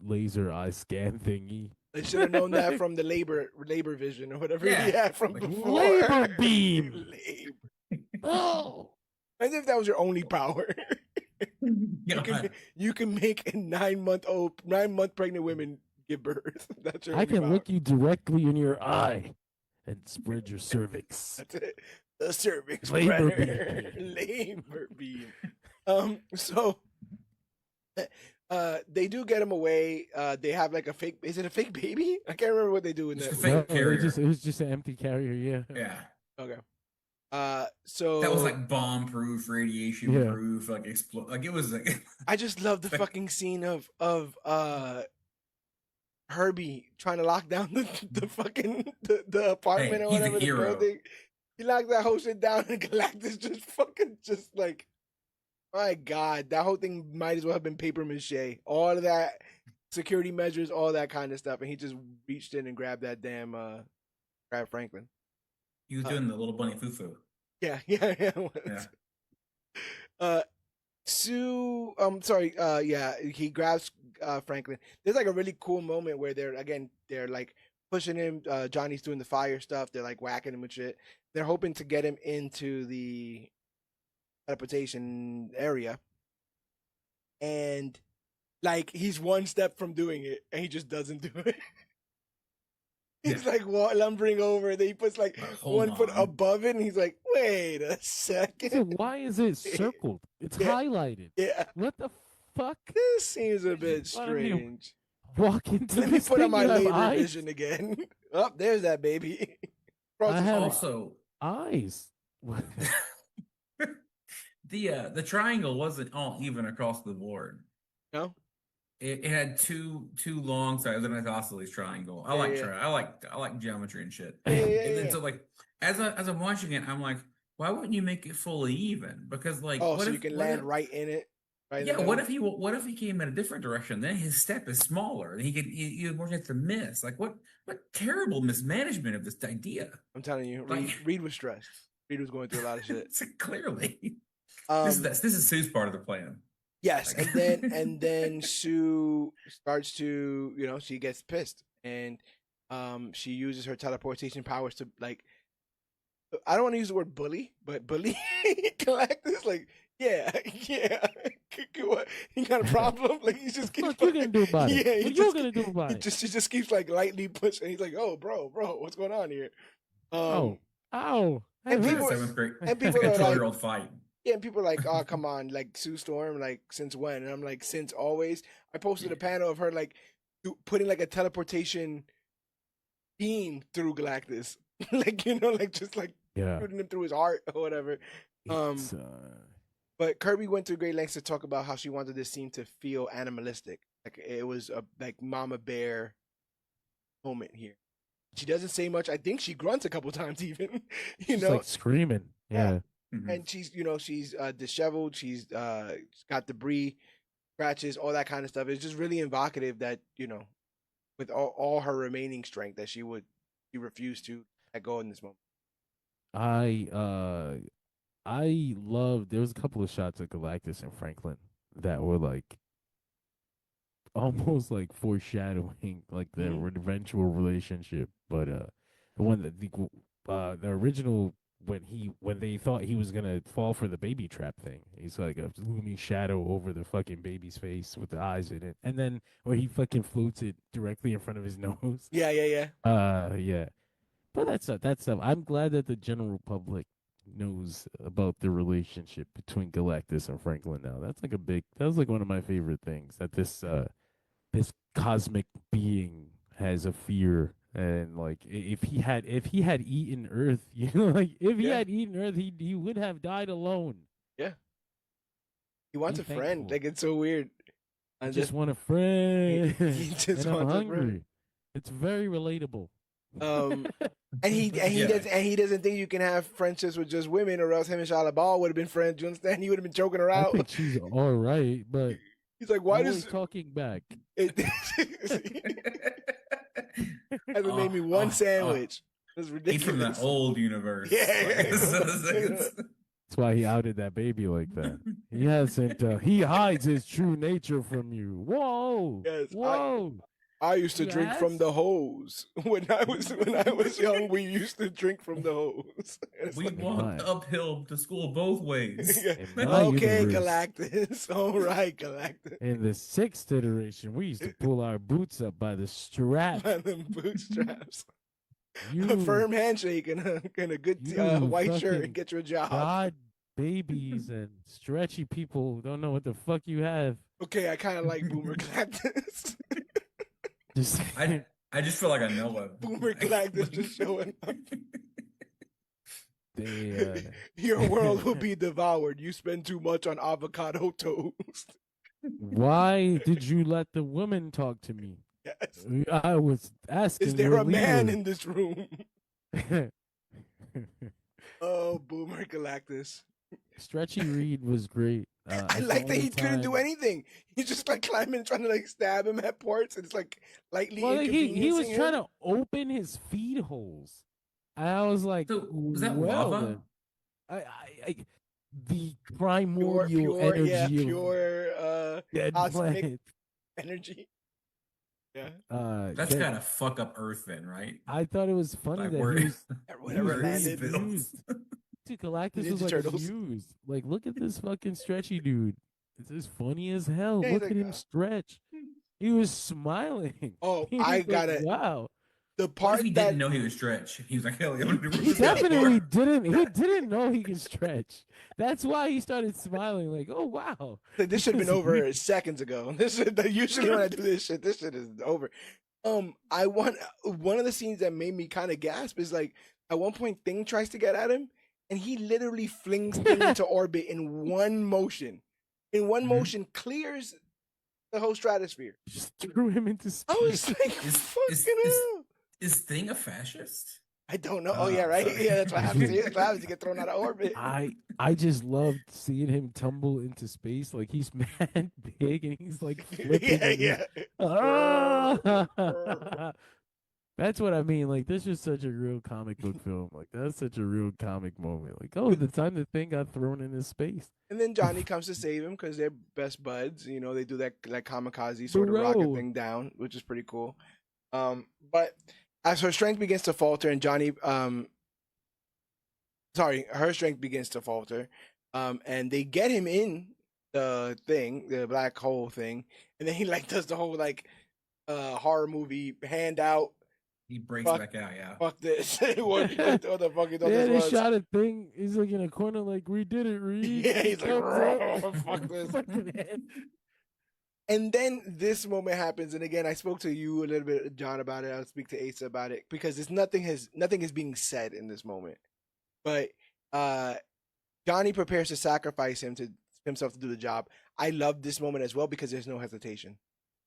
Speaker 2: laser eye scan thingy.
Speaker 1: They should have known that from the labor vision or whatever he had from before.
Speaker 2: Labor beam.
Speaker 1: Oh, as if that was your only power. You can make a 9-month pregnant women give birth. That's your.
Speaker 2: I can
Speaker 1: power.
Speaker 2: look you directly in your eye and spread your cervix.
Speaker 1: That's it. The cervix
Speaker 2: labor
Speaker 1: spreader. Labor beam. So. They do get him away. They have like a fake. Is it a fake baby? I can't remember what they do in that.
Speaker 3: Fake carrier.
Speaker 2: It was just an empty carrier. Yeah.
Speaker 3: Yeah.
Speaker 1: Okay. So
Speaker 3: that was like bomb proof, radiation proof, like explode. Like it was like.
Speaker 1: I just love the fucking scene of Herbie trying to lock down the fucking the apartment or whatever the building. He locked that whole shit down, and Galactus just like. My God, that whole thing might as well have been paper mache. All of that security measures, all that kind of stuff, and he just reached in and grabbed that damn grabbed Franklin.
Speaker 3: He was doing the little bunny foo-foo.
Speaker 1: Yeah. He grabs Franklin. There's like a really cool moment where they're like pushing him. Johnny's doing the fire stuff. They're like whacking him and shit. They're hoping to get him into the teleportation area, and like he's one step from doing it and he just doesn't do it. He's like lumbering over, and then he puts like one foot above it and he's like, wait a second,
Speaker 2: why is it circled? It's highlighted.
Speaker 1: Yeah,
Speaker 2: what the fuck?
Speaker 1: This seems a bit strange.
Speaker 2: Walk into
Speaker 1: let me put on my labor vision again. Oh, there's that baby.
Speaker 2: I have
Speaker 3: also
Speaker 2: eyes.
Speaker 3: The triangle wasn't all even across the board.
Speaker 1: No,
Speaker 3: it had two long sides, an isosceles triangle. I like geometry and shit. And then so like as I'm watching it, I'm like, why wouldn't you make it fully even? Because like,
Speaker 1: so you can land right in it. Right.
Speaker 3: Yeah. What if he came in a different direction? Then his step is smaller, and he had more chance to miss. Like what terrible mismanagement of this idea.
Speaker 1: I'm telling you, Reed was stressed. Reed was going through a lot of shit.
Speaker 3: Clearly. This is Sue's part of the plan.
Speaker 1: Yes, and then Sue starts to, she gets pissed, and she uses her teleportation powers to like I don't want to use the word bully, but bully Galactus, like, yeah, yeah. What? He got a problem? Like he just keeps.
Speaker 2: What you gonna do about it?
Speaker 1: Yeah,
Speaker 2: What you gonna do about
Speaker 1: he
Speaker 2: it?
Speaker 1: just keeps like lightly pushing. He's like, oh, bro, what's going on here?
Speaker 2: Oh, ow!
Speaker 1: And
Speaker 2: That
Speaker 1: people,
Speaker 2: hurts.
Speaker 3: Seventh grade.
Speaker 1: and
Speaker 3: It's
Speaker 1: people
Speaker 3: like a
Speaker 1: are like,
Speaker 3: 12-year-old fight.
Speaker 1: yeah, and people are like, oh, come on, like Sue Storm, like since when? And I'm like, since always. I posted a panel of her like putting like a teleportation beam through Galactus, like like just like
Speaker 2: Yeah.
Speaker 1: shooting him through his heart or whatever.
Speaker 2: It's,
Speaker 1: But Kirby went to great lengths to talk about how she wanted this scene to feel animalistic, like it was a like Mama Bear moment here. She doesn't say much. I think she grunts a couple times, even.
Speaker 2: She's like screaming. Yeah.
Speaker 1: And she's she's disheveled. She's got debris, scratches, all that kind of stuff. It's just really evocative that with all her remaining strength, that she refused to let go in this moment.
Speaker 2: I love. There was a couple of shots of Galactus and Franklin that were like almost like foreshadowing like their eventual relationship. But the one that the original when they thought he was gonna fall for the baby trap thing, he's like a looming shadow over the fucking baby's face with the eyes in it, and then where he fucking floats it directly in front of his nose.
Speaker 1: Yeah.
Speaker 2: Yeah. But that's I'm glad that the general public knows about the relationship between Galactus and Franklin now. That was like one of my favorite things, that this cosmic being has a fear, and like if he had eaten Earth, like if he had eaten Earth, he would have died alone.
Speaker 1: Yeah. He wants a friend. Like it's so weird.
Speaker 2: I just want a friend.
Speaker 1: He just
Speaker 2: and I'm
Speaker 1: wants
Speaker 2: hungry.
Speaker 1: a friend.
Speaker 2: It's very relatable.
Speaker 1: And he doesn't think you can have friendships with just women, or else him and Shia LaBeouf would have been friends. You understand? He would have been choking her out.
Speaker 2: I think she's all right, but
Speaker 1: he's like, why does
Speaker 2: talking back?
Speaker 1: It hasn't made me one sandwich. It's ridiculous.
Speaker 3: He's from that old universe.
Speaker 1: Yeah.
Speaker 2: That's why he outed that baby like that. He hasn't. He hides his true nature from you. Whoa!
Speaker 1: Yes,
Speaker 2: whoa!
Speaker 1: I used to drink from the hose when I was young. We used to drink from the hose.
Speaker 3: We walked uphill to school both ways.
Speaker 1: Okay, Galactus. All right, Galactus.
Speaker 2: In the 6th iteration, we used to pull our boots up by the straps.
Speaker 1: By the bootstraps. A firm handshake and a good white shirt and get your job.
Speaker 2: God, babies and stretchy people don't know what the fuck you have.
Speaker 1: Okay, I kind of like Boomer Galactus.
Speaker 3: I just feel like I know what
Speaker 1: Boomer Galactus just showing up. Your world will be devoured. You spend too much on avocado toast.
Speaker 2: Why did you let the woman talk to me?
Speaker 1: Yes.
Speaker 2: I was asking.
Speaker 1: Is there a man in this room? Oh, Boomer Galactus.
Speaker 2: Stretchy Reed was great.
Speaker 1: I like that he couldn't do anything. He's just like climbing, trying to like stab him at parts, and it's like lightly.
Speaker 2: Well, he was trying to open his feed holes. I was like,
Speaker 3: so, was that lava?
Speaker 2: The primordial energy,
Speaker 1: pure
Speaker 2: dead
Speaker 1: cosmic energy. Yeah,
Speaker 3: that's gotta fuck up Earth then, right?
Speaker 2: I thought it was funny that
Speaker 1: whatever landed.
Speaker 2: Dude, Galactus was like used. Like, look at this fucking stretchy dude. It's as funny as hell.
Speaker 1: Yeah,
Speaker 2: look at him stretch. He was smiling.
Speaker 1: Oh, I got it.
Speaker 2: Wow.
Speaker 1: The part
Speaker 3: he didn't know he would stretch. He was like, hell yeah, I'm gonna do
Speaker 2: He definitely didn't. He didn't know he could stretch. That's why he started smiling. Like, oh wow,
Speaker 1: this should have been over seconds ago. Usually when I do this shit is over. I want one of the scenes that made me kind of gasp is like at one point Thing tries to get at him, and he literally flings Thing into orbit in one motion. In one motion, clears the whole stratosphere.
Speaker 2: Just threw him into space.
Speaker 1: I was like, fucking hell.
Speaker 3: Is Thing a fascist?
Speaker 1: I don't know. Oh yeah, right. Sorry. Yeah, that's what happens. That's what happens. You get thrown out of orbit.
Speaker 2: I just loved seeing him tumble into space. Like he's mad big and he's like flipping.
Speaker 1: Yeah.
Speaker 2: That's what I mean. Like this is such a real comic book film. Like that's such a real comic moment. Like the time the Thing got thrown into space.
Speaker 1: And then Johnny comes to save him because they're best buds. You know, they do that like kamikaze sort of rocket thing down, which is pretty cool. But as her strength begins to falter and Johnny her strength begins to falter, and they get him in the thing, the black hole thing, and then he like does the whole like horror movie hand out.
Speaker 3: He breaks back out, yeah.
Speaker 1: Fuck this. what the fuck he thought
Speaker 2: Yeah,
Speaker 1: this
Speaker 2: they
Speaker 1: was?
Speaker 2: shot a thing. He's like in a corner, like, we did it, Reed.
Speaker 1: Yeah, he's like, fuck this. And then this moment happens, and again, I spoke to you a little bit, John, about it. I'll speak to Asa about it because nothing is being said in this moment. But Johnny prepares to sacrifice himself to do the job. I love this moment as well because there's no hesitation.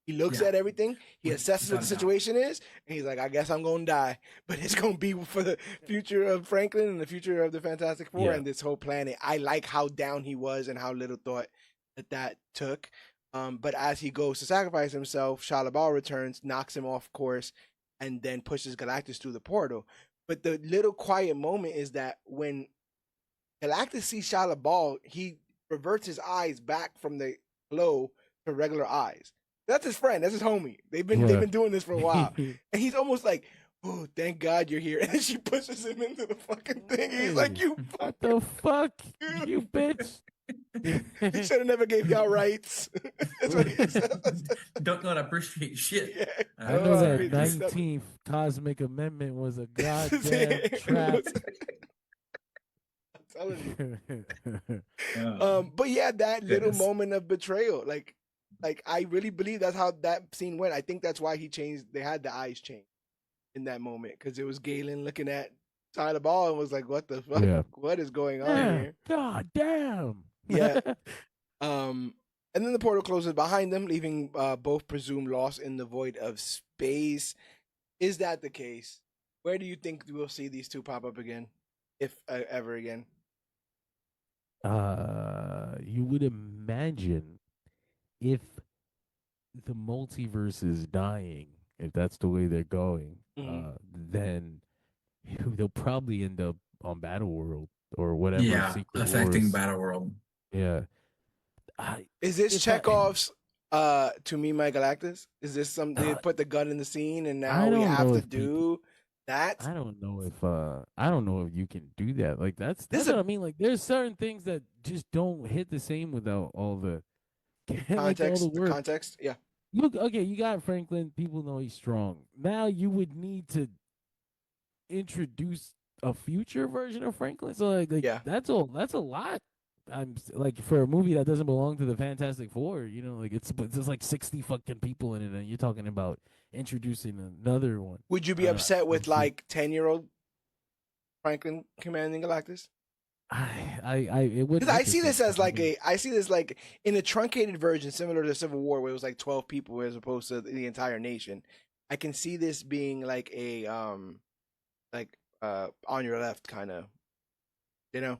Speaker 1: He looks at everything, he assesses what the situation is, and he's like, I guess I'm going to die, but it's going to be for the future of Franklin and the future of the Fantastic Four and this whole planet. I like how down he was and how little thought that took. But as he goes to sacrifice himself, Shia LaBeouf returns, knocks him off course, and then pushes Galactus through the portal. But the little quiet moment is that when Galactus sees Shia LaBeouf, he reverts his eyes back from the glow to regular eyes. That's his friend. That's his homie. They've been doing this for a while, and he's almost like, "Oh, thank God you're here." And then she pushes him into the fucking thing. He's like, "You
Speaker 2: what the fuck, you bitch."
Speaker 1: He should have never gave y'all rights. That's what he says.
Speaker 3: Don't not appreciate shit.
Speaker 1: Yeah.
Speaker 2: I know that 19th Cosmic Amendment was a goddamn trap.
Speaker 1: I'm telling you. But yeah, that little moment of betrayal, like I really believe that's how that scene went. I think that's why they had the eyes change in that moment, because it was Galen looking at Shia LaBeouf and was like, what the fuck? Yeah. What is going on here?
Speaker 2: God damn.
Speaker 1: Yeah. And then the portal closes behind them, leaving both presumed lost in the void of space. Is that the case? Where do you think we'll see these two pop up again, if ever again?
Speaker 2: You would imagine if the multiverse is dying, if that's the way they're going, then they'll probably end up on Battleworld or whatever.
Speaker 3: Yeah,
Speaker 2: Secret
Speaker 3: affecting
Speaker 2: Wars.
Speaker 3: Battleworld.
Speaker 2: Yeah.
Speaker 1: Is this Chekhov's to me, my Galactus? Is this something they put the gun in the scene and now we have to do that?
Speaker 2: I don't know if you can do that. Like that's what I mean. Like there's certain things that just don't hit the same without all the
Speaker 1: context.
Speaker 2: Like all the
Speaker 1: context, yeah.
Speaker 2: Look, okay, you got Franklin. People know he's strong. Now you would need to introduce a future version of Franklin. So like yeah. That's a lot. I'm like, for a movie that doesn't belong to the Fantastic Four, you know, like there's like 60 fucking people in it, and you're talking about introducing another one.
Speaker 1: Would you be upset with like 10-year-old Franklin commanding Galactus?
Speaker 2: It would.
Speaker 1: I see this as like in a truncated version, similar to Civil War, where it was like 12 people as opposed to the entire nation. I can see this being like a on your left kind of, you know,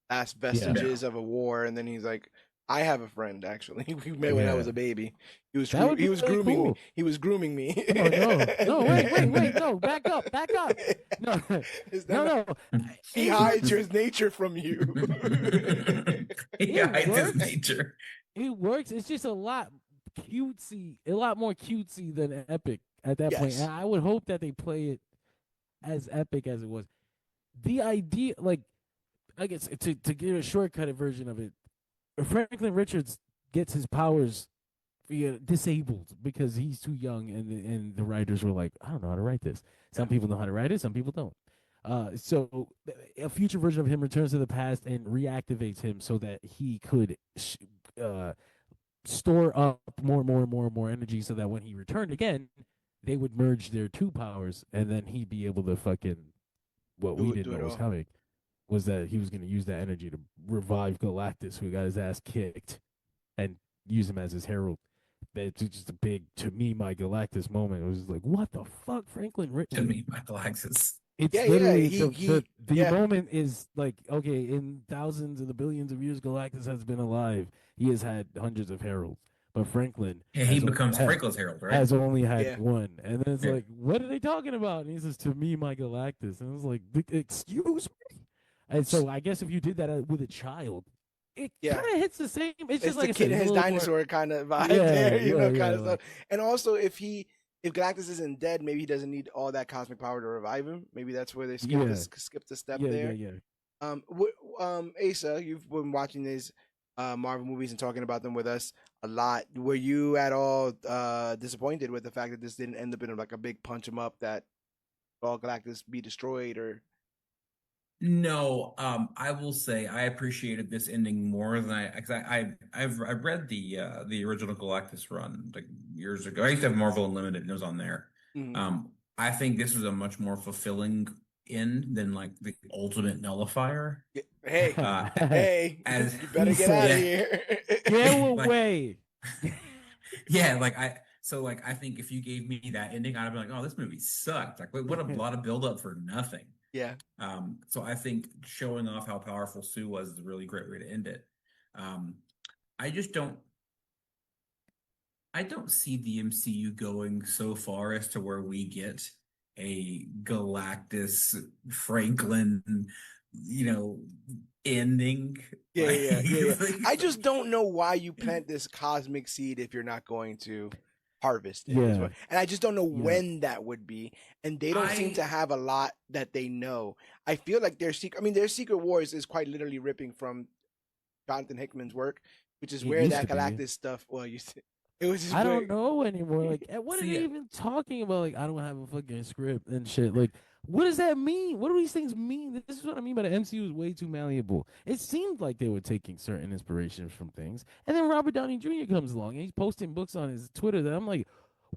Speaker 1: last vestiges of a war, and then he's like, I have a friend actually. We met when I was a baby. He was grooming me. He was grooming me.
Speaker 2: Oh no, wait, no, back up. No.
Speaker 1: He hides his nature from you.
Speaker 3: He hides his nature.
Speaker 2: It works. It's just a lot more cutesy than epic at that point. And I would hope that they play it as epic as it was. The idea, like, I guess to get a shortcutted version of it, Franklin Richards gets his powers disabled because he's too young, and the writers were like, I don't know how to write this. Some people know how to write it, some people don't. So a future version of him returns to the past and reactivates him so that he could store up more energy, so that when he returned again, they would merge their two powers, and then he'd be able to fucking we didn't know was coming. Was that he was going to use that energy to revive Galactus, who got his ass kicked, and use him as his herald. That's just a big, to me, my Galactus moment. It was like, what the fuck, Franklin Richards?
Speaker 3: To me, my Galactus.
Speaker 2: It's literally the moment is like, okay, in thousands of the billions of years Galactus has been alive, he has had hundreds of heralds. But Franklin,
Speaker 3: he becomes Franklin's herald, right?
Speaker 2: Has only had one. And then it's like, what are they talking about? And he says, to me, my Galactus. And it was like, excuse me? And so I guess if you did that with a child, it kind of hits the same. It's just like
Speaker 1: the kid and his dinosaur kind of vibe there, you know, kind of stuff. And also, if Galactus isn't dead, maybe he doesn't need all that cosmic power to revive him. Maybe that's where they skip the step there.
Speaker 2: Yeah.
Speaker 1: Asa, you've been watching these Marvel movies and talking about them with us a lot. Were you at all disappointed with the fact that this didn't end up in like a big punch 'em up that all Galactus be destroyed or?
Speaker 3: No, I will say I appreciated this ending more than because I've read the original Galactus run like years ago. I used to have Marvel Unlimited and it was on there.
Speaker 1: Mhm.
Speaker 3: I think this was a much more fulfilling end than like the ultimate nullifier.
Speaker 1: Hey,
Speaker 3: Uh,
Speaker 1: hey,
Speaker 3: as
Speaker 1: you better
Speaker 2: He
Speaker 1: get out of
Speaker 3: yeah,
Speaker 1: here.
Speaker 2: Get
Speaker 3: like
Speaker 2: away.
Speaker 3: yeah, like I think if you gave me that ending, I'd be like, oh, this movie sucked. Like what a lot of buildup for nothing.
Speaker 1: Yeah.
Speaker 3: So I think showing off how powerful Sue was is a really great way to end it. Um, I just I don't see the MCU going so far as to where we get a Galactus Franklin, ending.
Speaker 1: Yeah. I
Speaker 3: Like,
Speaker 1: just don't know why you plant this cosmic seed if you're not going to harvest it.
Speaker 2: Yeah.
Speaker 1: And I just don't know
Speaker 2: Yeah.
Speaker 1: when that would be. And they don't seem to have a lot that they know. I feel like their Secret Wars is quite literally ripping from Jonathan Hickman's work, which is
Speaker 2: It
Speaker 1: where
Speaker 2: used
Speaker 1: that
Speaker 2: to be.
Speaker 1: Galactus stuff. Well, it was just
Speaker 2: I
Speaker 1: where,
Speaker 2: don't know anymore. Like, what are
Speaker 3: See
Speaker 2: they
Speaker 3: it.
Speaker 2: even talking about? Like, I don't have a fucking script and shit. Like, what does that mean? What do these things mean? This is what I mean by the MCU is way too malleable. It seemed like they were taking certain inspirations from things, and then Robert Downey Jr. comes along and he's posting books on his Twitter that I'm like,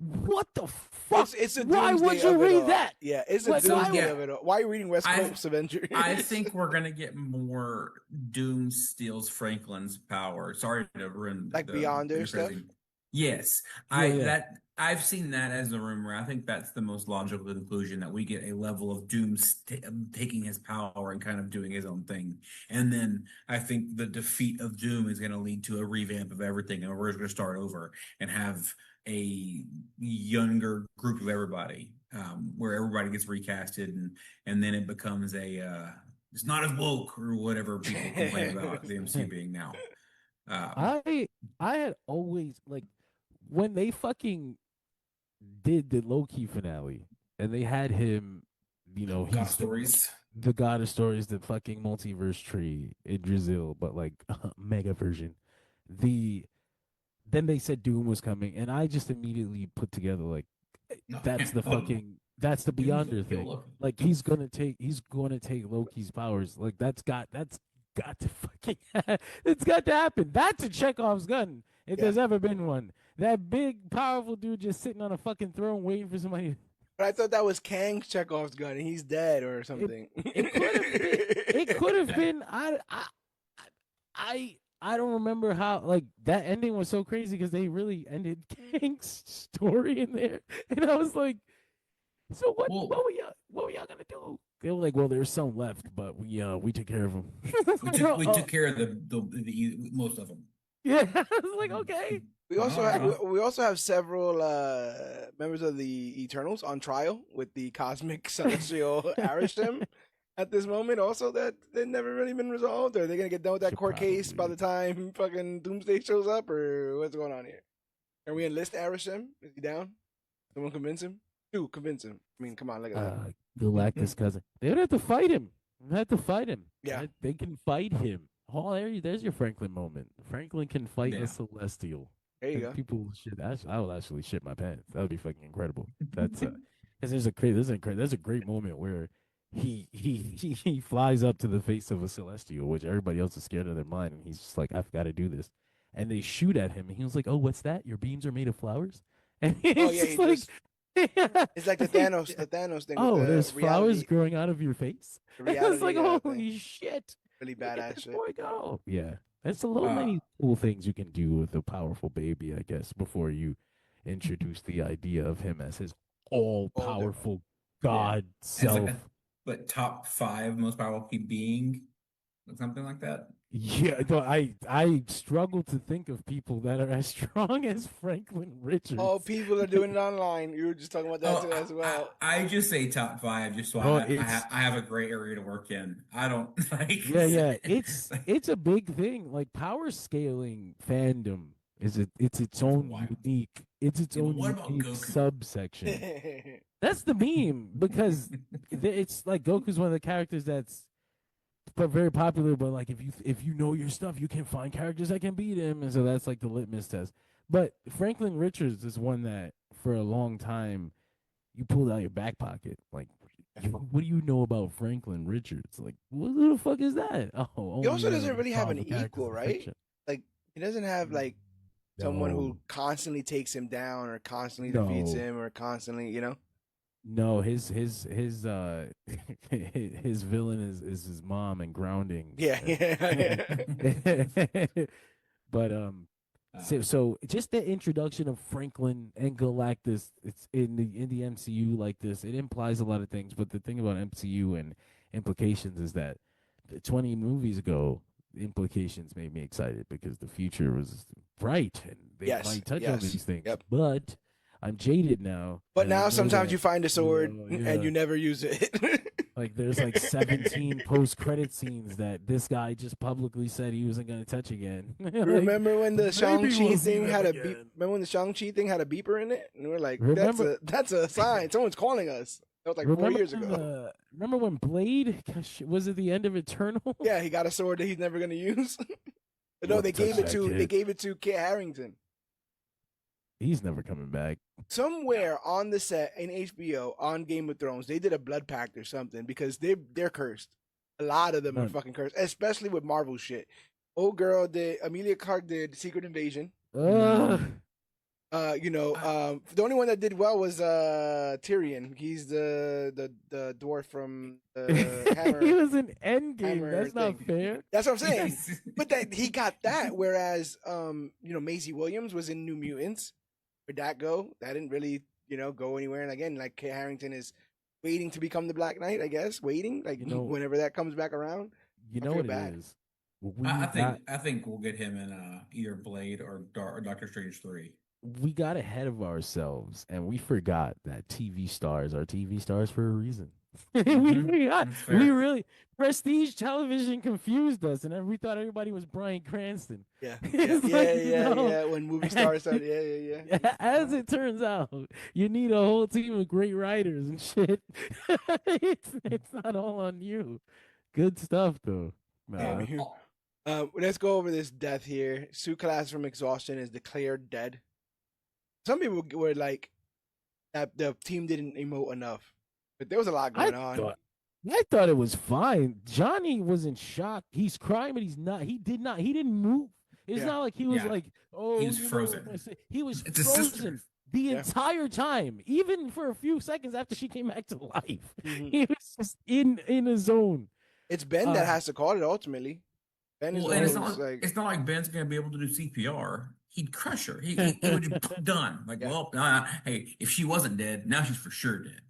Speaker 2: what the fuck?
Speaker 1: it's a
Speaker 2: Why would
Speaker 1: doomsday
Speaker 2: you
Speaker 1: of it
Speaker 2: read
Speaker 1: all.
Speaker 2: that?
Speaker 1: Yeah, it's a
Speaker 2: Like,
Speaker 1: doomsday
Speaker 3: yeah.
Speaker 1: of it all. Why are you reading West
Speaker 3: I-
Speaker 1: Coast Avengers?
Speaker 3: I think we're gonna get more Doom steals Franklin's power. Sorry to ruin
Speaker 1: Like Beyonder stuff?
Speaker 3: phrasing. Yes,
Speaker 2: Yeah.
Speaker 3: I've seen that as a rumor. I think that's the most logical conclusion, that we get a level of Doom taking his power and kind of doing his own thing, and then I think the defeat of Doom is going to lead to a revamp of everything, and we're going to start over and have a younger group of everybody, where everybody gets recasted, and then it becomes it's not as woke or whatever people complain about the MCU being now.
Speaker 2: I had always like when they fucking did the Loki finale and they had him,
Speaker 3: God
Speaker 2: he's
Speaker 3: stories.
Speaker 2: the god of stories, the fucking multiverse tree in Brazil, but like mega version. The Then they said Doom was coming, and I just immediately put together like that's the fucking that's the
Speaker 3: Doom's
Speaker 2: Beyonder
Speaker 3: kill
Speaker 2: thing.
Speaker 3: Loki.
Speaker 2: Like he's gonna take Loki's powers. Like that's got to fucking it's got to happen. That's a Chekhov's gun if
Speaker 1: Yeah.
Speaker 2: there's ever been one. That big powerful dude just sitting on a fucking throne waiting for somebody.
Speaker 1: But I thought that was Kang's Chekhov's gun and he's dead or something.
Speaker 2: It could have been. It could have been. I don't remember how like that ending was so crazy because they really ended Kang's story in there, and I was like, so what?
Speaker 3: Well-
Speaker 2: What were y'all gonna do? They were like, well, there's some left, but we took care of them.
Speaker 3: We took care of the most of them.
Speaker 2: Yeah, I was like, okay.
Speaker 1: We also
Speaker 3: Uh-huh.
Speaker 1: have we also have several members of the Eternals on trial with the cosmic celestial Arishem at this moment. Also, that they've never really been resolved. Are they gonna get done with that
Speaker 2: Should
Speaker 1: court case by
Speaker 2: probably-
Speaker 1: the time fucking Doomsday shows up, or what's going on here? Can we enlist Arishem? Is he down? Someone convince him. Dude, convince him. I mean, come on, look at that.
Speaker 2: Galactus cousin. They would have to fight him. They have to fight him.
Speaker 1: Yeah.
Speaker 2: They can fight him. Oh, there's your Franklin moment. Franklin can fight
Speaker 3: Yeah.
Speaker 2: a Celestial.
Speaker 1: There you go.
Speaker 2: People should. I would actually shit my pants. That would be fucking incredible. That's because there's a great moment where he flies up to the face of a Celestial, which everybody else is scared of their mind, and he's just like, I've got to do this. And they shoot at him, and he was like, "Oh, what's that? Your beams are made of flowers." And he's
Speaker 1: Oh yeah,
Speaker 2: just like,
Speaker 1: it's like the Thanos thing.
Speaker 2: oh,
Speaker 1: with the
Speaker 2: there's flowers
Speaker 1: reality,
Speaker 2: growing out of your face.
Speaker 1: the
Speaker 2: I was like,
Speaker 1: reality,
Speaker 2: holy
Speaker 1: thing.
Speaker 2: shit!
Speaker 1: Really
Speaker 2: Look at
Speaker 1: badass
Speaker 2: this
Speaker 1: shit.
Speaker 2: boy go. Yeah, that's a little
Speaker 3: Uh,
Speaker 2: many cool things you can do with a powerful baby, I guess, before you introduce the idea of him as his all-powerful god
Speaker 3: As like
Speaker 2: self.
Speaker 3: but top 5 most powerful being, something like that.
Speaker 2: Yeah, no, I struggle to think of people that are as strong as Franklin Richards.
Speaker 1: Oh, people are doing it online. You were just talking about that too as well.
Speaker 3: I just say top 5, just so
Speaker 2: Oh,
Speaker 3: I have a gray area to work in. I don't like.
Speaker 2: Yeah. It's a big thing. Like power scaling fandom is its own
Speaker 3: wild.
Speaker 2: unique. It's its
Speaker 3: Yeah, but
Speaker 2: own
Speaker 3: what about
Speaker 2: unique
Speaker 3: Goku?
Speaker 2: subsection. That's the meme because it's like Goku's one of the characters that's but very popular. But like, if you know your stuff, you can find characters that can beat him, and so that's like the litmus test. But Franklin Richards is one that for a long time you pulled out your back pocket. Like, what do you know about Franklin Richards? Like, what the fuck is that? Oh,
Speaker 1: He also
Speaker 2: only
Speaker 1: doesn't really have an
Speaker 2: powerful characters
Speaker 1: equal,
Speaker 2: in
Speaker 1: right?
Speaker 2: fiction.
Speaker 1: Like he doesn't have like someone who
Speaker 2: No,
Speaker 1: constantly takes him down or constantly defeats
Speaker 2: no,
Speaker 1: him or constantly,
Speaker 2: no. His his villain is his mom and grounding.
Speaker 1: Yeah, yeah,
Speaker 2: But so just the introduction of Franklin and Galactus, it's in the MCU like this. It implies a lot of things, but the thing about MCU and implications is that 20 movies ago, the implications made me excited because the future was bright and they
Speaker 1: Yes,
Speaker 2: might touch on
Speaker 1: yes,
Speaker 2: these things.
Speaker 1: yep.
Speaker 2: But I'm jaded now.
Speaker 1: But
Speaker 2: and I
Speaker 1: now
Speaker 2: know
Speaker 1: sometimes
Speaker 2: that,
Speaker 1: you find a sword
Speaker 2: yeah.
Speaker 1: and you never use it.
Speaker 2: Like there's like 17 post-credit scenes that this guy just publicly said he wasn't gonna touch again. Like,
Speaker 1: Remember when the
Speaker 2: maybe
Speaker 1: Shang-Chi
Speaker 2: we'll see
Speaker 1: thing
Speaker 2: them
Speaker 1: had a
Speaker 2: again.
Speaker 1: beep? Remember when the Shang-Chi thing had a beeper in it? And we're like,
Speaker 2: Remember-
Speaker 1: that's a sign. Someone's calling us. That was like 4 years ago.
Speaker 2: Remember when Blade was at the end of Eternal?
Speaker 1: Yeah, he got a sword that he's never gonna use. No,
Speaker 2: Well,
Speaker 1: they
Speaker 2: touch
Speaker 1: gave it
Speaker 2: that
Speaker 1: to
Speaker 2: kid.
Speaker 1: Kit Harington.
Speaker 2: He's never coming back.
Speaker 1: Somewhere on the set in HBO on Game of Thrones, they did a blood pact or something because they're cursed. A lot of them are fucking cursed, especially with Marvel shit. Old girl did Amelia Clark did Secret Invasion.
Speaker 2: Ugh.
Speaker 1: The only one that did well was Tyrion. He's the dwarf from the Hammer.
Speaker 2: He was in Endgame.
Speaker 1: Hammer
Speaker 2: That's not
Speaker 1: thing.
Speaker 2: fair.
Speaker 1: That's what I'm saying. But that he got that, whereas Maisie Williams was in New Mutants. Where'd that go? That didn't really, go anywhere. And again, like Kit Harington is waiting to become the Black Knight, I guess. Waiting, like whenever that comes back around.
Speaker 2: You know what it is.
Speaker 3: I think we'll get him in either Blade or Doctor Strange 3.
Speaker 2: We got ahead of ourselves and we forgot that TV stars are TV stars for a reason. We really prestige television confused us, and we thought everybody was Bryan Cranston.
Speaker 1: Yeah,
Speaker 2: yeah.
Speaker 1: When movie stars started, yeah.
Speaker 2: As it turns out, you need a whole team of great writers and shit. It's not all on you. Good stuff though.
Speaker 1: Let's go over this death here. Sue Class from exhaustion is declared dead. Some people were like that the team didn't emote enough, but there was a lot going on.
Speaker 2: I thought it was fine. Johnny was in shock. He's crying, but he's not. He didn't move. It's not like he was like, oh,
Speaker 3: he was frozen.
Speaker 2: He was
Speaker 3: It's
Speaker 2: frozen the entire time, even for a few seconds after she came back to life. He was just in a zone.
Speaker 1: It's Ben that has to call it ultimately. Ben is
Speaker 3: and it's not like Ben's gonna be able to do CPR. He'd crush her. He would be done. Like, hey, if she wasn't dead, now she's for sure dead.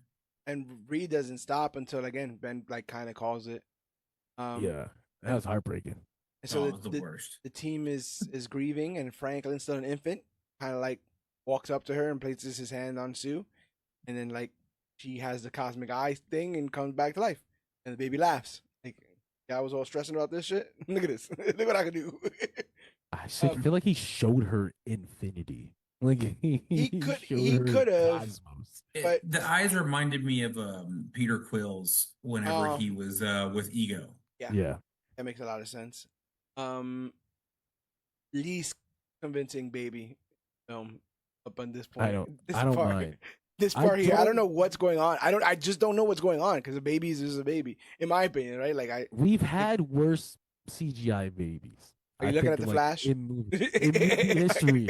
Speaker 1: And Reed doesn't stop until again Ben like kind of calls it.
Speaker 2: That was heartbreaking.
Speaker 1: And so
Speaker 3: the worst.
Speaker 1: The team is grieving, and Franklin's still an infant. Kind of like walks up to her and places his hand on Sue, and then like she has the cosmic eye thing and comes back to life, and the baby laughs. Like, I was all stressing about this shit. Look at this. Look what I can do.
Speaker 2: I feel like he showed her infinity. Like
Speaker 1: he could have. But
Speaker 3: the eyes reminded me of Peter Quill's whenever he was with Ego.
Speaker 2: Yeah,
Speaker 1: that makes a lot of sense. Least convincing baby film up on this point.
Speaker 2: I don't mind.
Speaker 1: This part here, I don't know what's going on. I just don't know what's going on because a baby is just a baby, in my opinion, right? Like
Speaker 2: we've had worse CGI babies.
Speaker 1: Are you looking at the Flash?
Speaker 2: In movie history,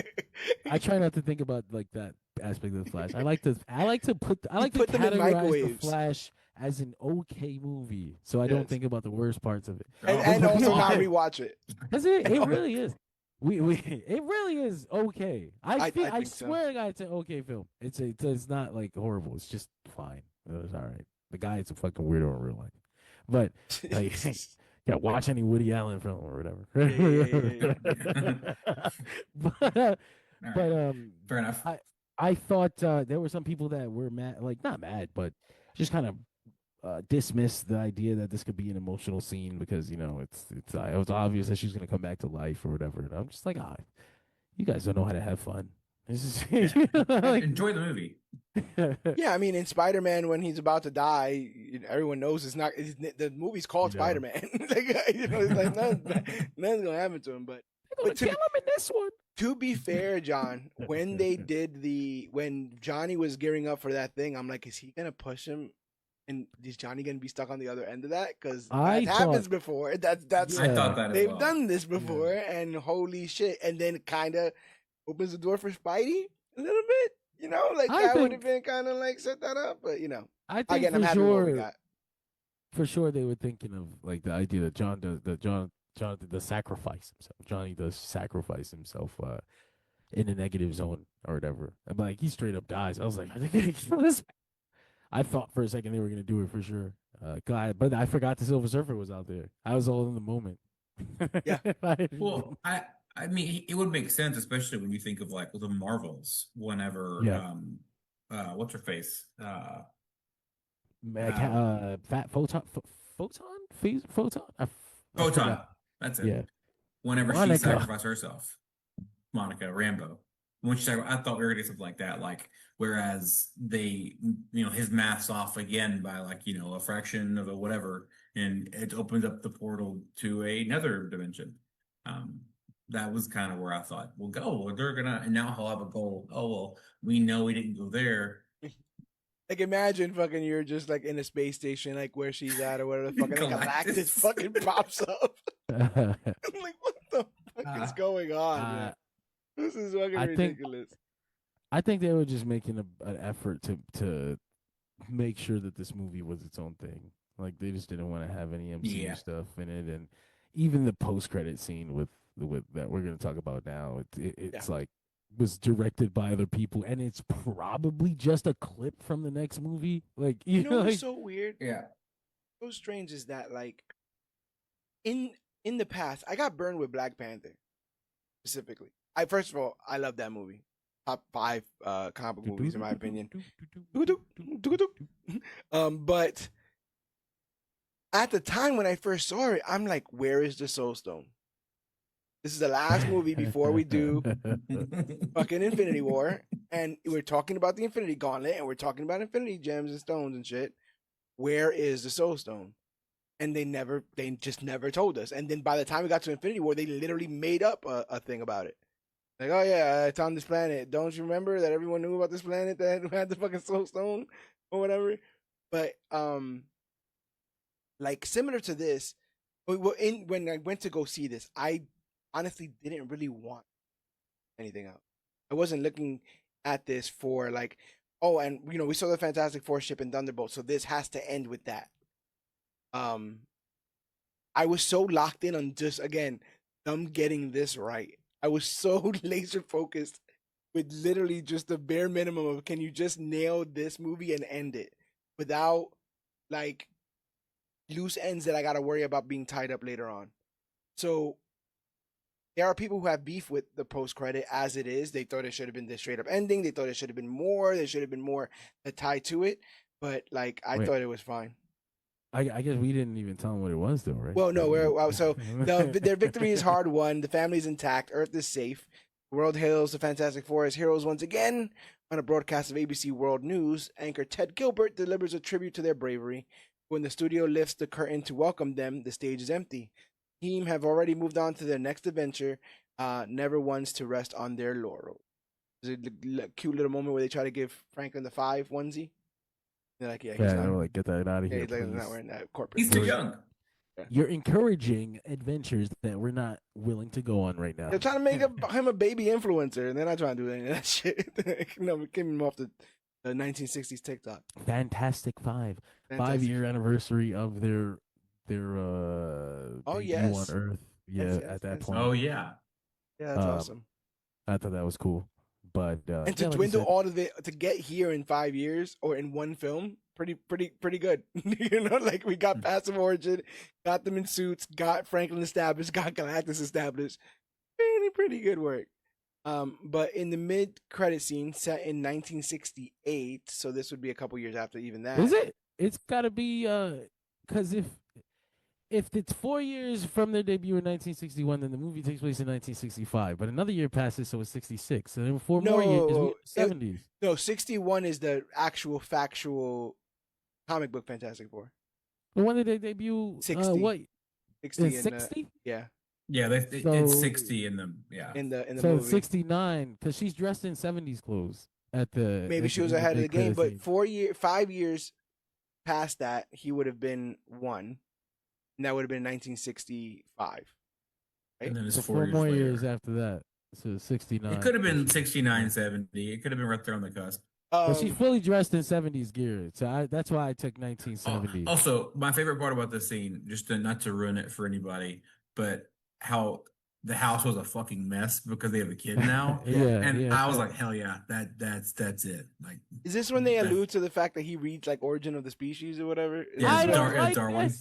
Speaker 2: I try not to think about like that aspect of the Flash. I like to put them in microwaves. The Flash as an okay movie, so I don't think about the worst parts of it,
Speaker 1: and also not rewatch it.
Speaker 2: Because it really is. It really is okay. I swear to God, it's an okay film. It's not like horrible. It's just fine. It was all right. The guy is a fucking weirdo in real life, but like. Yeah, watch any Woody Allen film or whatever. But
Speaker 3: fair enough.
Speaker 2: I thought there were some people that were mad, like not mad, but just kind of dismissed the idea that this could be an emotional scene because it was obvious that she's gonna come back to life or whatever. And I'm just like, you guys don't know how to have fun. This
Speaker 3: Yeah.
Speaker 2: is like,
Speaker 3: Enjoy the movie.
Speaker 1: Yeah, I mean, in Spider-Man, when he's about to die, everyone knows the movie's called
Speaker 2: You know.
Speaker 1: Spider-Man. Like, it's like nothing's gonna happen to him. But
Speaker 2: They're gonna kill him in this one.
Speaker 1: to be fair, John, when Johnny was gearing up for that thing, I'm like, is he gonna push him? And is Johnny gonna be stuck on the other end of that? Because that happens before. That's
Speaker 3: I thought that
Speaker 1: they've done this before, and holy shit! And then kind of opens the door for Spidey a little bit. Like that would have been kind of like set that up, but
Speaker 2: I think
Speaker 1: again,
Speaker 2: for
Speaker 1: I'm happy with what we
Speaker 2: sure,
Speaker 1: got.
Speaker 2: for sure, they were thinking of like the idea that Jonathan does sacrifice himself. Johnny does sacrifice himself in the negative zone or whatever. I'm like, he straight up dies. I was like, are they gonna kill this? I thought for a second they were gonna do it for sure. But I forgot the Silver Surfer was out there. I was all in the moment.
Speaker 1: Yeah.
Speaker 3: Well, I mean, it would make sense, especially when you think of like the Marvels. Whenever, what's her face?
Speaker 2: Fat photon.
Speaker 3: Photon. That's it.
Speaker 2: Yeah.
Speaker 3: Whenever
Speaker 2: Monica.
Speaker 3: she sacrificed herself, Monica Rambeau. When she sacrificed, I thought we were gonna get something like that. Like, whereas they, his math's off again by like a fraction of a whatever, and it opens up the portal to another dimension. That was kind of where I thought we'll go. Well, they're gonna, and now he'll have a goal. Oh well, we know we didn't go there.
Speaker 1: Like, imagine fucking you're just like in a space station, like where she's at or whatever the fuck, and like Galactus fucking pops up. I'm like, what the fuck is going on? Man? This is fucking ridiculous.
Speaker 2: I think they were just making an effort to make sure that this movie was its own thing. Like, they just didn't want to have any MCU stuff in it, and even the post-credit scene with that we're going to talk about now, it's like was directed by other people, and it's probably just a clip from the next movie. Like, you know
Speaker 1: what's so weird?
Speaker 3: Yeah,
Speaker 1: so strange is that like in the past, I got burned with Black Panther specifically. First of all, I love that movie. Top 5 comic book movies in my opinion. But at the time when I first saw it, I'm like, where is the Soul Stone? This is the last movie before we do fucking Infinity War, and we're talking about the Infinity Gauntlet, and we're talking about Infinity Gems and stones and shit. Where is the Soul Stone? And they just never told us. And then by the time we got to Infinity War, they literally made up a thing about it. Like, oh yeah, it's on this planet. Don't you remember that everyone knew about this planet that had the fucking Soul Stone or whatever? But like similar to this, when I went to go see this, I honestly didn't really want anything else. I wasn't looking at this for like, oh, and we saw the Fantastic Four ship in Thunderbolt, so this has to end with that. I was so locked in on just again them getting this right. I was so laser focused with literally just the bare minimum of, can you just nail this movie and end it without like loose ends that I got to worry about being tied up later on. So there are people who have beef with the post credit as it is. They thought it should have been this straight up ending. They thought it should have been more. There should have been more to tie to it. But like, I thought it was fine.
Speaker 2: I guess we didn't even tell them what it was, though, right?
Speaker 1: Well, no, their victory is hard won. The family's intact. Earth is safe. The world hails the Fantastic Four as heroes once again. On a broadcast of ABC World News, anchor Ted Gilbert delivers a tribute to their bravery. When the studio lifts the curtain to welcome them, the stage is empty. The team have already moved on to their next adventure, never once to rest on their laurels. There's a cute little moment where they try to give Franklin the 5 onesie. They're like, yeah, he's not.
Speaker 2: Like, get that out of here.
Speaker 1: He's not wearing that corporate.
Speaker 3: He's too young.
Speaker 2: You're encouraging adventures that we're not willing to go on right now.
Speaker 1: They're trying to make him a baby influencer, and they're not trying to do any of that shit. We came him off the 1960s TikTok.
Speaker 2: Fantastic Five. 5-year anniversary of their debut on Earth. Yeah, at that point.
Speaker 3: Oh yeah.
Speaker 1: Yeah, that's awesome.
Speaker 2: I thought that was cool. But
Speaker 1: and to dwindle all of it to get here in 5 years or in one film, pretty good. Like we got Passive Origin, got them in suits, got Franklin established, got Galactus established. Pretty good work. But in the mid-credit scene set in 1968, so this would be a couple years after even that.
Speaker 2: Is it? It's got to be because if it's 4 years from their debut in 1961, then the movie takes place in 1965. But another year passes, so it's 66. So then 4 more years, we
Speaker 1: No,
Speaker 2: in the 70s.
Speaker 1: no, 61 is the actual factual comic book Fantastic Four.
Speaker 2: But when did they debut?
Speaker 1: 60.
Speaker 2: What?
Speaker 1: 60
Speaker 2: In
Speaker 1: in
Speaker 2: 60?
Speaker 1: yeah.
Speaker 3: Yeah, it's 60 in the
Speaker 1: in the
Speaker 2: so
Speaker 1: movie.
Speaker 2: 69 because she's dressed in 70s clothes at the.
Speaker 1: Maybe she was ahead of the game, but 5 years past that, he would have been 1, and that would have been 1965. Right?
Speaker 3: And then it's
Speaker 2: So
Speaker 3: 4
Speaker 2: more
Speaker 3: years
Speaker 2: years
Speaker 3: later.
Speaker 2: after that. So 69.
Speaker 3: It could have been 69, 70. It could have been right there on the cusp.
Speaker 2: But she's fully dressed in 70s gear, so that's why I took 1970.
Speaker 3: Also, my favorite part about this scene, just not to ruin it for anybody, but how the house was a fucking mess because they have a kid now. I was like, hell yeah, that's it. Like,
Speaker 1: is this when they allude to the fact that he reads like Origin of the Species or whatever?
Speaker 3: Yeah,
Speaker 2: Darwin.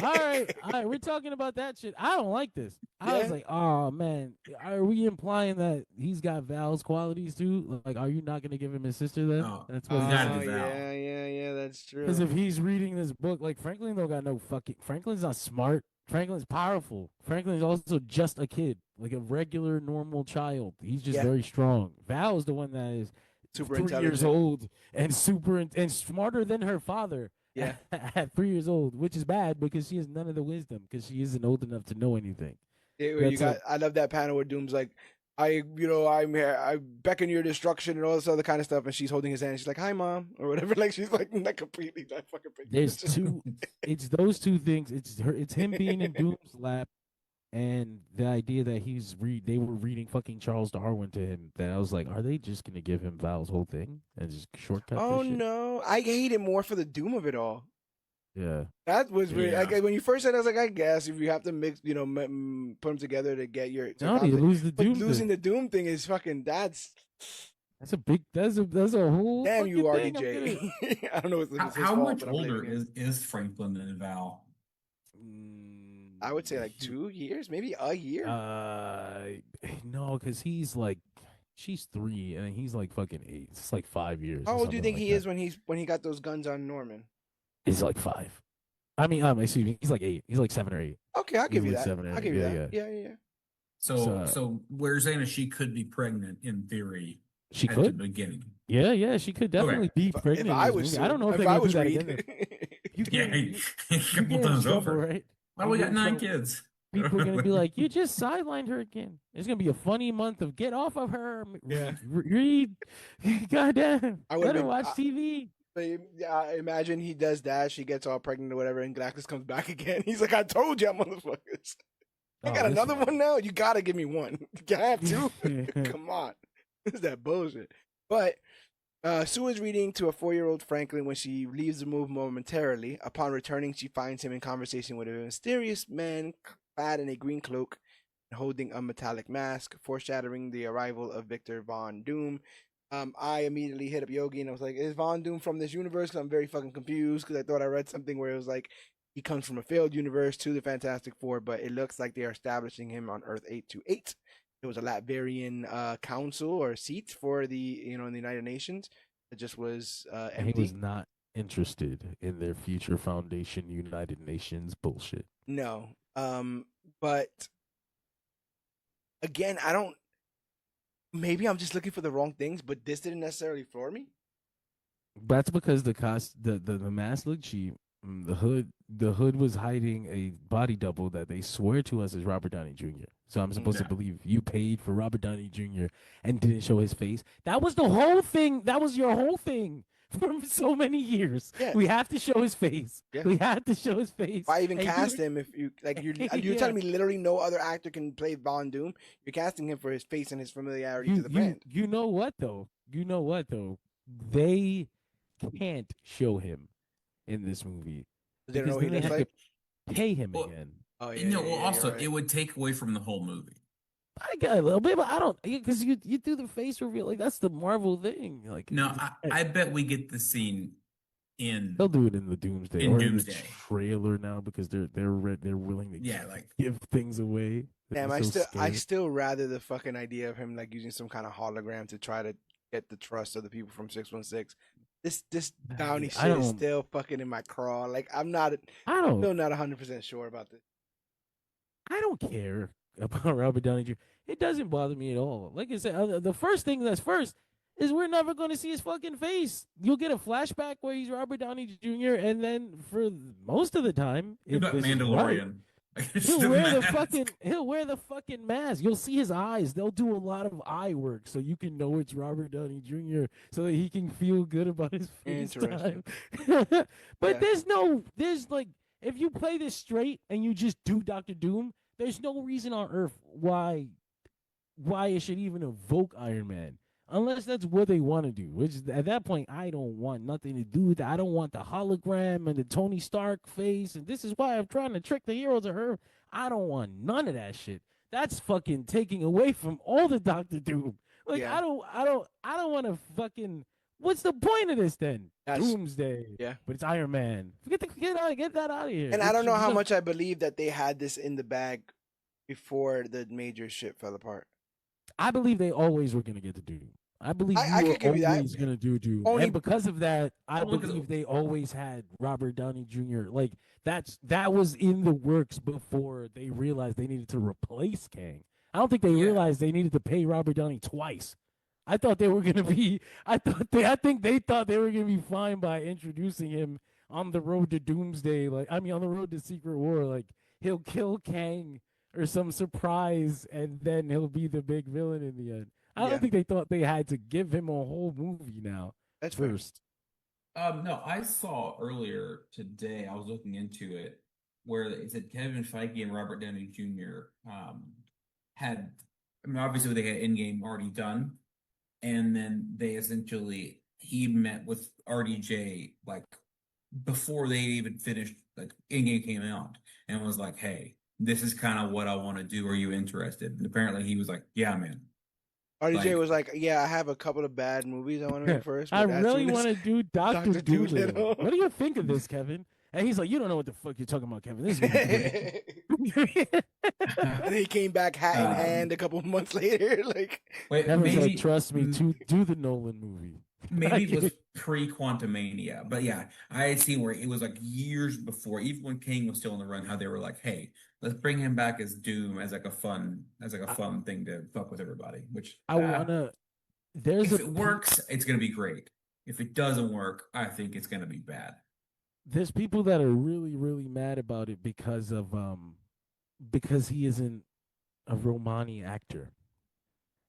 Speaker 2: all right, we're talking about that shit. I don't like this. I was like, oh man, are we implying that he's got Val's qualities too? Like, are you not gonna give him his sister then?
Speaker 3: That's what
Speaker 1: yeah, that's true.
Speaker 2: Because if he's reading this book, like Franklin don't got no fucking. Franklin's not smart. Franklin's powerful. Franklin's also just a kid, like a regular, normal child. He's just very strong. Val is the one that is
Speaker 1: super
Speaker 2: 3 years old and and smarter than her father.
Speaker 1: Yeah,
Speaker 2: at 3 years old, which is bad because she has none of the wisdom because she isn't old enough to know anything.
Speaker 1: I love that panel where Doom's like, I'm here, I beckon your destruction and all this other kind of stuff, and she's holding his hand. She's like, "Hi, mom," or whatever. Like she's like not completely that fucking.
Speaker 2: There's two. It's those two things. It's him being in Doom's lap, and the idea that they were reading fucking Charles Darwin to him. That I was like, are they just gonna give him Val's whole thing and just shortcut?
Speaker 1: Oh no, I hate it more for the Doom of it all.
Speaker 2: Yeah,
Speaker 1: that was weird. Like, when you first said, I was like, I guess if you have to mix, put them together to get your.
Speaker 2: No, you lose the Doom.
Speaker 1: Losing the Doom thing is fucking. That's
Speaker 2: a big. That's a whole.
Speaker 1: Damn you, RDJ. I don't know.
Speaker 3: How much older is Franklin than Val?
Speaker 1: I would say like 2 years, maybe a year.
Speaker 2: No, because he's like. She's 3 and he's like fucking 8. It's like 5 years.
Speaker 1: How old do you think he is when he got those guns on Norman?
Speaker 2: He's like 5. I mean, excuse me. He's like 8. He's like 7 or 8.
Speaker 1: Okay, I'll give you that.
Speaker 2: 7 or 8.
Speaker 1: I'll give you that. Yeah.
Speaker 3: So we're saying that she could be pregnant in theory.
Speaker 2: She
Speaker 3: at
Speaker 2: could
Speaker 3: the beginning.
Speaker 2: Yeah. She could definitely be pregnant.
Speaker 1: If I was,
Speaker 2: I don't know if I was Reed.
Speaker 3: A couple times over.
Speaker 2: Right?
Speaker 3: Why we got 9 kids?
Speaker 2: People are gonna be like, "You just sidelined her again." It's gonna be a funny month of get off of her.
Speaker 1: Yeah,
Speaker 2: Reed. Goddamn. Let her watch TV.
Speaker 1: Imagine he does that. She gets all pregnant or whatever, and Galactus comes back again. He's like, "I told you, motherfuckers. I got another one now. You gotta give me one. You have to. Come on, this is that bullshit." But Sue is reading to a 4-year-old Franklin when she leaves the room momentarily. Upon returning, she finds him in conversation with a mysterious man clad in a green cloak and holding a metallic mask, foreshadowing the arrival of Victor Von Doom. I immediately hit up Yogi and I was like, "Is Von Doom from this universe?" Because I'm very fucking confused because I thought I read something where it was like he comes from a failed universe to the Fantastic Four, but it looks like they are establishing him on Earth 828. It was a Latvian council or seat for the in the United Nations. It just was empty.
Speaker 2: He was not interested in their future Foundation United Nations bullshit.
Speaker 1: No. But again, I don't. Maybe I'm just looking for the wrong things, but this didn't necessarily floor me.
Speaker 2: That's because the mask looked cheap. The hood was hiding a body double that they swear to us is Robert Downey Jr. So I'm supposed to believe you paid for Robert Downey Jr. and didn't show his face. That was the whole thing. That was your whole thing for so many years. Yeah. We have to show his face. Yeah. We had to show his face.
Speaker 1: Why even cast him if you like? You're telling me literally no other actor can play Von Doom. You're casting him for his face and his familiarity to the brand.
Speaker 2: You know what though? They can't show him in this movie.
Speaker 1: They don't know what he looks like.
Speaker 2: Pay him again.
Speaker 3: Oh yeah. Also, it would take away from the whole movie.
Speaker 2: I got a little bit, but I don't, because you do the face reveal, like that's the Marvel thing. Like,
Speaker 3: no, I bet we get the scene in.
Speaker 2: They'll do it in the Doomsday.
Speaker 3: In Doomsday
Speaker 2: trailer now because they're willing to give things away.
Speaker 1: Damn, I still rather the fucking idea of him like using some kind of hologram to try to get the trust of the people from 616 This Downey
Speaker 2: I
Speaker 1: shit is
Speaker 2: don't.
Speaker 1: still fucking in my craw. Like I'm
Speaker 2: I don't.
Speaker 1: still not 100% sure about this.
Speaker 2: I don't care about Robert Downey Jr. It doesn't bother me at all. Like I said, the first thing that's first is we're never going to see his fucking face. You'll get a flashback where he's Robert Downey Jr. and then for most of the time, if
Speaker 3: About
Speaker 2: this is right,
Speaker 3: Mandalorian.
Speaker 2: he'll wear the fucking mask. You'll see his eyes. They'll do a lot of eye work so you can know it's Robert Downey Jr. so that he can feel good about his face time. But
Speaker 1: Yeah.
Speaker 2: there's like if you play this straight and you just do Doctor Doom, there's no reason on earth why it should even evoke Iron Man. Unless that's what they want to do, which at that point I don't want nothing to do with that. I don't want the hologram and the Tony Stark face, and this is why I'm trying to trick the heroes of her. I don't want none of that shit. That's fucking taking away from all the Doctor Doom. Like
Speaker 1: Yeah.
Speaker 2: I don't want to fucking. What's the point of this then? Doomsday.
Speaker 1: Yeah.
Speaker 2: But it's Iron Man. Get that out of here.
Speaker 1: And I don't know how much I believe that they had this in the bag before the major shit fell apart.
Speaker 2: I believe they always were gonna get to Doom. I believe
Speaker 1: I
Speaker 2: you were
Speaker 1: could give you that.
Speaker 2: always gonna do Doom,
Speaker 1: Only-
Speaker 2: and because of that, I
Speaker 3: Well, look at
Speaker 2: believe
Speaker 3: the-
Speaker 2: they always had Robert Downey Jr. Like that was in the works before they realized they needed to replace Kang. I don't think they
Speaker 3: Yeah.
Speaker 2: realized they needed to pay Robert Downey twice. I thought they were gonna be. I think they thought they were gonna be fine by introducing him on the road to Doomsday. On the road to Secret War. Like he'll kill Kang or some surprise, and then he'll be the big villain in the end. I don't think they thought they had to give him a whole movie now.
Speaker 1: That's fair.
Speaker 2: First.
Speaker 3: No, I saw earlier today, I was looking into it, where it said Kevin Feige and Robert Downey Jr. Had, I mean, obviously they had Endgame already done, and then he met with RDJ like before they even finished, like Endgame came out, and was like, hey, this is kind of what I want to do. Are you interested? And apparently he was like, yeah, man.
Speaker 1: RDJ was like, yeah, I have a couple of bad movies I want to make first.
Speaker 2: I
Speaker 1: but as
Speaker 2: really
Speaker 1: soon as-
Speaker 2: want to do Dr.
Speaker 1: Dr.
Speaker 2: Doolittle.
Speaker 1: Doolittle.
Speaker 2: What do you think of this, Kevin? And he's like, you don't know what the fuck you're talking about, Kevin. This is great.
Speaker 1: And he came back hat in hand a couple of months later. Like,
Speaker 3: Wait,
Speaker 2: Kevin's
Speaker 3: maybe
Speaker 2: like, trust me, to do the Nolan movie.
Speaker 3: maybe it was pre-Quantumania, but yeah, I had seen where it was like years before, even when King was still in the run, how they were like, "Hey, let's bring him back as Doom as like a fun thing to fuck with everybody." Which
Speaker 2: I wanna.
Speaker 3: if it works, it's gonna be great. If it doesn't work, I think it's gonna be bad.
Speaker 2: There's people that are really, really mad about it because he isn't a Romani actor.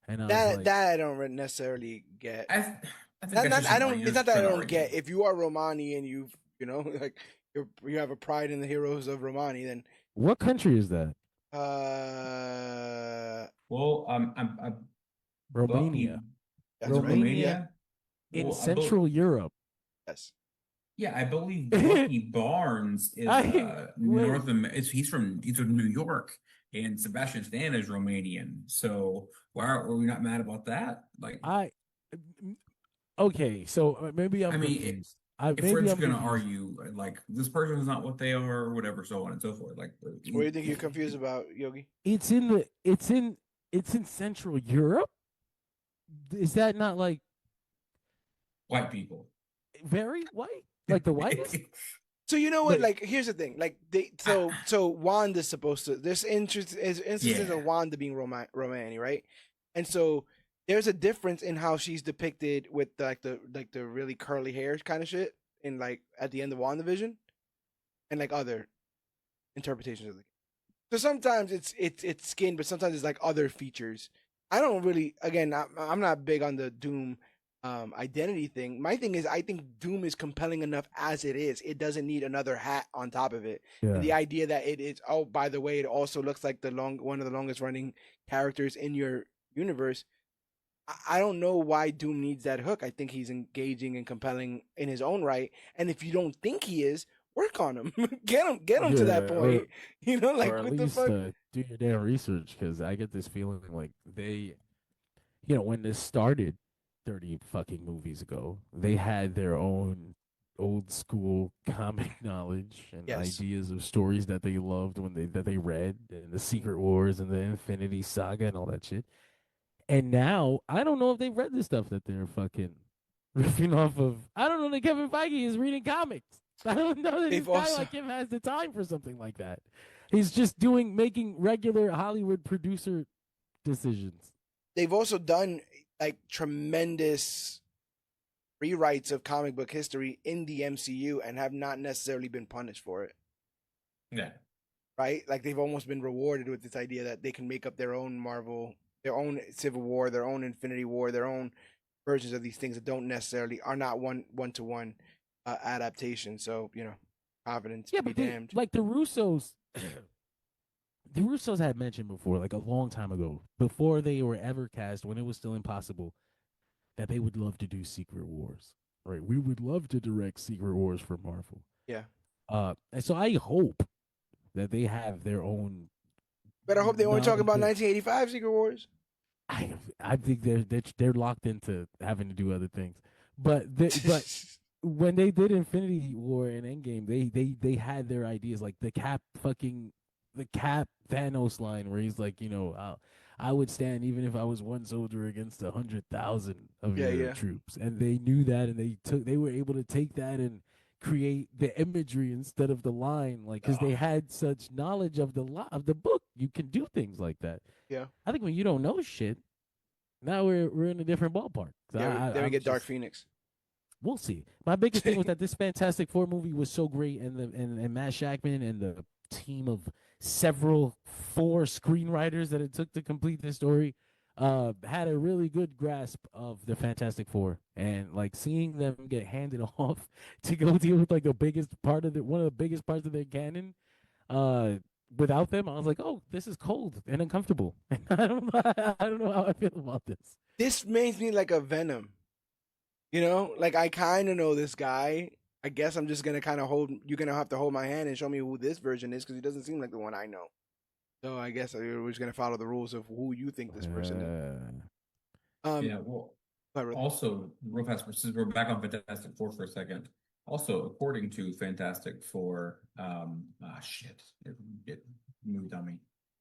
Speaker 2: And
Speaker 1: that I don't necessarily get.
Speaker 3: I think that's just
Speaker 1: I
Speaker 3: something
Speaker 1: don't.
Speaker 3: you're
Speaker 1: It's not that I
Speaker 3: trying to
Speaker 1: don't
Speaker 3: argue.
Speaker 1: get. If you are Romani and you know like you have a pride in the heroes of Romani, then
Speaker 2: what country is that?
Speaker 3: Well, I'm
Speaker 2: Romania.
Speaker 1: That's
Speaker 2: Romania in
Speaker 3: Well,
Speaker 2: Central Europe.
Speaker 1: Yes.
Speaker 3: Yeah, I believe Bucky Barnes is he's from New York, and Sebastian Stan is Romanian. So why are we not mad about that? Like,
Speaker 2: okay, so maybe I'm confused.
Speaker 3: If we're just gonna argue like this person is not what they are, or whatever, so on and so forth. Like,
Speaker 1: what do you think you're confused about, Yogi?
Speaker 2: It's in Central Europe. Is that not like
Speaker 3: white people?
Speaker 2: Very white, like the whitest.
Speaker 1: So you know what? Like, here's the thing. Like, so Wanda's supposed to. There's instances of Wanda being Romani, right? And so there's a difference in how she's depicted with the really curly hair kind of shit, in like at the end of WandaVision, and like other interpretations of it. So sometimes it's skin, but sometimes it's like other features. I don't really. Again, I'm not big on the Doom identity thing. My thing is, I think Doom is compelling enough as it is. It doesn't need another hat on top of it.
Speaker 2: Yeah.
Speaker 1: And the idea that it is, oh, by the way, it also looks like one of the longest running characters in your universe. I don't know why Doom needs that hook. I think he's engaging and compelling in his own right. And if you don't think he is, work on him. get him to that point. Like,
Speaker 2: or at
Speaker 1: what
Speaker 2: least
Speaker 1: the fuck?
Speaker 2: do your damn research, because I get this feeling like they, when this started 30 fucking movies ago, they had their own old school comic knowledge and ideas of stories that they loved that they read, and the Secret Wars and the Infinity Saga and all that shit. And now I don't know if they've read the stuff that they're fucking riffing off of. I don't know that Kevin Feige is reading comics. I don't know that this guy like him has the time for something like that. He's just making regular Hollywood producer decisions.
Speaker 1: They've also done like tremendous rewrites of comic book history in the MCU and have not necessarily been punished for it.
Speaker 3: Yeah.
Speaker 1: Right? Like they've almost been rewarded with this idea that they can make up their own Marvel, their own Civil War, their own Infinity War, their own versions of these things that don't necessarily are not one-to-one adaptation. So, confidence be damned.
Speaker 2: Like the Russos had mentioned before, like a long time ago, before they were ever cast, when it was still impossible, that they would love to do Secret Wars. Right? We would love to direct Secret Wars for Marvel.
Speaker 1: Yeah.
Speaker 2: And so I hope that they have their own.
Speaker 1: But I hope they only talking about 1985 Secret Wars.
Speaker 2: I think they're locked into having to do other things. But when they did Infinity War and Endgame, they had their ideas, like the Cap Thanos line where he's like, I would stand even if I was one soldier against 100,000 of your troops, and they knew that, and they were able to take that and create the imagery instead of the line, like because they had such knowledge of the book. You can do things like that.
Speaker 1: Yeah,
Speaker 2: I think when you don't know shit, now we're in a different ballpark.
Speaker 1: Then we get Dark Phoenix.
Speaker 2: We'll see. My biggest thing was that this Fantastic Four movie was so great, and Matt Shakman and the team of four screenwriters that it took to complete this story had a really good grasp of the Fantastic Four, and like seeing them get handed off to go deal with like one of the biggest parts of their canon without them, I was like, oh, this is cold and uncomfortable. I don't know how I feel about this.
Speaker 1: This makes me like a Venom. Like I kind of know this guy. I guess I'm just gonna you're gonna have to hold my hand and show me who this version is, because he doesn't seem like the one I know. So I guess we're just gonna follow the rules of who you think this person is.
Speaker 3: Yeah. Well, also, real fast, since we're back on Fantastic Four for a second. Also, according to Fantastic Four, it moved on me.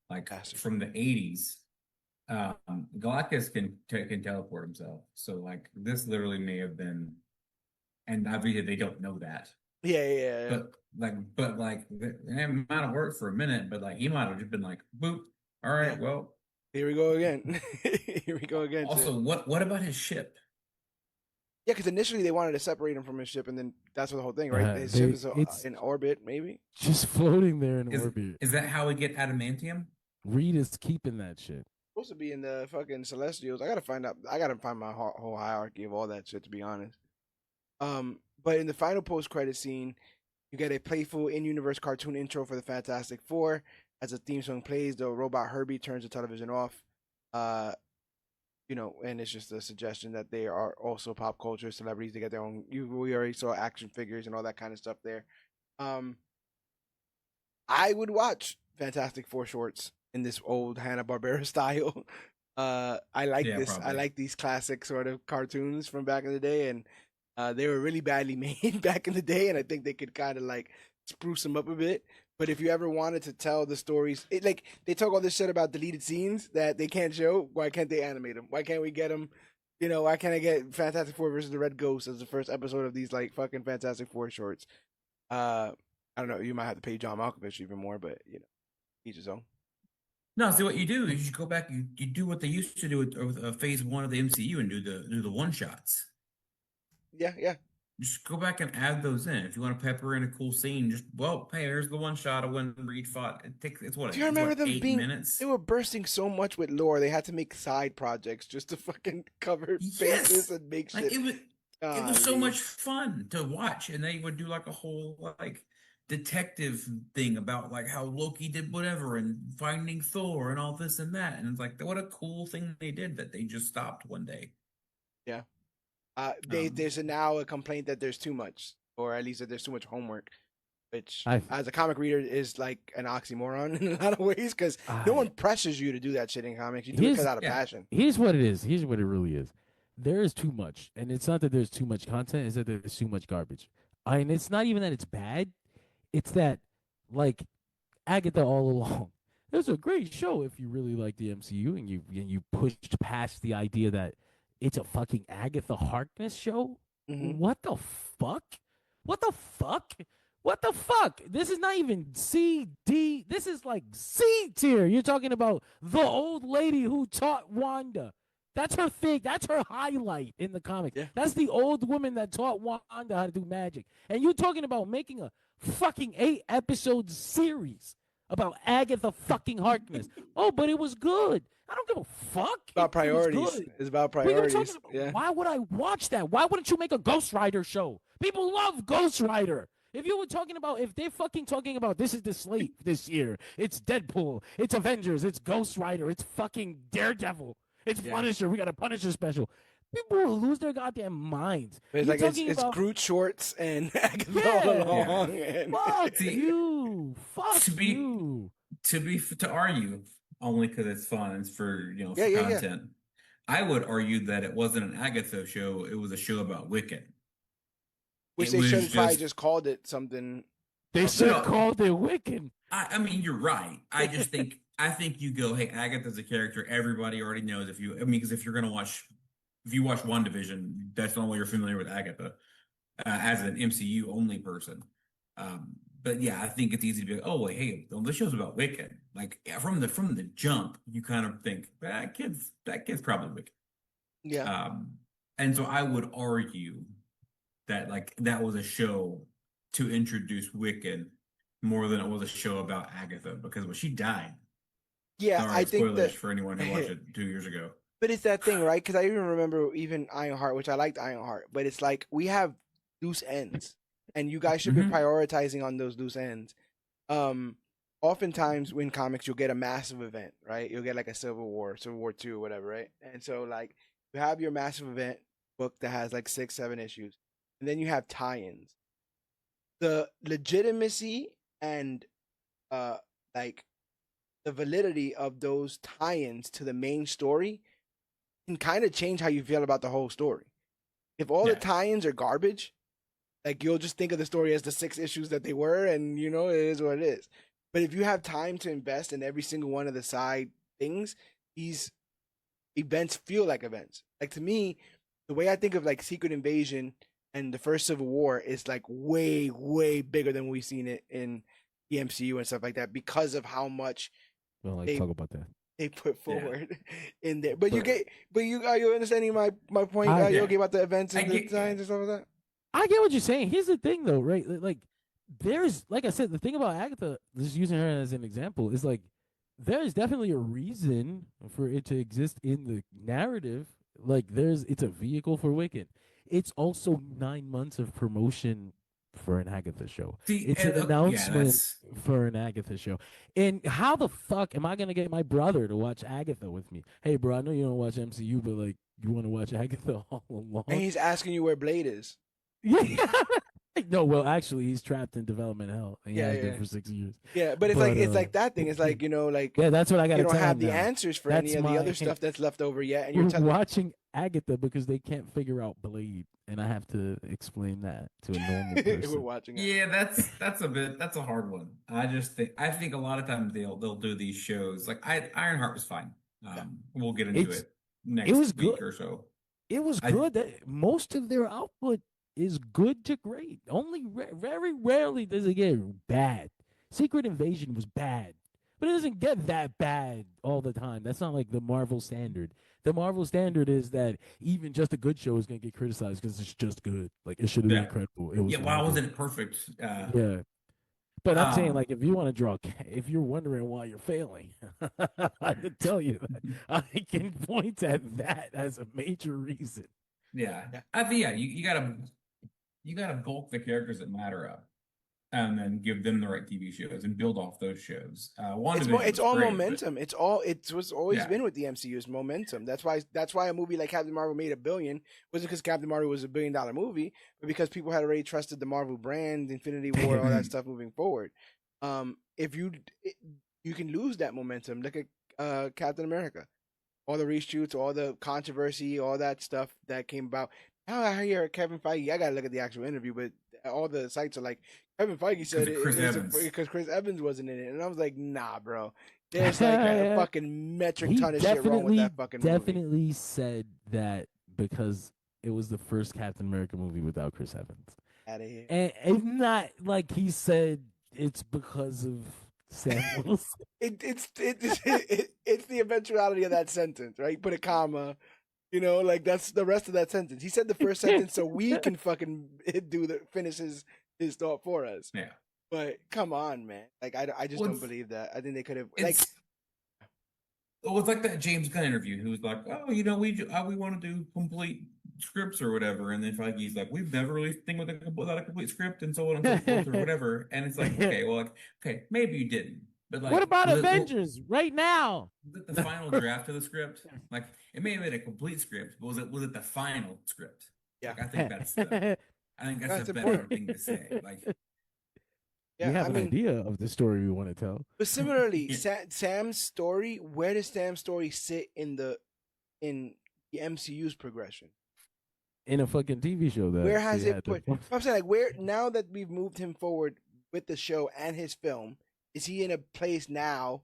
Speaker 3: Like from the 80s, Galactus can teleport himself. So like this literally may have been, and obviously they don't know that.
Speaker 1: Yeah.
Speaker 3: But it might have worked for a minute, but like he might have just been like, boop. All right, well,
Speaker 1: here we go again. Here we go again.
Speaker 3: Also, what about his ship?
Speaker 1: Yeah, because initially they wanted to separate him from his ship, and then that's the whole thing, right? His ship is in orbit, maybe
Speaker 2: just floating there in orbit.
Speaker 3: Is that how we get adamantium?
Speaker 2: Reed is keeping that shit.
Speaker 1: Supposed to be in the fucking Celestials. I gotta find my whole hierarchy of all that shit, to be honest. But in the final post-credit scene, you get a playful in-universe cartoon intro for the Fantastic Four. As the theme song plays, the robot Herbie turns the television off. And it's just a suggestion that they are also pop culture celebrities. They get their own. We already saw action figures and all that kind of stuff there. I would watch Fantastic Four shorts in this old Hanna-Barbera style. I like this. Probably. I like these classic sort of cartoons from back in the day, and they were really badly made back in the day, and I think they could kind of like spruce them up a bit. But if you ever wanted to tell the stories, like they talk all this shit about deleted scenes that they can't show. Why can't they animate them? Why can't we get them? Why can't I get Fantastic Four versus the Red Ghost as the first episode of these like fucking Fantastic Four shorts? I don't know. You might have to pay John Malkovich even more, but each his own.
Speaker 3: No, see what you do is you go back. You do what they used to do with phase 1 of the MCU and do the one shots.
Speaker 1: Yeah.
Speaker 3: Just go back and add those in. If you want to pepper in a cool scene, hey, there's the one shot of when Reed fought. Do you remember them 8 minutes?
Speaker 1: They were bursting so much with lore. They had to make side projects just to fucking cover faces and make shit.
Speaker 3: It was so much fun to watch, and they would do like a whole like detective thing about like how Loki did whatever and finding Thor and all this and that, and it's like what a cool thing they did that they just stopped one day.
Speaker 1: Yeah. There's now a complaint that there's too much, or at least that there's too much homework, which as a comic reader is like an oxymoron in a lot of ways, because no one pressures you to do that shit in comics. You do it out of passion.
Speaker 2: Here's what it is. Here's what it really is. There is too much, and it's not that there's too much content. It's that there's too much garbage. And it's not even that it's bad. It's that, like, Agatha all along. It was a great show if you really like the MCU and you pushed past the idea that it's a fucking Agatha Harkness show. What the fuck? What the fuck? What the fuck? This is not even C, D. This is like C tier. You're talking about the old lady who taught Wanda. That's her thing. That's her highlight in the comics.
Speaker 1: Yeah.
Speaker 2: That's the old woman that taught Wanda how to do magic. And you're talking about making a fucking 8-episode series about Agatha fucking Harkness. Oh, but it was good. I don't give a fuck.
Speaker 1: It's about priorities. It's about priorities. Yeah.
Speaker 2: Why would I watch that? Why wouldn't you make a Ghost Rider show? People love Ghost Rider. If you were talking about, if they're fucking talking about this is the slate this year, it's Deadpool, it's Avengers, it's Ghost Rider, it's fucking Daredevil, it's Punisher, we got a Punisher special. People will lose their goddamn minds.
Speaker 1: It's like it's Groot shorts and Agatha all along. And...
Speaker 2: Fuck you. Fuck you.
Speaker 3: To argue, only because it's fun, it's for content. Yeah. I would argue that it wasn't an Agatha show, it was a show about Wiccan.
Speaker 1: Which they should have probably just called it something.
Speaker 2: They should have called it Wiccan.
Speaker 3: I mean, you're right. I just think you go, hey, Agatha's a character everybody already knows. Because if you watch WandaVision, that's the only way you're familiar with Agatha as an MCU only person. But yeah, I think it's easy to be like, oh wait, hey, this show's about Wiccan. Like from the jump, you kind of think that kid's probably Wiccan.
Speaker 1: Yeah.
Speaker 3: And so I would argue that that was a show to introduce Wiccan more than it was a show about Agatha, because when she died.
Speaker 1: Yeah,
Speaker 3: sorry,
Speaker 1: I think
Speaker 3: spoilers
Speaker 1: that
Speaker 3: for anyone who watched it 2 years ago.
Speaker 1: But it's that thing, right? Because I even remember Ironheart, which I liked Ironheart, but it's like we have loose ends, and you guys should be prioritizing on those loose ends. Oftentimes in comics, you'll get a massive event, right? You'll get like a Civil War II, whatever, right? And so like you have your massive event book that has like 6-7 issues. And then you have tie-ins. The legitimacy and like the validity of those tie-ins to the main story can kind of change how you feel about the whole story. If all the tie-ins are garbage, like you'll just think of the story as the 6 issues that they were, and it is what it is. But if you have time to invest in every single one of the side things, these events feel like events. Like to me, the way I think of like Secret Invasion and the first Civil War is like way, way bigger than we've seen it in the MCU and stuff like that, because of how much
Speaker 2: talk about that.
Speaker 1: They put forward in there. But are you understanding my point? Are you okay about the events and the designs and stuff like that?
Speaker 2: I get what you're saying. Here's the thing though, right? Like there's, like I said, the thing about Agatha, just using her as an example, is like there's definitely a reason for it to exist in the narrative. Like it's a vehicle for Wiccan. It's also 9 months of promotion for an Agatha show. It's an announcement for an Agatha show. And how the fuck am I going to get my brother to watch Agatha with me? Hey, bro, I know you don't watch MCU, but like, you want to watch Agatha all along?
Speaker 1: And he's asking you where Blade is.
Speaker 2: Yeah. No, well, actually, he's trapped in development hell. And he has been for 6 years.
Speaker 1: Yeah, but it's like that thing. It's like,
Speaker 2: yeah, that's what I got to tell
Speaker 1: you don't have
Speaker 2: the
Speaker 1: answers for any of the other stuff that's left over yet. And
Speaker 2: you're watching Agatha because they can't figure out Blade, and I have to explain that to a normal person.
Speaker 1: We're watching it.
Speaker 3: Yeah, that's a hard one. I think a lot of times they'll do these shows. Like Ironheart was fine. We'll get into it next week or so.
Speaker 2: It was good. Most of their output is good to great. Only very rarely does it get bad. Secret Invasion was bad, but it doesn't get that bad all the time. That's not like the Marvel standard. The Marvel standard is that even just a good show is going to get criticized because it's just good. Like, it should have been incredible. It was
Speaker 3: why wasn't it perfect?
Speaker 2: Yeah. But I'm saying, like, if you want to draw, if you're wondering why you're failing, I can tell you that. I can point at that as a major reason.
Speaker 3: Yeah. You gotta bulk the characters that matter up, and then give them the right TV shows and build off those shows.
Speaker 1: It's all momentum. It's what's always been with the MCU is momentum. That's why a movie like Captain Marvel made $1 billion wasn't because Captain Marvel was $1 billion movie, but because people had already trusted the Marvel brand, Infinity War, all that stuff moving forward. If you can lose that momentum. Look at Captain America, all the reshoots, all the controversy, all that stuff that came about. Now I hear Kevin Feige. I gotta look at the actual interview, but all the sites are like, Kevin Feige said because Chris Evans wasn't in it, and I was like, nah, bro. There's like a fucking metric ton of shit wrong with that fucking movie.
Speaker 2: Definitely said that because it was the first Captain America movie without Chris Evans.
Speaker 1: Out of here.
Speaker 2: And it's not like he said it's because of Sam Wilson.
Speaker 1: It's the eventuality of that sentence, right? Put a comma, like that's the rest of that sentence. He said the first sentence so we can fucking finish his thought for us.
Speaker 3: Yeah.
Speaker 1: But come on, man. Like I just don't believe that. I think they could have
Speaker 3: It was like that James Gunn interview. He was like, "Oh, we want to do complete scripts or whatever," and then he's like, "We've never released a thing without a complete script and so on and so forth or whatever." And it's like, okay, well, okay, maybe you didn't, but like,
Speaker 2: what about Avengers right now?
Speaker 3: Was it the final draft of the script? Like, it may have been a complete script, but was it the final script?
Speaker 1: Yeah,
Speaker 3: like, I think that's a better thing to say. Like.
Speaker 2: Yeah, we have an idea of the story we want to tell.
Speaker 1: But similarly, Sam's story, where does Sam's story sit in the MCU's progression?
Speaker 2: In a fucking TV show,
Speaker 1: where has it put? I'm saying, like, where now that we've moved him forward with the show and his film, is he in a place now?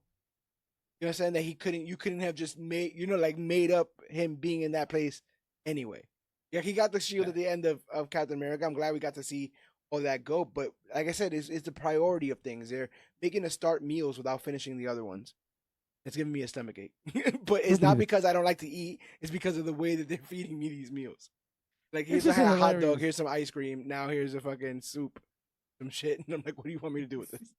Speaker 1: You know what I'm saying, that you couldn't have just made up him being in that place anyway. Yeah, he got the shield at the end of Captain America. I'm glad we got to see all that go, but like I said, it's the priority of things. They're making us start meals without finishing the other ones. It's giving me a stomachache. But it's not because I don't like to eat, it's because of the way that they're feeding me these meals. Like, here's a hot dog, here's some ice cream, now here's a fucking soup, some shit, and I'm like, what do you want me to do with this?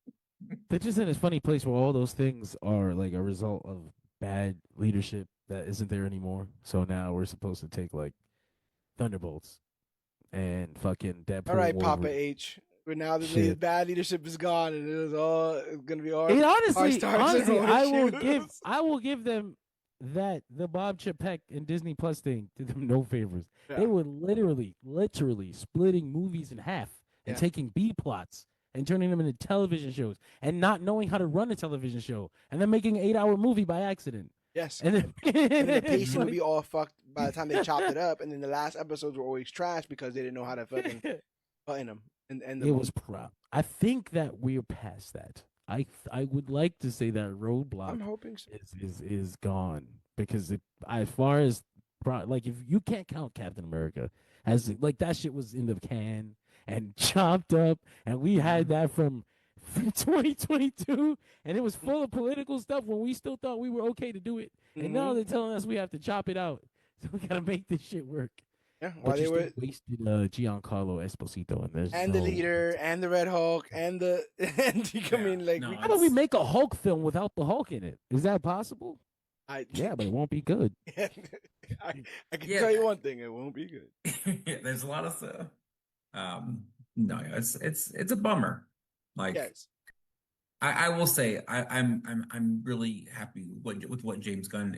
Speaker 2: They're just in this funny place where all those things are like a result of bad leadership that isn't there anymore. So now we're supposed to take like Thunderbolts and fucking Deadpool.
Speaker 1: All right, Papa H. But now the bad leadership is gone, and it's gonna be all.
Speaker 2: Honestly, I will give them that the Bob Chapek and Disney Plus thing did them no favors. Yeah. They were literally splitting movies in half and taking B plots and turning them into television shows and not knowing how to run a television show and then making an 8-hour movie by accident.
Speaker 1: Yes, and the pacing would be all fucked by the time they chopped it up, and then the last episodes were always trash because they didn't know how to fucking button them. And
Speaker 2: it was I think that we're past that. I would like to say that roadblock.
Speaker 1: I'm hoping so.
Speaker 2: is gone because as far as like, if you can't count Captain America as like, that shit was in the can and chopped up, and we had that from 2022, and it was full of political stuff when we still thought we were okay to do it, and now they're telling us we have to chop it out, so we gotta make this shit work.
Speaker 1: Yeah, while they were
Speaker 2: wasted Giancarlo Esposito
Speaker 1: and the leader and the Red Hulk and the
Speaker 2: how about we make a Hulk film without the Hulk in it? Is that possible? Yeah, but it won't be good.
Speaker 1: I can tell you one thing: it won't be good.
Speaker 3: There's a lot of stuff. No, it's a bummer. Like, yes. I will say I'm really happy with what James Gunn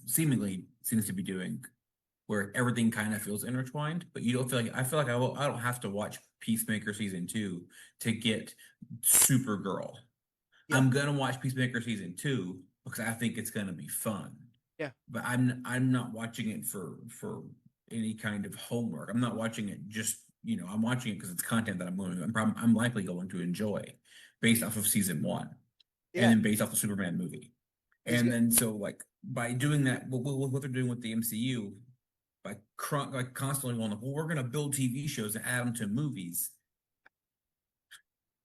Speaker 3: seems to be doing, where everything kind of feels intertwined, but you don't feel like I don't have to watch Peacemaker season 2 to get Supergirl. Yeah. I'm gonna watch Peacemaker season 2 because I think it's gonna be fun.
Speaker 1: Yeah,
Speaker 3: but I'm not watching it for any kind of homework. I'm not watching it just. I'm watching it because it's content that I'm likely going to enjoy, based off of season 1, and then based off the Superman movie, and then so like by doing that, what they're doing with the MCU, by constantly going, well, we're going to build TV shows and add them to movies.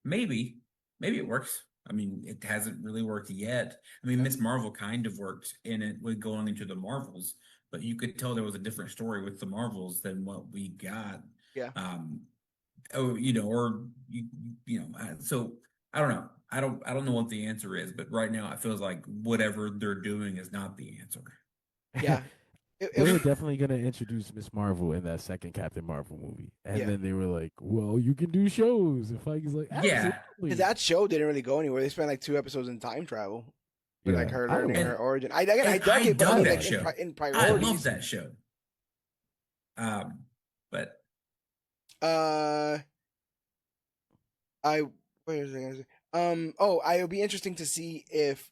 Speaker 3: Maybe it works. I mean, it hasn't really worked yet. I mean, Miss Marvel kind of worked in it with going into the Marvels, but you could tell there was a different story with the Marvels than what we got.
Speaker 1: Yeah.
Speaker 3: So I don't know. I don't know what the answer is, but right now it feels like whatever they're doing is not the answer.
Speaker 1: Yeah.
Speaker 2: They were definitely going to introduce Miss Marvel in that second Captain Marvel movie. And then they were like, well, you can do shows. And Feige's like, absolutely.
Speaker 1: Because that show didn't really go anywhere. They spent like 2 episodes in time travel. With like her learning her origin. I dug it, but like
Speaker 3: show.
Speaker 1: In priorities.
Speaker 3: I love that show. But
Speaker 1: it'll be interesting to see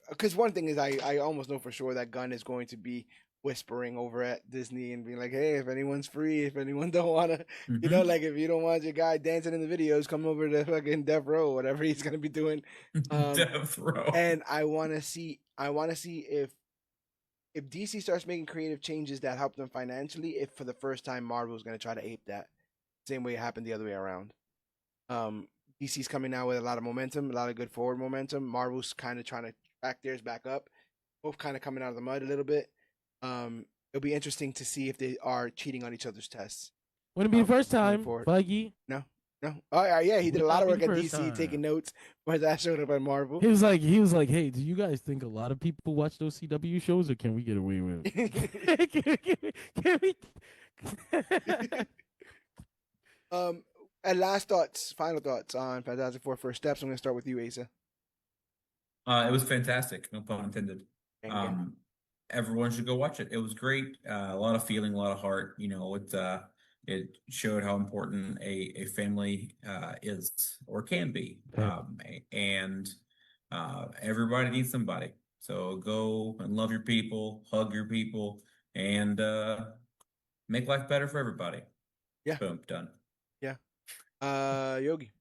Speaker 1: because one thing is I almost know for sure that Gunn is going to be whispering over at Disney and being like, hey, if anyone's free, if anyone don't want to, like, if you don't want your guy dancing in the videos, come over to fucking Death Row, whatever he's going to be doing.
Speaker 3: Death Row.
Speaker 1: And I want to see if if DC starts making creative changes that help them financially, if for the first time Marvel's going to try to ape that, same way it happened the other way around. DC's coming out with a lot of momentum, a lot of good forward momentum. Marvel's kind of trying to track theirs back up, both kind of coming out of the mud a little bit. It'll be interesting to see if they are cheating on each other's tests.
Speaker 2: Wouldn't be the first time,
Speaker 1: forward.
Speaker 2: Feige.
Speaker 1: No. Oh yeah, he did a lot of work at DC,
Speaker 2: time.
Speaker 1: taking notes, but that showed up at Marvel.
Speaker 2: He was like, hey, do you guys think a lot of people watch those CW shows, or can we get away with it? can we?
Speaker 1: And final thoughts on Fantastic Four First Steps. I'm going to start with you, Asa.
Speaker 3: It was fantastic, no pun intended. Everyone should go watch it. It was great. A lot of feeling, a lot of heart. It showed how important a family is or can be. And everybody needs somebody. So go and love your people, hug your people, and make life better for everybody.
Speaker 1: Yeah.
Speaker 3: Boom, done.
Speaker 1: Yeah. Yogi.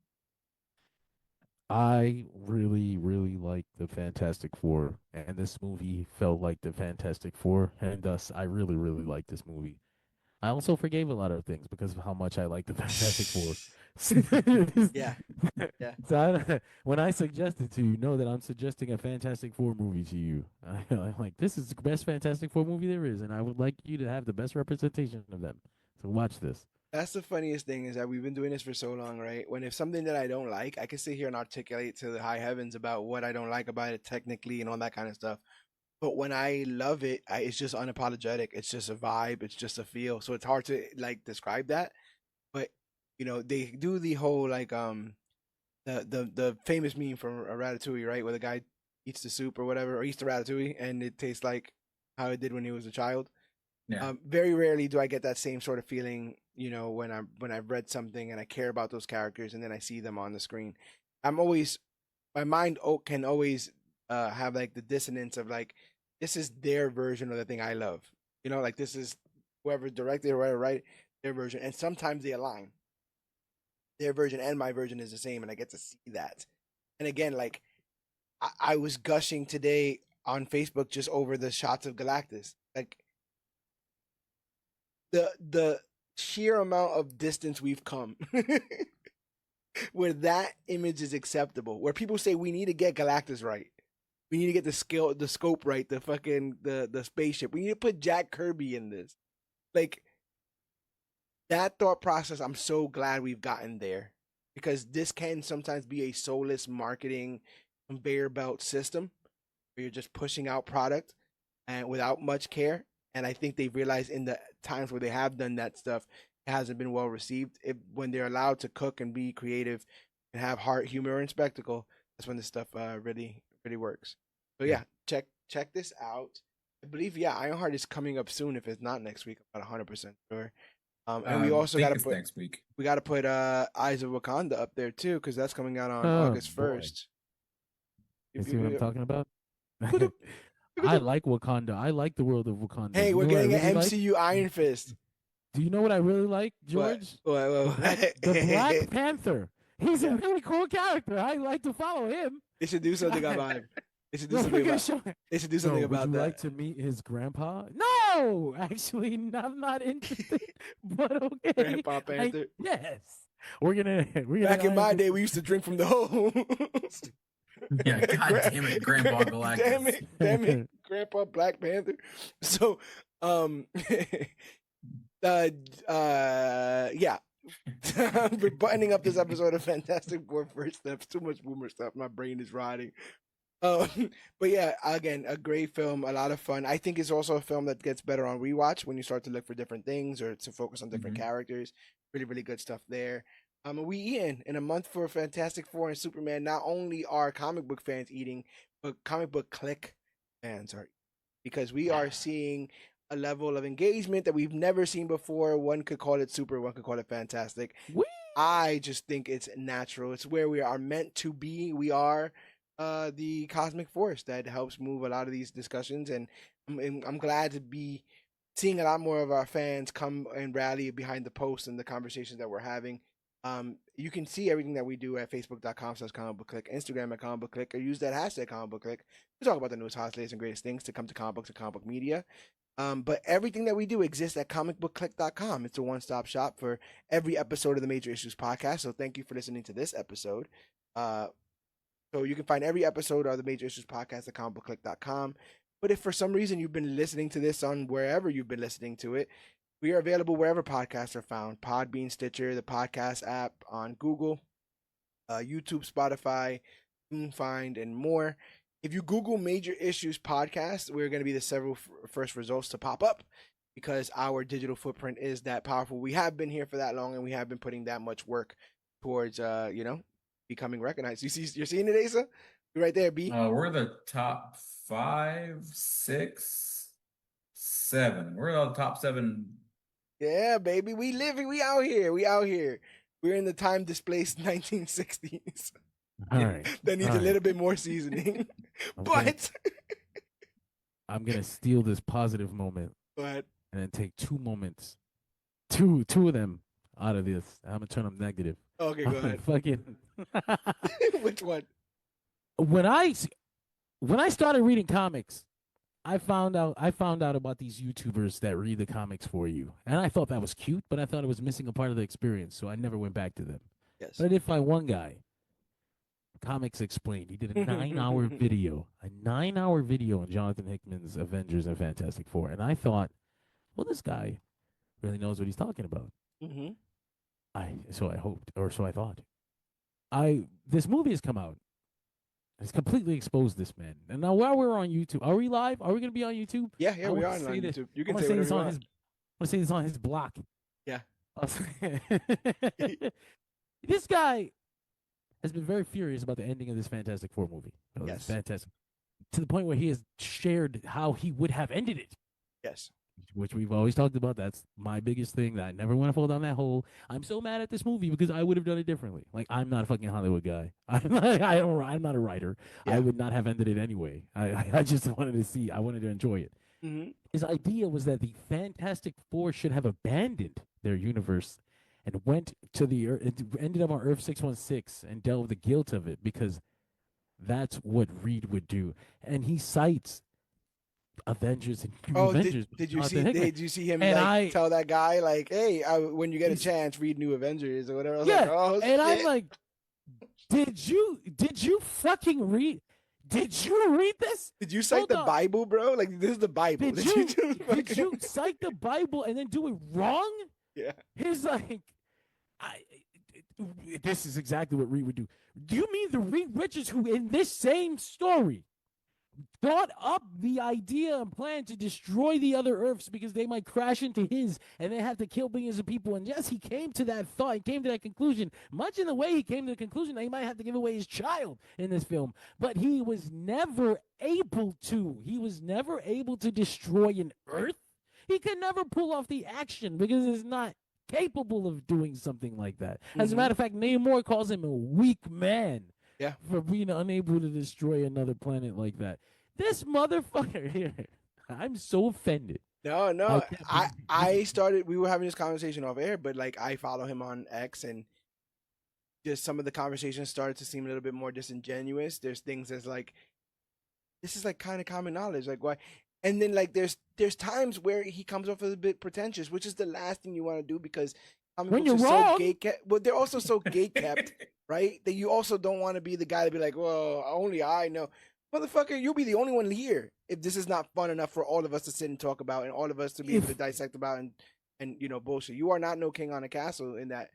Speaker 2: I really, really like the Fantastic Four, and this movie felt like the Fantastic Four, and thus I really, really like this movie. I also forgave a lot of things because of how much I like the Fantastic Four.
Speaker 1: Yeah.
Speaker 2: So when I suggested to you, know that I'm suggesting a Fantastic Four movie to you. I'm like, this is the best Fantastic Four movie there is, and I would like you to have the best representation of them. So watch this.
Speaker 1: That's the funniest thing is that we've been doing this for so long, right? When if something that I don't like, I can sit here and articulate to the high heavens about what I don't like about it technically and all that kind of stuff. But when I love it, it's just unapologetic. It's just a vibe. It's just a feel. So it's hard to like describe that. But they do the whole like the famous meme from Ratatouille, right, where the guy eats the soup or whatever, or eats the ratatouille, and it tastes like how it did when he was a child.
Speaker 3: Yeah.
Speaker 1: Very rarely do I get that same sort of feeling, when I've read something and I care about those characters, and then I see them on the screen. My mind can always have like the dissonance of like, this is their version of the thing I love. Like this is whoever directed or whatever, right? Their version. And sometimes they align. Their version and my version is the same, and I get to see that. And again, like I was gushing today on Facebook just over the shots of Galactus. Like the sheer amount of distance we've come where that image is acceptable, where people say we need to get Galactus right. We need to get the scope right, the spaceship. We need to put Jack Kirby in this. Like, that thought process, I'm so glad we've gotten there. Because this can sometimes be a soulless marketing conveyor belt system where you're just pushing out product and without much care. And I think they've realized in the times where they have done that stuff, it hasn't been well received. When they're allowed to cook and be creative and have heart, humor, and spectacle, that's when this stuff really works. So yeah, check this out. I believe Ironheart is coming up soon. If it's not next week, I'm not 100% sure. And we also got to put
Speaker 3: next week.
Speaker 1: We got to put Eyes of Wakanda up there too, because that's coming out on August 1st.
Speaker 2: You see what I'm talking about? I like Wakanda. I like the world of Wakanda.
Speaker 1: Hey, we're getting an MCU Iron Fist.
Speaker 2: Do you know what I really like, George?
Speaker 1: What?
Speaker 2: The Black Panther. He's a really cool character. I like to follow him.
Speaker 1: They should do something about him. They should do something about that.
Speaker 2: Would you like to meet his grandpa? No, actually, I'm not interested. But okay.
Speaker 1: Grandpa Panther.
Speaker 2: Yes. We're gonna
Speaker 1: Back in my day, we used to drink from the hose.
Speaker 3: Yeah, God damn it, Grandpa Galactus.
Speaker 1: Damn it, Grandpa Black Panther. So, yeah. We're buttoning up this episode of Fantastic Four First Steps. Too much boomer stuff. My brain is rotting. But yeah, again, a great film, a lot of fun. I think it's also a film that gets better on rewatch when you start to look for different things or to focus on different characters. Really, really good stuff there. And we in a month for Fantastic Four and Superman. Not only are comic book fans eating, but ComicBookClique fans are, because we are seeing a level of engagement that we've never seen before. One could call it super, one could call it fantastic. I just think it's natural. It's where we are meant to be. We are the cosmic force that helps move a lot of these discussions, and I'm glad to be seeing a lot more of our fans come and rally behind the posts and the conversations that we're having. You can see everything that we do at facebook.com/comicbookclique, Instagram at comicbookclique, or use that hashtag comicbookclique. We talk about the newest, hottest, latest, and greatest things to come to comic books and comic book media. But everything that we do exists at comicbookclique.com. It's a one-stop shop for every episode of the Major Issues podcast. So thank you for listening to this episode. So you can find every episode of the Major Issues podcast at comicbookclique.com. But if for some reason you've been listening to this on wherever you've been listening to it, we are available wherever podcasts are found. Podbean, Stitcher, the podcast app on Google, YouTube, Spotify, Find, and more. If you Google Major Issues Podcast, we're going to be the several first results to pop up because our digital footprint is that powerful. We have been here for that long, and we have been putting that much work towards, becoming recognized. You're seeing it, Asa? You're right there, B.
Speaker 3: We're the top 5, 6, 7. We're the top 7.
Speaker 1: Yeah, baby. We out here. We're in the time displaced 1960s.
Speaker 2: All right.
Speaker 1: That needs a little bit more seasoning. But
Speaker 2: I'm gonna steal this positive moment.
Speaker 1: But
Speaker 2: and then take 2 moments, two of them out of this. I'm gonna turn them negative.
Speaker 1: Okay, go ahead.
Speaker 2: Fucking.
Speaker 1: Which one?
Speaker 2: When I started reading comics, I found out about these YouTubers that read the comics for you, and I thought that was cute, but I thought it was missing a part of the experience, so I never went back to them.
Speaker 1: Yes.
Speaker 2: But I did find one guy. Comics Explained. He did a 9-hour video. A 9-hour video on Jonathan Hickman's Avengers and Fantastic Four. And I thought, well, this guy really knows what he's talking about.
Speaker 1: Mm-hmm.
Speaker 2: So I hoped, or so I thought. This movie has come out. It's completely exposed this man. And now while we're on YouTube, are we live? Are we going to be on YouTube?
Speaker 1: Yeah, we are on YouTube. You can say whatever you want.
Speaker 2: I want to say this on his block.
Speaker 1: Yeah.
Speaker 2: This guy has been very furious about the ending of this Fantastic Four movie.
Speaker 1: Yes.
Speaker 2: It's fantastic. To the point where he has shared how he would have ended it.
Speaker 1: Yes.
Speaker 2: Which we've always talked about. That's my biggest thing, that I never want to fall down that hole. I'm so mad at this movie because I would have done it differently. Like, I'm not a fucking Hollywood guy. I'm not a writer. Yeah. I would not have ended it anyway. I just wanted to see. I wanted to enjoy it.
Speaker 1: Mm-hmm.
Speaker 2: His idea was that the Fantastic Four should have abandoned their universe and went to ended up on Earth 616 and dealt with the guilt of it because that's what Reed would do. And he cites Avengers and Avengers.
Speaker 1: Did you see him tell that guy like, hey, when you get a chance, read New Avengers or whatever?
Speaker 2: I'm like, did you fucking read? Did you read this?
Speaker 1: Did you cite the Bible, bro? Like, this is the Bible.
Speaker 2: Did you cite the Bible and then do it wrong?
Speaker 1: Yeah.
Speaker 2: He's like, this is exactly what Reed would do. Do you mean the Reed Richards who, in this same story, thought up the idea and plan to destroy the other Earths because they might crash into his and they have to kill billions of people? And yes, he came to that thought, he came to that conclusion, much in the way he came to the conclusion that he might have to give away his child in this film. But he was never able to. He was never able to destroy an Earth. He could never pull off the action because he's not capable of doing something like that. As a matter of fact, Namor calls him a weak man.
Speaker 1: Yeah.
Speaker 2: For being unable to destroy another planet like that. This motherfucker here, I'm so offended.
Speaker 1: No. We were having this conversation off air, but like I follow him on X and just some of the conversations started to seem a little bit more disingenuous. There's things that's like, this is like kind of common knowledge. Like, why? And then like there's times where he comes off as a bit pretentious, which is the last thing you want to do because
Speaker 2: when you're wrong,
Speaker 1: well, they're also so gate-kept, right? That you also don't want to be the guy to be like, well, only I know. Motherfucker, you'll be the only one here if this is not fun enough for all of us to sit and talk about and all of us to be able to dissect about and bullshit. You are not no king on a castle in that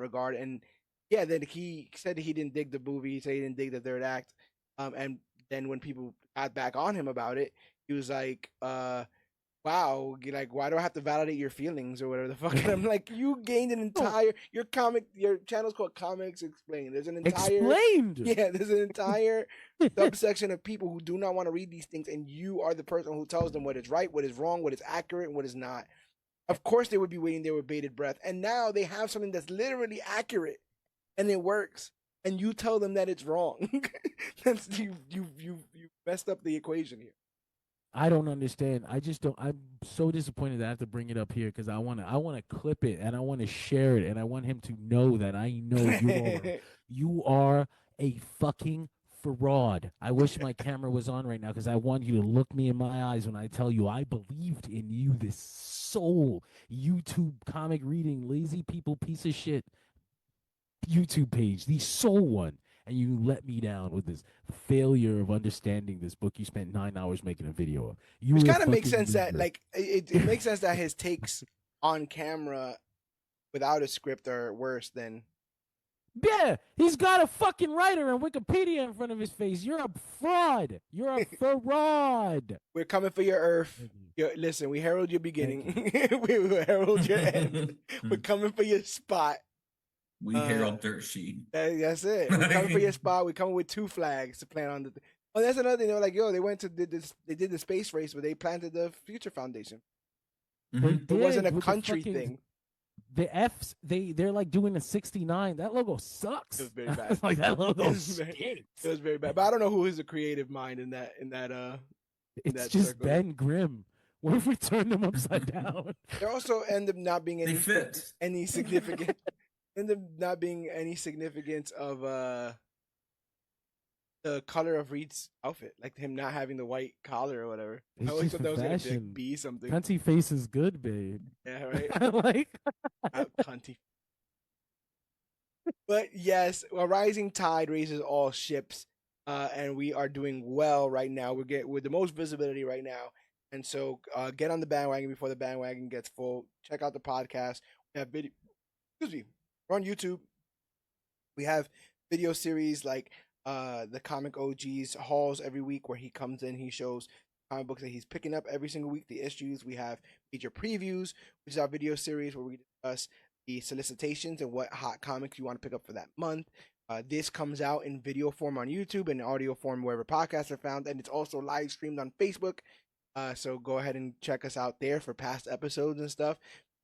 Speaker 1: regard. And yeah, then he said he didn't dig the movie. He said he didn't dig the third act. And then when people got back on him about it, he was like, wow, like, why do I have to validate your feelings or whatever the fuck? And I'm like, you gained an entire your channel's called Comics Explained. There's an entire there's an entire subsection of people who do not want to read these things, and you are the person who tells them what is right, what is wrong, what is accurate, and what is not. Of course they would be waiting there with bated breath. And now they have something that's literally accurate and it works. And you tell them that it's wrong. That's you messed up the equation here.
Speaker 2: I don't understand. I just don't. I'm so disappointed that I have to bring it up here because I wanna clip it and I want to share it and I want him to know that I know you are a fucking fraud. I wish my camera was on right now because I want you to look me in my eyes when I tell you I believed in you, this soul YouTube comic reading lazy people piece of shit YouTube page, the sole one, and you let me down with this failure of understanding this book you spent 9 hours making a video of. You
Speaker 1: Which
Speaker 2: were a
Speaker 1: kind of makes
Speaker 2: fucking
Speaker 1: sense that
Speaker 2: loser.
Speaker 1: like it makes sense that his takes on camera without a script are worse than
Speaker 2: Yeah, he's got a fucking writer and Wikipedia in front of his face. You're a fraud. You're a fraud.
Speaker 1: we're coming for your earth.
Speaker 2: Thank you.
Speaker 1: Listen, we herald your
Speaker 2: Thank
Speaker 1: beginning. We will herald your end. We're coming for your spot.
Speaker 3: We herald dirt sheet.
Speaker 1: That's it. We're coming for your spot. We're coming with 2 flags to plant on the. Oh, that's another thing. They were like, yo, they went to did this. They did the space race, but they planted the Future Foundation.
Speaker 2: They
Speaker 1: It wasn't a
Speaker 2: did with
Speaker 1: country thing.
Speaker 2: The F's, they're like doing a 69. That logo sucks.
Speaker 1: It was very bad.
Speaker 2: Like that logo
Speaker 1: It was
Speaker 2: stinks.
Speaker 1: It was very bad. But I don't know who is the creative mind in that
Speaker 2: It's
Speaker 1: that
Speaker 2: just
Speaker 1: circle.
Speaker 2: Ben Grimm. What if we turn them upside down?
Speaker 1: There also end up not being
Speaker 3: They fit.
Speaker 1: any significant end up not being any significance of the color of Reed's outfit, like him not having the white collar or whatever.
Speaker 2: It's
Speaker 1: I always
Speaker 2: just
Speaker 1: thought that
Speaker 2: for
Speaker 1: was gonna
Speaker 2: fashion.
Speaker 1: be something.
Speaker 2: Cunty face is good, babe.
Speaker 1: Yeah, right.
Speaker 2: Like
Speaker 1: Cunty. But yes, a rising tide raises all ships, and we are doing well right now. We're the most visibility right now, and so get on the bandwagon before the bandwagon gets full. Check out the podcast. We have video. Excuse me. We're on YouTube. We have video series like the Comic OGs hauls every week, where he comes in, he shows comic books that he's picking up every single week, the issues. We have major previews, which is our video series where we discuss the solicitations and what hot comics you want to pick up for that month. This comes out in video form on YouTube and audio form wherever podcasts are found, and it's also live streamed on Facebook. So go ahead and check us out there for past episodes and stuff.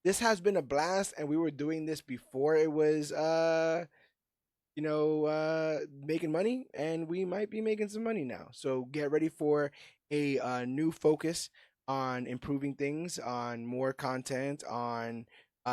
Speaker 1: This has been a blast, and we were doing this before it was making money, and we might be making some money now. So get ready for a new focus on improving things, on more content, on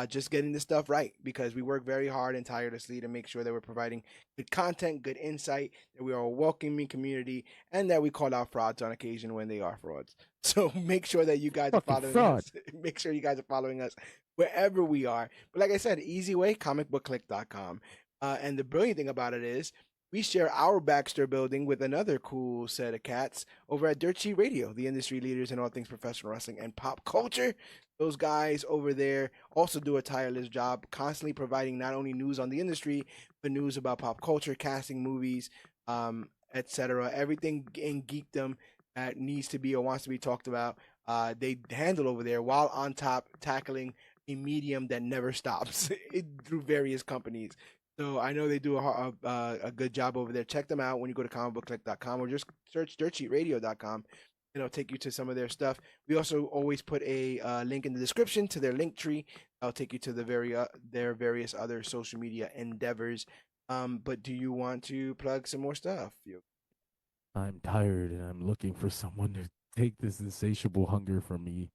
Speaker 1: just getting this stuff right, because we work very hard and tirelessly to make sure that we're providing good content, good insight, that we are a welcoming community, and that we call out frauds on occasion when they are frauds. So make sure that you guys are following us. Make sure you guys are following us wherever we are. But like I said, easy way, ComicBookClique.com. And the brilliant thing about it is we share our Baxter building with another cool set of cats over at Dirt Sheet Radio, the industry leaders in all things professional wrestling and pop culture. Those guys over there also do a tireless job, constantly providing not only news on the industry, but news about pop culture, casting, movies, etc. Everything in geekdom that needs to be or wants to be talked about, they handle over there, while on top tackling a medium that never stops through various companies. So I know they do a good job over there. Check them out when you go to comicbookclique.com or just search dirtsheetradio.com. It'll take you to some of their stuff. We also always put a link in the description to their link tree. I'll take you to their various other social media endeavors. But do you want to plug some more stuff?
Speaker 2: I'm tired and I'm looking for someone to take this insatiable hunger from me.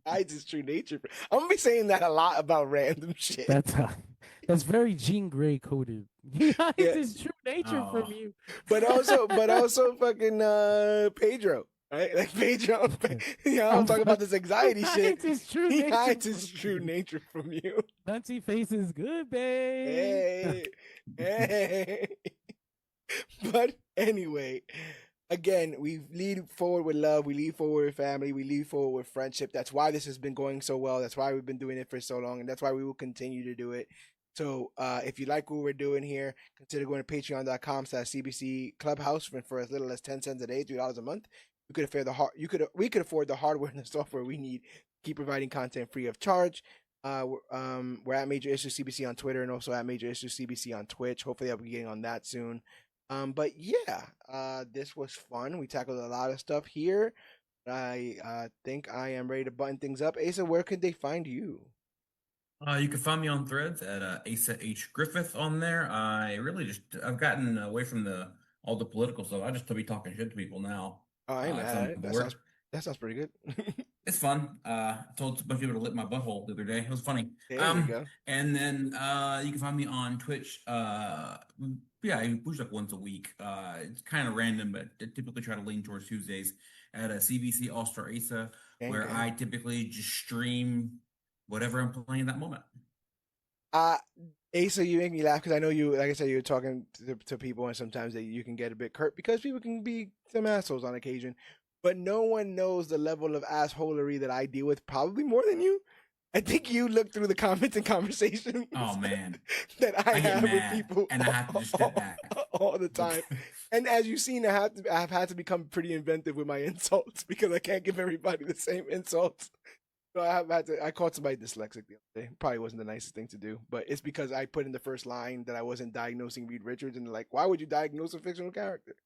Speaker 1: Hides his true nature. I'm gonna be saying that a lot about random shit.
Speaker 2: That's very Jean Grey coded. He hides his true nature from you.
Speaker 1: But also fucking Pedro. Right? Like Pedro, I'm talking about this anxiety shit. He hides his true nature from you.
Speaker 2: Nancy face is good, babe.
Speaker 1: Hey. But anyway, again, we lead forward with love. We lead forward with family. We lead forward with friendship. That's why this has been going so well. That's why we've been doing it for so long, and that's why we will continue to do it. So if you like what we're doing here, consider going to patreon.com/CBC Clubhouse for as little as 10 cents a day, $3 a month. We could afford the hardware and the software we need to keep providing content free of charge. We're at Major Issues CBC on Twitter and also at Major Issues CBC on Twitch. Hopefully I'll be getting on that soon. But yeah, this was fun. We tackled a lot of stuff here. I think I am ready to button things up. Asa, where could they find you?
Speaker 3: You can find me on Threads at Asa H. Griffith on there. I've gotten away from the all the political stuff. I just to be talking shit to people now.
Speaker 1: Oh, I ain't mad at it. That sounds pretty good.
Speaker 3: It's fun. I told a bunch of people to lick my butthole the other day. It was funny.
Speaker 1: There you go.
Speaker 3: And then you can find me on Twitch. Yeah, I push like once a week. It's kind of random, but I typically try to lean towards Tuesdays at a CBC All Star Asa, where I typically just stream whatever I'm playing in that moment.
Speaker 1: Asa, you make me laugh because I know you, like I said, you're talking to people, and sometimes you can get a bit curt because people can be some assholes on occasion. But no one knows the level of assholery that I deal with probably more than you. I think you look through the comments and conversations.
Speaker 3: Oh man,
Speaker 1: that I have with people,
Speaker 3: and I have to just step back
Speaker 1: all the time. And as you've seen, I've had to become pretty inventive with my insults because I can't give everybody the same insults. So I called somebody dyslexic the other day. Probably wasn't the nicest thing to do, but it's because I put in the first line that I wasn't diagnosing Reed Richards, and they're like, why would you diagnose a fictional character?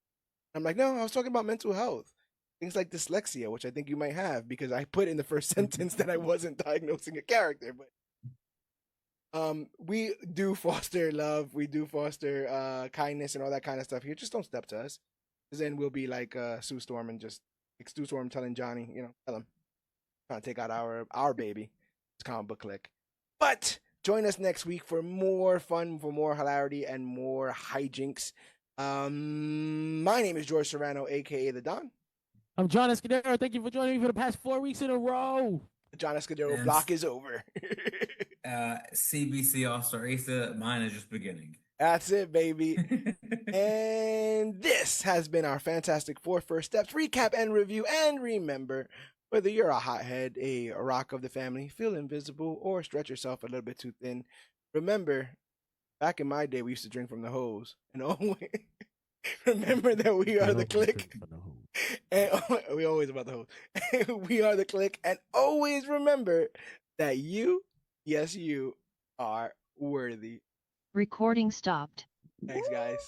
Speaker 1: I'm like, no, I was talking about mental health. Things like dyslexia, which I think you might have, because I put in the first sentence that I wasn't diagnosing a character. But we do foster love, we do foster kindness and all that kind of stuff here. Just don't step to us, because then we'll be like Sue Storm and just like Sue Storm telling Johnny, tell him, trying to take out our baby. It's ComicBookClique. But join us next week for more fun, for more hilarity, and more hijinks. My name is George Serrano, aka the Don.
Speaker 2: I'm John Escudero. Thank you for joining me for the past 4 weeks in a row.
Speaker 1: The John Escudero block is over.
Speaker 3: CBC All-Star Asa, mine is just beginning.
Speaker 1: That's it, baby. And this has been our Fantastic Four First Steps recap and review. And remember, whether you're a hothead, a rock of the family, feel invisible, or stretch yourself a little bit too thin, remember, back in my day, we used to drink from the hose. And always remember that we are the clique. And we always about the hose. We are the clique. And always remember that you, yes, you are worthy.
Speaker 4: Recording stopped.
Speaker 1: Thanks, guys.